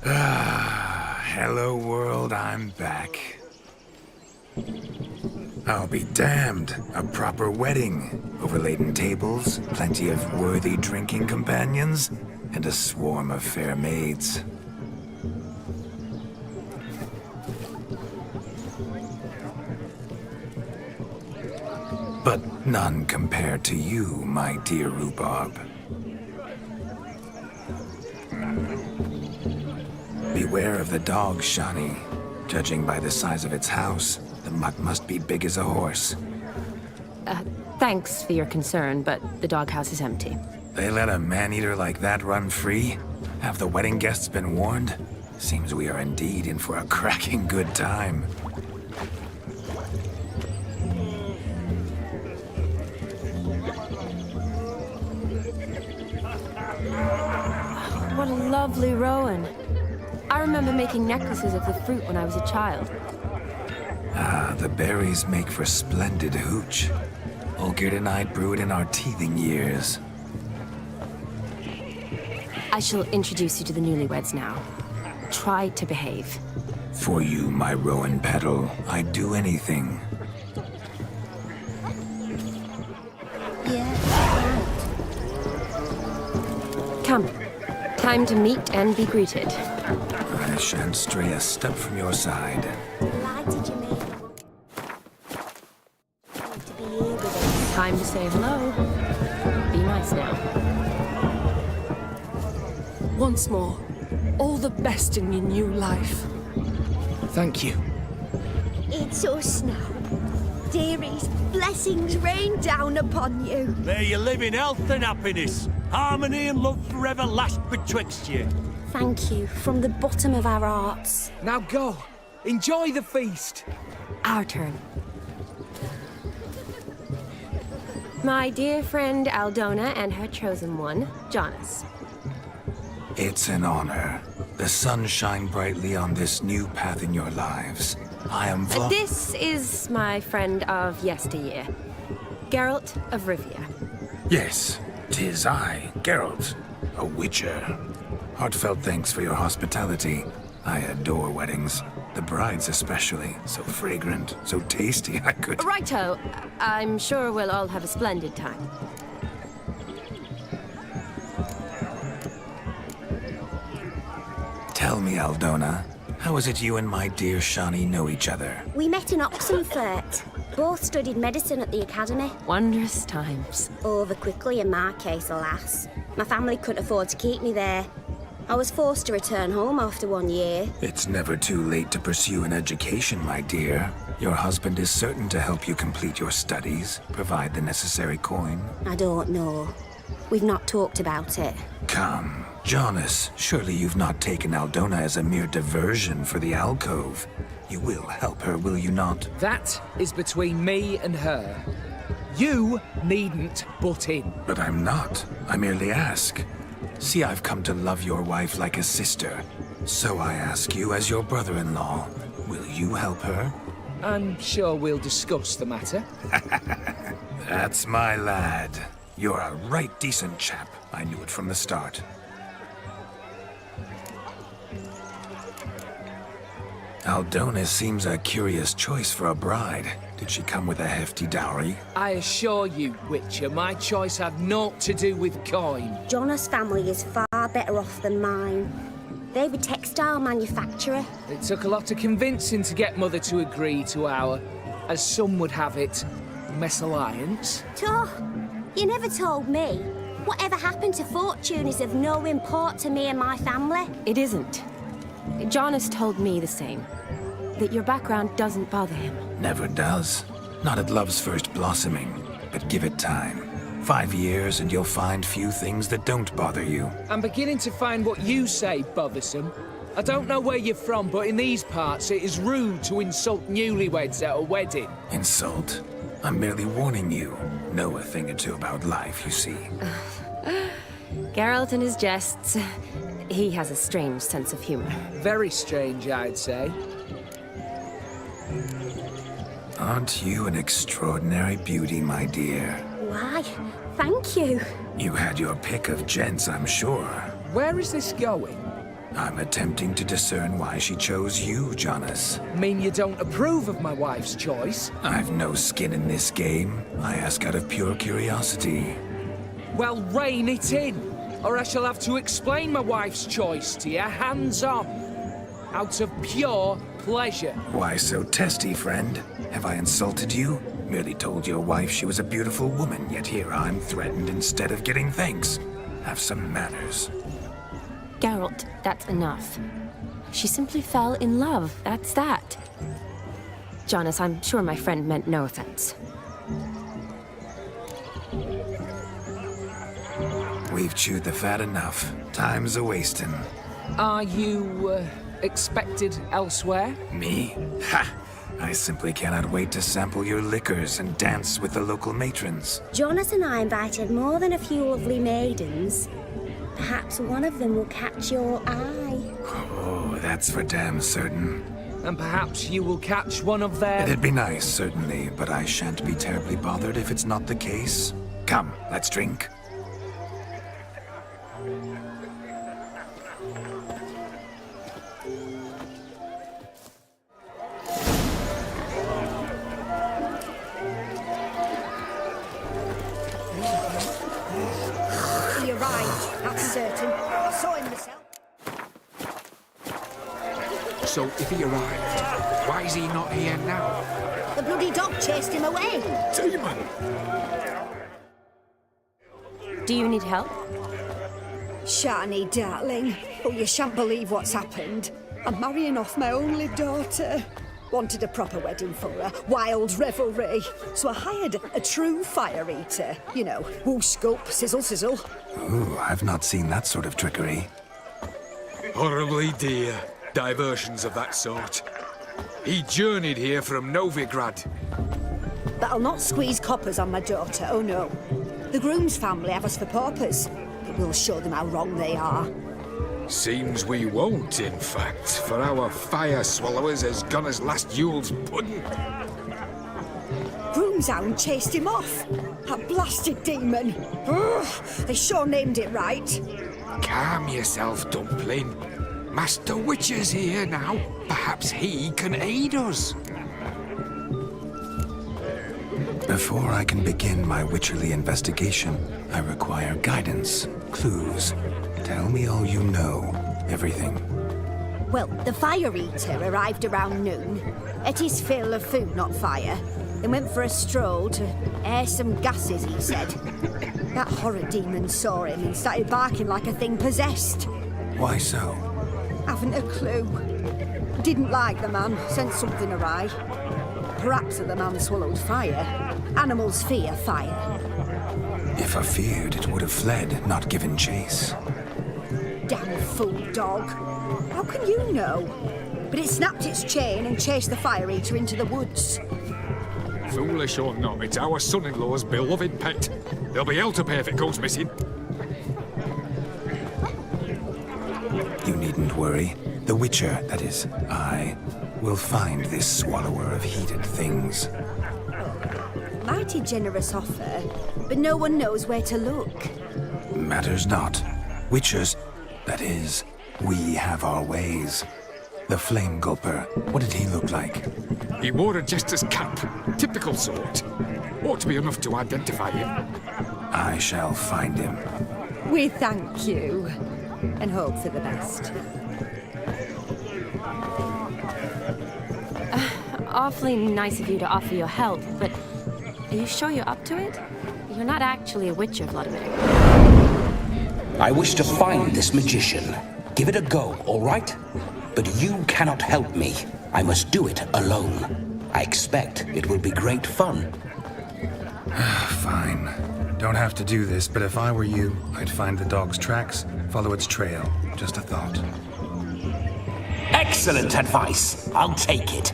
Hello world, I'm back. I'll be damned. A proper wedding. Overladen tables, plenty of worthy drinking companions, and a swarm of fair maids. But none compared to you, my dear rhubarb. Beware of the dog, Shani. Judging by the size of its house, the mutt must be big as a horse. Thanks for your concern, but the doghouse is empty. They let a man-eater like that run free? Have the wedding guests been warned? Seems we are indeed in for a cracking good time. What a lovely rowan. I remember making necklaces of the fruit when I was a child. Ah, the berries make for splendid hooch. Olgerd and I brewed in our teething years. I shall introduce you to the newlyweds now. Try to behave. For you, my rowan petal, I'd do anything. Come. Time to meet and be greeted. I shan't stray a step from your side. Time to say hello. Be nice now. Once more, all the best in your new life. Thank you. It's us now. Dearies, blessings rain down upon you. May you live in health and happiness. Harmony and love forever last betwixt you. Thank you from the bottom of our hearts. Now go. Enjoy the feast. Our turn. My dear friend Aldona and her chosen one, Jonas. It's an honor. The sun shine brightly on this new path in your lives. I am This is my friend of yesteryear, Geralt of Rivia. Yes, 'tis I, Geralt, a witcher. Heartfelt thanks for your hospitality. I adore weddings. The brides especially. So fragrant, so tasty, I could... Righto. I'm sure we'll all have a splendid time. Tell me, Aldona, how is it you and my dear Shani know each other? We met in Oxenfurt. Both studied medicine at the academy. Wondrous times. Over quickly in my case, alas. My family couldn't afford to keep me there. I was forced to return home after 1 year. It's never too late to pursue an education, my dear. Your husband is certain to help you complete your studies, provide the necessary coin. I don't know. We've not talked about it. Come, Jonas, surely you've not taken Aldona as a mere diversion for the alcove. You will help her, will you not? That is between me and her. You needn't butt in. But I'm not. I merely ask. See, I've come to love your wife like a sister. So I ask you, as your brother-in-law, will you help her? I'm sure we'll discuss the matter. That's my lad. You're a right decent chap. I knew it from the start. Aldona seems a curious choice for a bride. Did she come with a hefty dowry? I assure you, Witcher, my choice had naught to do with coin. Jonas' family is far better off than mine. They were textile manufacturer. It took a lot of convincing to get Mother to agree to our, as some would have it, mesalliance. You never told me. Whatever happened to fortune is of no import to me and my family. It isn't. Jonas told me the same. That your background doesn't bother him. Never does. Not at love's first blossoming. But give it time. 5 years and you'll find few things that don't bother you. I'm beginning to find what you say bothersome. I don't know where you're from, but in these parts it is rude to insult newlyweds at a wedding. Insult? I'm merely warning you. Know a thing or two about life, you see. Geralt and his jests. He has a strange sense of humor. Very strange, I'd say. Aren't you an extraordinary beauty, my dear? Why, thank you. You had your pick of gents, I'm sure. Where is this going? I'm attempting to discern why she chose you, Jonas. Mean you don't approve of my wife's choice? I've no skin in this game. I ask out of pure curiosity. Well, rein it in, or I shall have to explain my wife's choice to you hands-on. Out of pure pleasure. Why so testy, friend? Have I insulted you? Merely told your wife she was a beautiful woman, yet here I'm threatened instead of getting thanks. Have some manners. Geralt, that's enough. She simply fell in love, that's that. Jonas, I'm sure my friend meant no offense. We've chewed the fat enough. Time's a-wasting. Are you, expected elsewhere? Me? Ha! I simply cannot wait to sample your liquors and dance with the local matrons. Jonas and I invited more than a few lovely maidens. Perhaps one of them will catch your eye. Oh, that's for damn certain. And perhaps you will catch one of their... It'd be nice, certainly, but I shan't be terribly bothered if it's not the case. Come, let's drink. He arrived, that's certain. I saw him myself. So, if he arrived, why is he not here now? The bloody dog chased him away. Demon! Do you need help? Shani, darling. Oh, you shan't believe what's happened. I'm marrying off my only daughter. Wanted a proper wedding for her, wild revelry. So I hired a true fire eater. You know, whoosh, scope, sizzle, sizzle. Ooh, I've not seen that sort of trickery. Horribly dear. Diversions of that sort. He journeyed here from Novigrad. But I'll not squeeze coppers on my daughter, oh no. The groom's family have us for paupers, but we'll show them how wrong they are. Seems we won't, in fact, for our fire swallowers has gone as last Yule's pudding. Groom's hound chased him off. That blasted demon. Ugh, they sure named it right. Calm yourself, Dumpling. Master Witcher's here now. Perhaps he can aid us. Before I can begin my witcherly investigation, I require guidance, clues. Tell me all you know. Everything. Well, the Fire Eater arrived around noon. Ate his fill of food, not fire. Then went for a stroll to air some gases, he said. That horror demon saw him and started barking like a thing possessed. Why so? Haven't a clue. Didn't like the man, sensed something awry. Perhaps the man swallowed fire. Animals fear fire. If I feared, it would have fled, not given chase. Damn fool dog. How can you know? But it snapped its chain and chased the Fire Eater into the woods. Foolish or not, it's our son-in-law's beloved pet. There'll be hell to pay if it goes missing. You needn't worry. The Witcher, that is, I, will find this swallower of heated things. Mighty generous offer, but no one knows where to look. Matters not. Witchers, that is, we have our ways. The Flame Gulper, what did he look like? He wore a jester's cap. Typical sort. Ought to be enough to identify him. I shall find him. We thank you, and hope for the best. Awfully nice of you to offer your help, but are you sure you're up to it? You're not actually a witcher, Vladimir. I wish to find this magician. Give it a go, all right? But you cannot help me. I must do it alone. I expect it will be great fun. Fine. Don't have to do this, but if I were you, I'd find the dog's tracks, follow its trail. Just a thought. Excellent advice. I'll take it.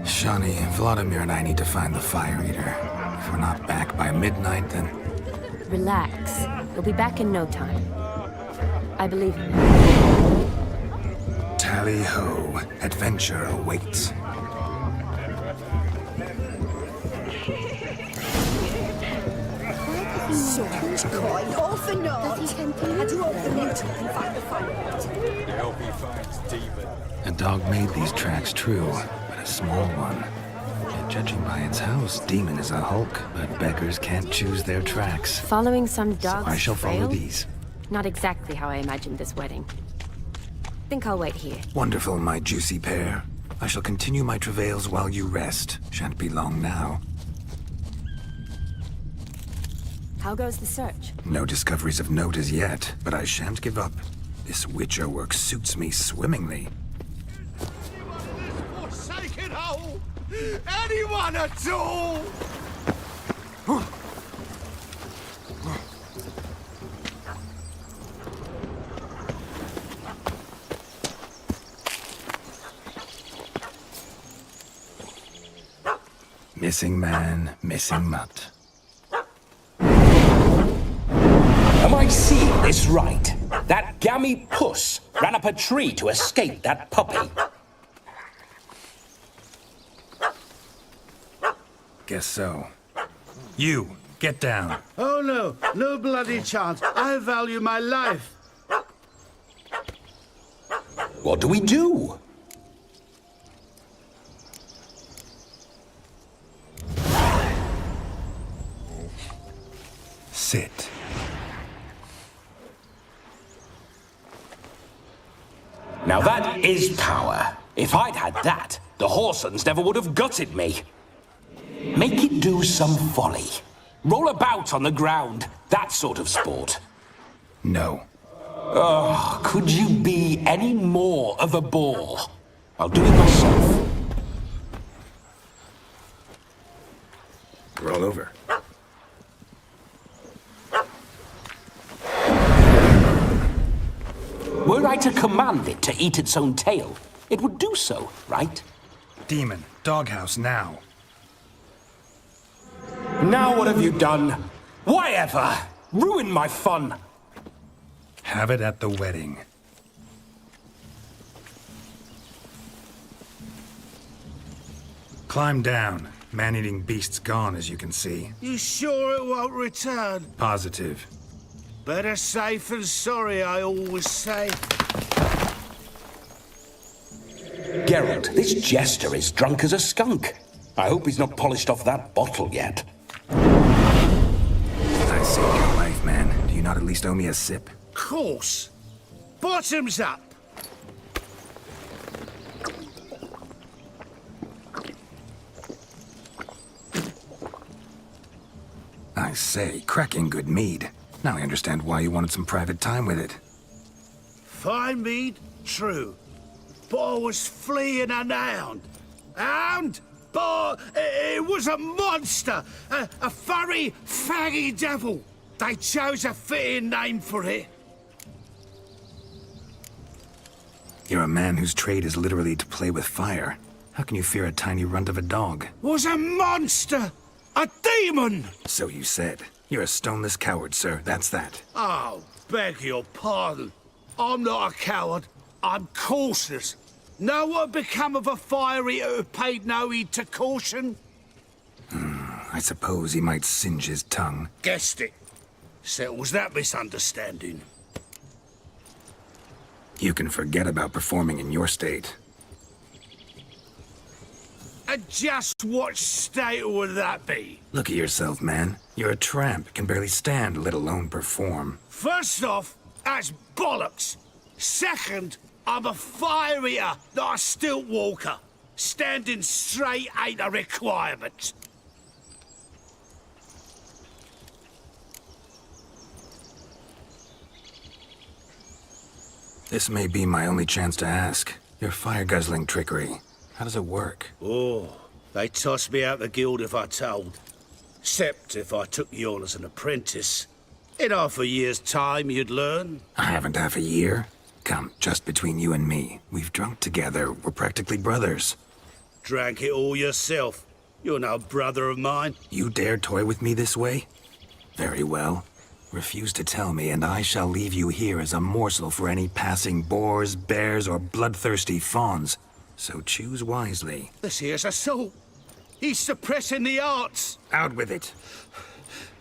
Shani, Vladimir and I need to find the Fire Eater. If we're not back by midnight, then... Relax. We'll be back in no time. I believe in you. Tally-ho. Adventure awaits. So much coin, all for naught. I do hope the mentor can find the Fire Eater. I hope he finds demon. A dog made these tracks true, but a small one. Yet judging by its house, Demon is a hulk, but beggars can't choose their tracks. Following some dog's So I shall follow trail? these. Not exactly how I imagined this wedding. Think I'll wait here. Wonderful, my juicy pair. I shall continue my travails while you rest. Shan't be long now. How goes the search? No discoveries of note as yet, but I shan't give up. This Witcher work suits me swimmingly. Forsaken hole! Anyone at all! Missing man, missing mutt. Am I seeing this right? That gammy puss ran up a tree to escape that puppy. Guess so. You, get down. Oh no, no bloody chance. I value my life. What do we do? Sit. Now that is power. If I'd had that, the Horsons never would have gutted me. Make it do some folly. Roll about on the ground. That sort of sport. No. Oh, could you be any more of a bore? I'll do it myself. Roll over. Were I to command it to eat its own tail, it would do so, right? Demon, doghouse now. Now what have you done? Why ever? Ruin my fun. Have it at the wedding. Climb down. Man-eating beast's gone, as you can see. You sure it won't return? Positive. Better safe than sorry, I always say. Geralt, this jester is drunk as a skunk. I hope he's not polished off that bottle yet. I saved your life, man. Do you not at least owe me a sip? Course. Bottoms up. I say, cracking good mead. Now I understand why you wanted some private time with it. Fine mead, true. But I was fleeing an hound. Hound? But it was a monster. A furry, faggy devil. They chose a fitting name for it. You're a man whose trade is literally to play with fire. How can you fear a tiny runt of a dog? Was a monster. A demon! So you said. You're a stoneless coward, sir. That's that. Oh, beg your pardon. I'm not a coward. I'm cautious. Know what become of a fire eater who paid no heed to caution? I suppose he might singe his tongue. Guessed it. Settles that misunderstanding. You can forget about performing in your state. And just what state would that be? Look at yourself, man. You're a tramp, can barely stand, let alone perform. First off, that's bollocks. Second, I'm a fire eater, not a stilt walker. Standing straight ain't a requirement. This may be my only chance to ask. Your fire-guzzling trickery. How does it work? Oh, they'd toss me out the guild if I told. Except if I took you on as an apprentice. In half a year's time, you'd learn. I haven't half a year. Come, just between you and me. We've drunk together. We're practically brothers. Drank it all yourself. You're no brother of mine. You dare toy with me this way? Very well. Refuse to tell me, and I shall leave you here as a morsel for any passing boars, bears, or bloodthirsty fawns. So choose wisely. This here's assault. He's suppressing the arts. Out with it.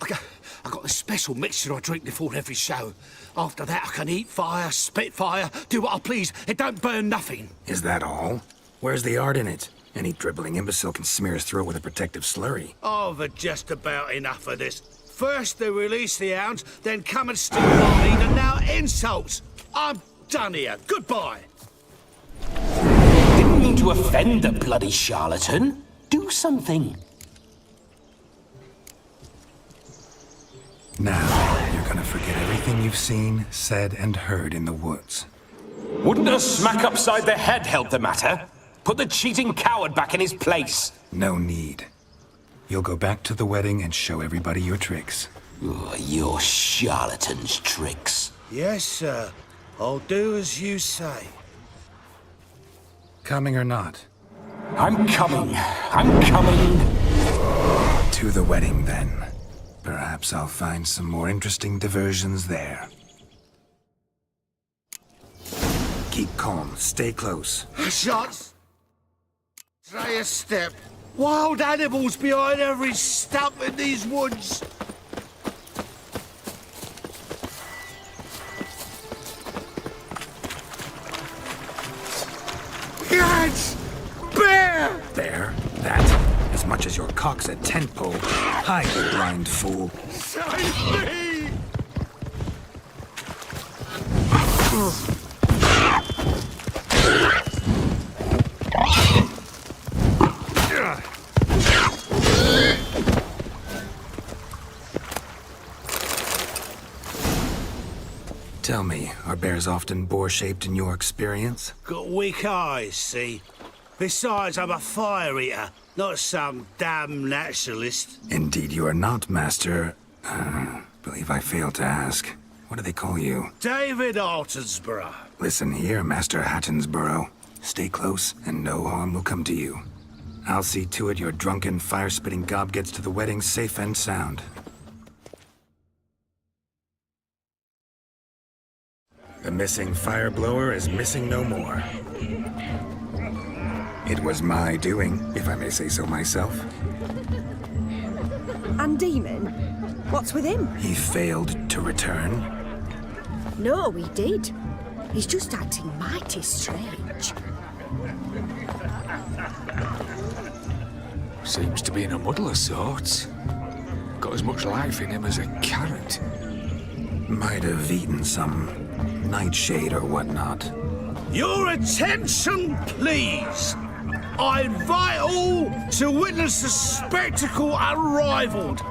I got a special mixture I drink before every show. After that, I can eat fire, spit fire, do what I please. It don't burn nothing. Is that all? Where's the art in it? Any dribbling imbecile can smear his throat with a protective slurry. I've had just about enough of this. First they release the hounds, then come and steal my meat, and now insults. I'm done here. Goodbye. Didn't mean to offend the bloody charlatan. Do something. Now, you're gonna forget everything you've seen, said, and heard in the woods. Wouldn't a smack upside the head help the matter? Put the cheating coward back in his place. No need. You'll go back to the wedding and show everybody your tricks. Your charlatan's tricks. Yes, sir. I'll do as you say. Coming or not? I'm coming. I'm coming. To the wedding, then. Perhaps I'll find some more interesting diversions there. Keep calm. Stay close. Shots. Say a step. Wild animals behind every stump in these woods. Cats! Bear! There? That? As much as your cock's a tent pole. Hide, you blind fool. Save me! Tell me, are bears often boar-shaped in your experience? Got weak eyes, see? Besides, I'm a fire eater, not some damn naturalist. Indeed you are not, Master... believe I failed to ask. What do they call you? David Altonsborough. Listen here, Master Hattonsborough. Stay close, and no harm will come to you. I'll see to it your drunken, fire-spitting gob gets to the wedding safe and sound. The missing fire blower is missing no more. It was my doing, if I may say so myself. And Demon? What's with him? He failed to return. No, he did. He's just acting mighty strange. Seems to be in a muddle of sorts. Got as much life in him as a carrot. Might have eaten some nightshade or whatnot. Your attention, please. I invite all to witness a spectacle unrivaled.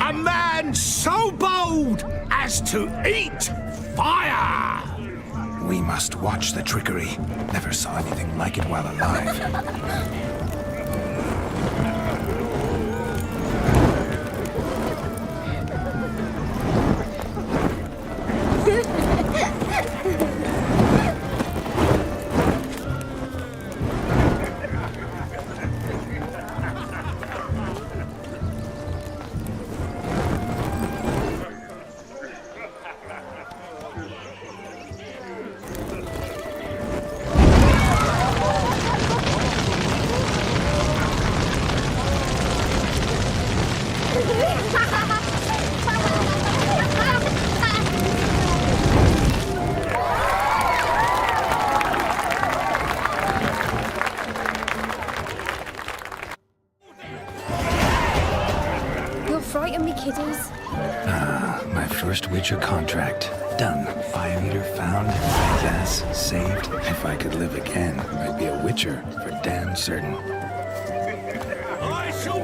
A man so bold as to eat fire! We must watch the trickery. Never saw anything like it while alive. Frighten me, kiddies. My first Witcher contract. Done. Fire Eater found. Gas saved. If I could live again, I'd be a Witcher for damn certain. I shall